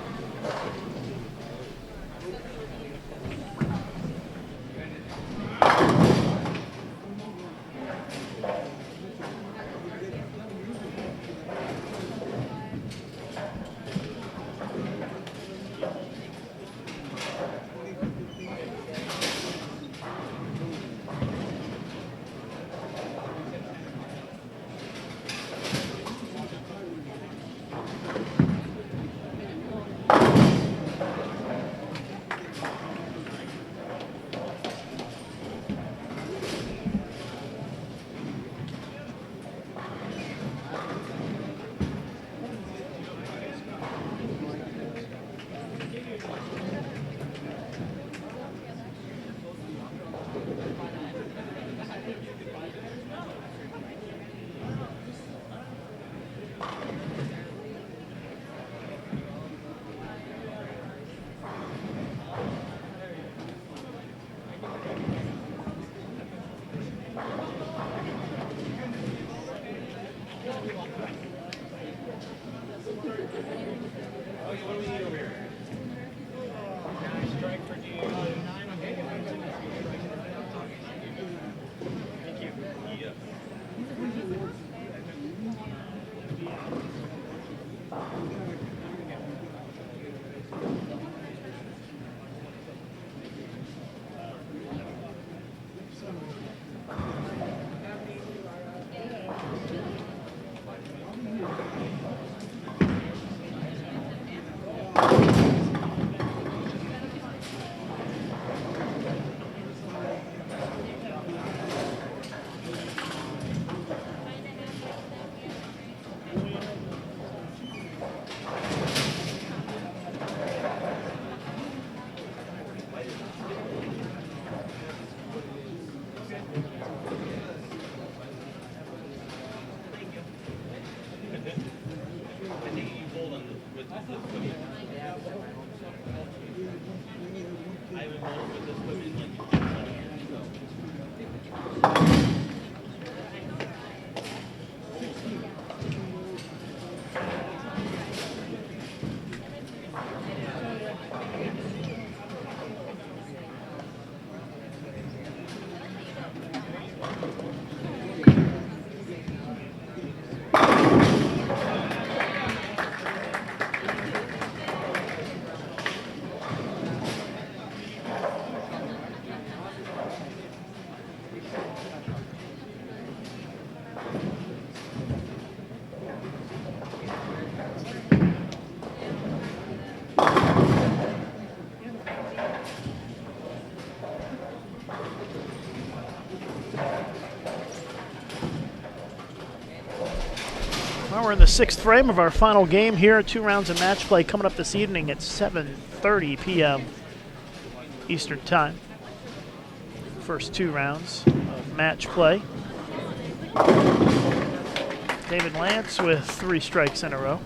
Well, we're in the 6th frame of our final game here. 2 rounds of match play coming up this evening at 7:30 p.m. Eastern Time. First 2 rounds of match play. David Lance with 3 strikes in a row.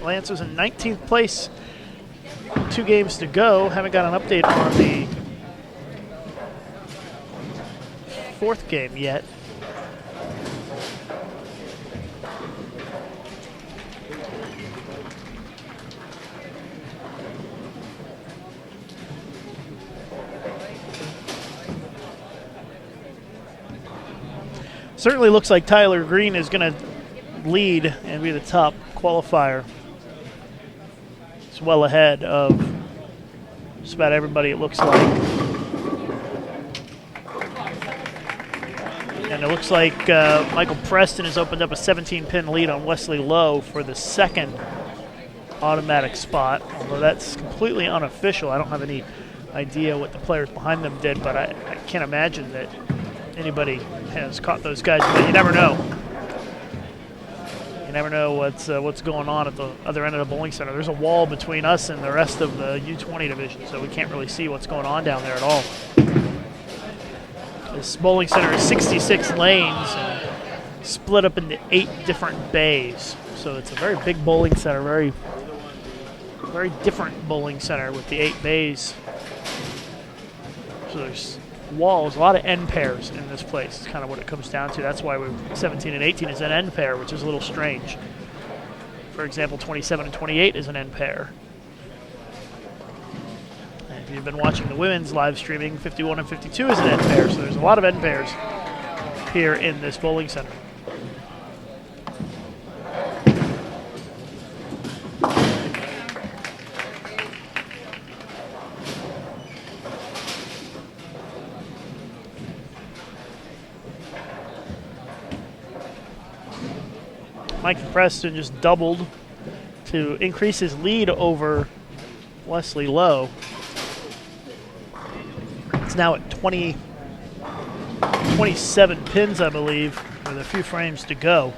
Lance was in 19th place. 2 games to go. Haven't got an update on the 4th game yet. Certainly looks like Tyler Green is going to lead and be the top qualifier. It's well ahead of just about everybody, it looks like. And it looks like Michael Preston has opened up a 17-pin lead on Wesley Lowe for the 2nd automatic spot, although that's completely unofficial. I don't have any idea what the players behind them did, but I can't imagine that anybody has caught those guys. But you never know. You never know what's going on at the other end of the bowling center. There's a wall between us and the rest of the U20 division, so we can't really see what's going on down there at all. This bowling center is 66 lanes and split up into 8 different bays. So it's a very big bowling center, very very different bowling center with the 8 bays. So there's walls, a lot of end pairs in this place. It's kind of what it comes down to. That's why 17 and 18 is an end pair, which is a little strange. For example, 27 and 28 is an end pair. And if you've been watching the women's live streaming, 51 and 52 is an end pair. So there's a lot of end pairs here in this bowling center. Mike Preston just doubled to increase his lead over Wesley Lowe. It's now at 27 pins, I believe, with a few frames to go.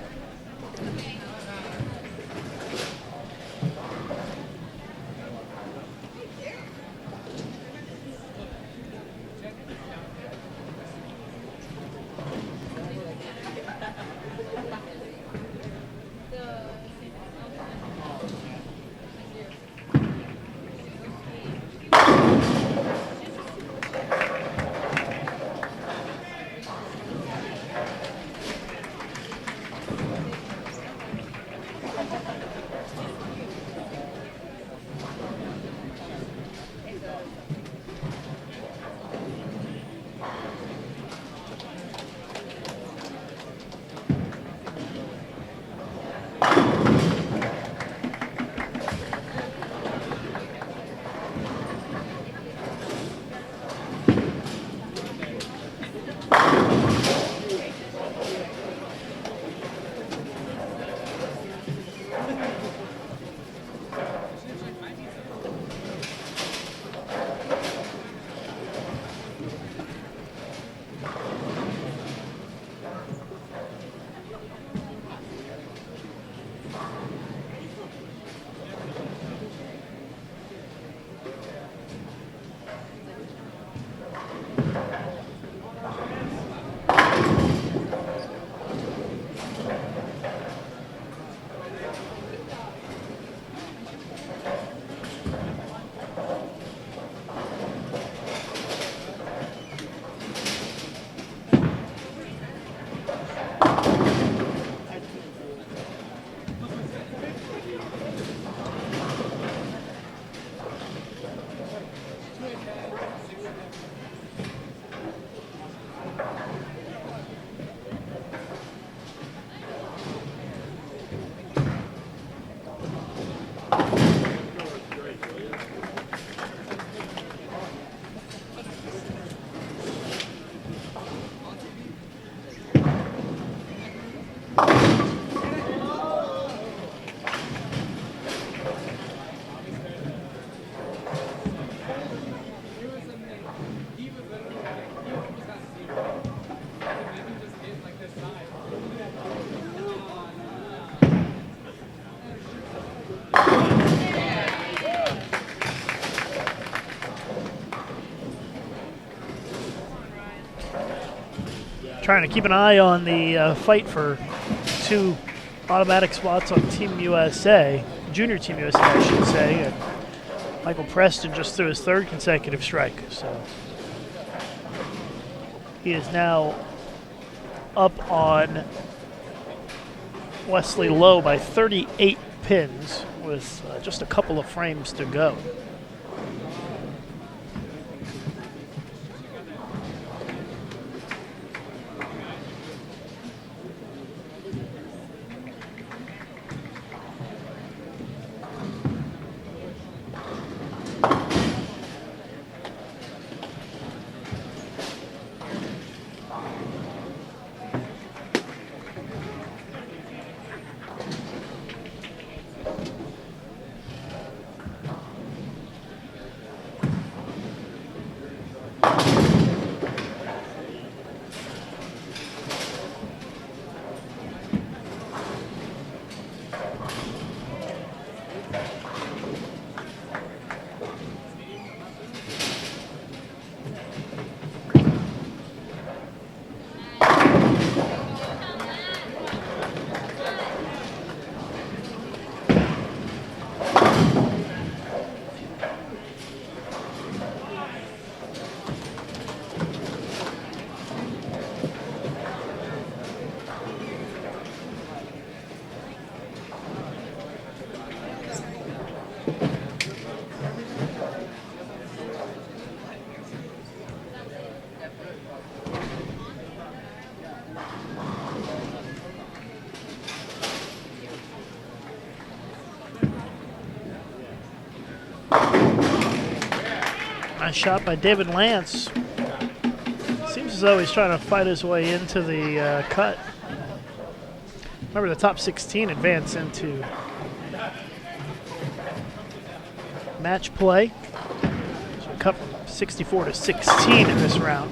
Trying to keep an eye on the fight for 2 automatic spots on Team USA, Junior Team USA, I should say. And Michael Preston just threw his 3rd consecutive strike, so he is now up on Wesley Lowe by 38 pins with just a couple of frames to go. Nice shot by David Lance. Seems as though he's trying to fight his way into the cut. Remember, the top 16 advance into match play. So cut 64 to 16 in this round.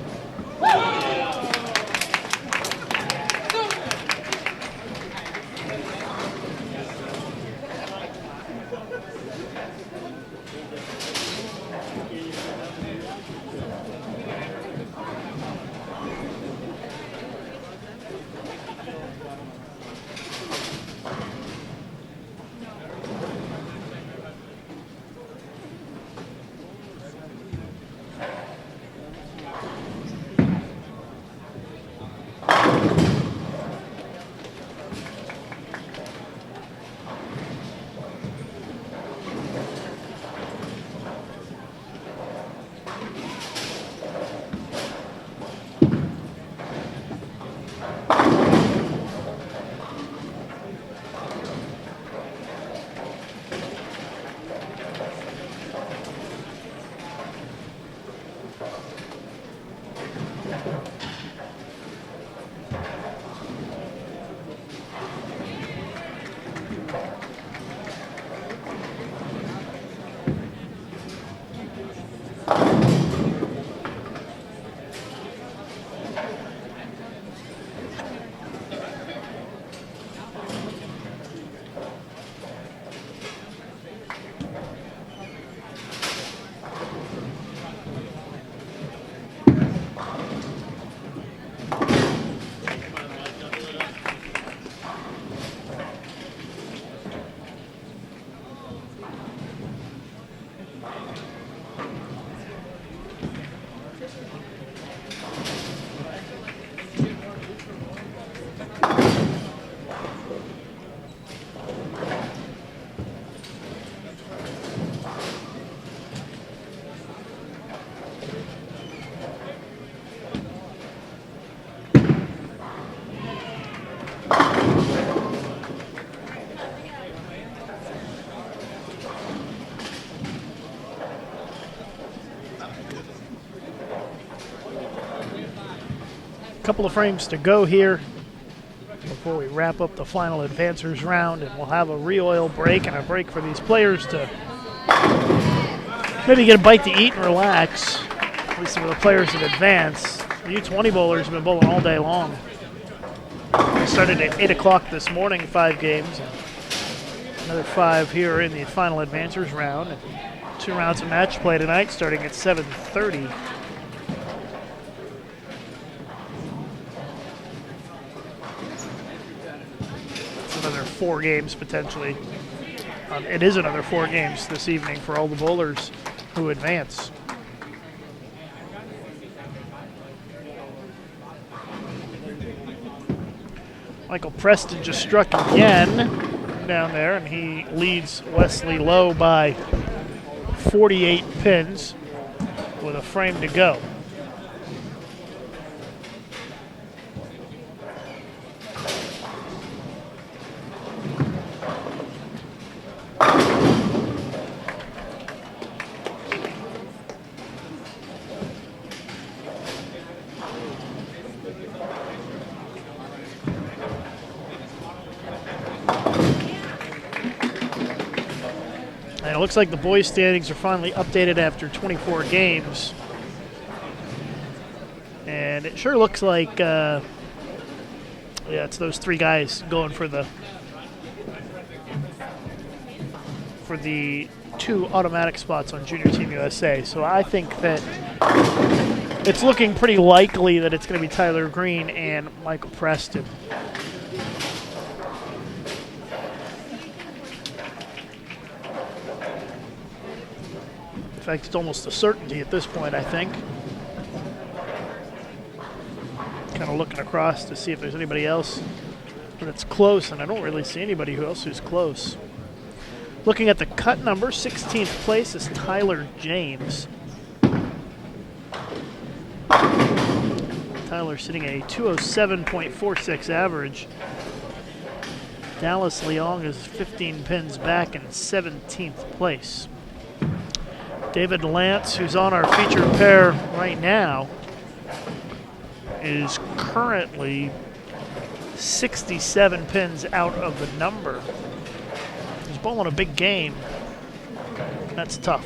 Couple of frames to go here before we wrap up the final advancers round, and we'll have a re-oil break and a break for these players to maybe get a bite to eat and relax, at least for the players that advance. The U20 bowlers have been bowling all day long. They started at 8 o'clock this morning, 5 games. Another 5 here in the final advancers round. And 2 rounds of match play tonight starting at 7:30. Another 4 games potentially. It is another 4 games this evening for all the bowlers who advance. Michael Preston just struck again down there, and he leads Wesley Lowe by 48 pins with a frame to go. It looks like the boys' standings are finally updated after 24 games. And it sure looks like, yeah, it's those 3 guys going for the 2 automatic spots on Junior Team USA. So I think that it's looking pretty likely that it's going to be Tyler Green and Michael Preston. In fact, it's almost a certainty at this point, I think. Kind of looking across to see if there's anybody else that's close, and I don't really see anybody else who's close. Looking at the cut number, 16th place is Tyler James. Tyler sitting at a 207.46 average. Dallas Leong is 15 pins back in 17th place. David Lance, who's on our featured pair right now, is currently 67 pins out of the number. He's bowling a big game. That's tough.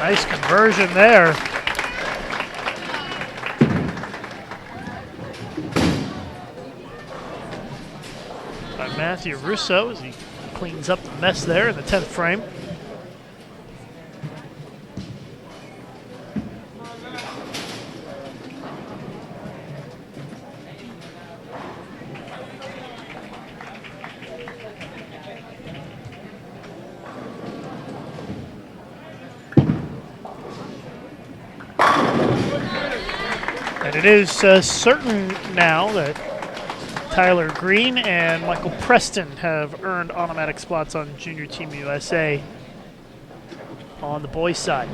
Nice conversion there. By Matthew Russo as he cleans up the mess there in the 10th frame. And it is certain now that Tyler Green and Michael Preston have earned automatic spots on Junior Team USA on the boys' side.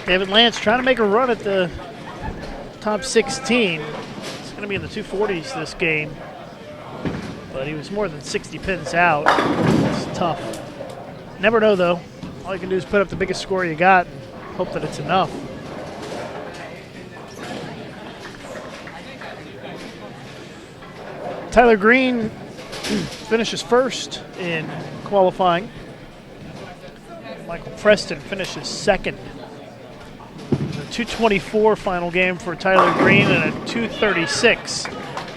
David Lance trying to make a run at the top 16. It's going to be in the 240s this game, but he was more than 60 pins out. It's tough. Never know, though. All you can do is put up the biggest score you got and hope that it's enough. Tyler Green finishes first in qualifying. Michael Preston finishes second. A 224 final game for Tyler Green and a 236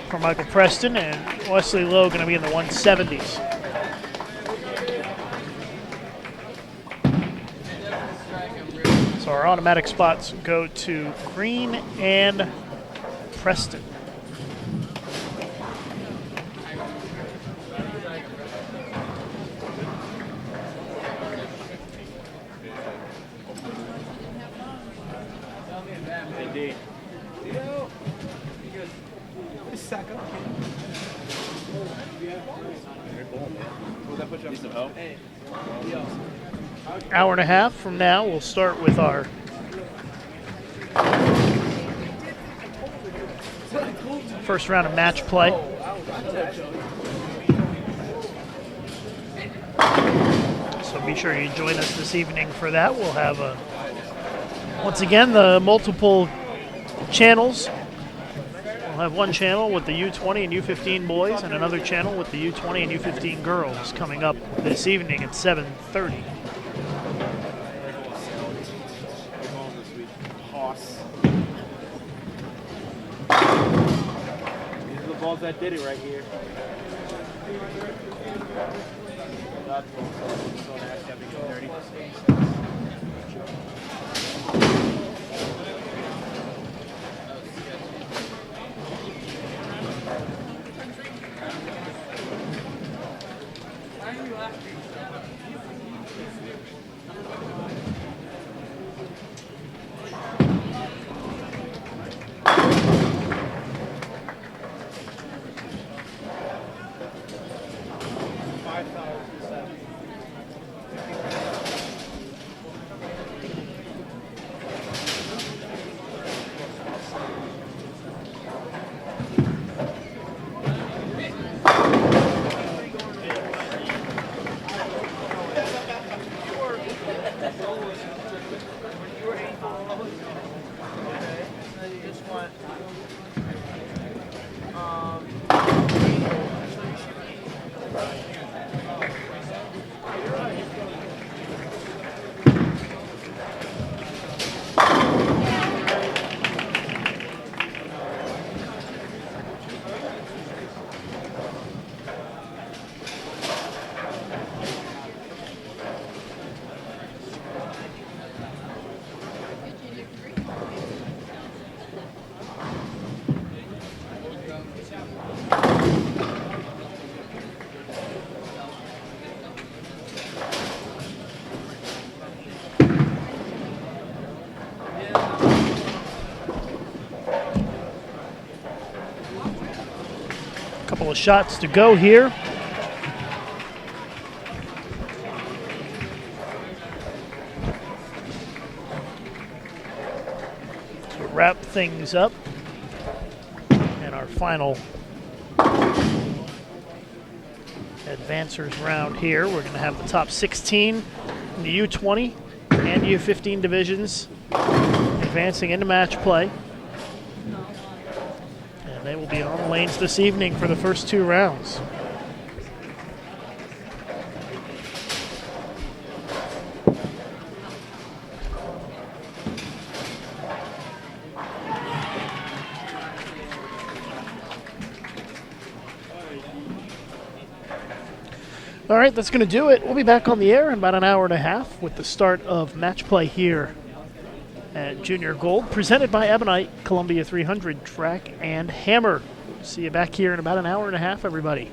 for Michael Preston, and Wesley Lowe going to be in the 170s. So our automatic spots go to Green and Preston. Hour and a half from now, we'll start with our first round of match play. So be sure you join us this evening for that. We'll have once again the multiple channels. We'll have one channel with the U20 and U15 boys and another channel with the U20 and U15 girls coming up this evening at 7:30. These are the balls that did it right here. So nasty, I think it's dirty. Couple of shots to go here. To wrap things up and our final advancers round here. We're going to have the top 16 in the U20 and U15 divisions advancing into match play. And they will be on the lanes this evening for the first two rounds. All right, that's going to do it. We'll be back on the air in about an hour and a half with the start of match play here at Junior Gold, presented by Ebonite, Columbia 300 Track and Hammer. See you back here in about an hour and a half, everybody.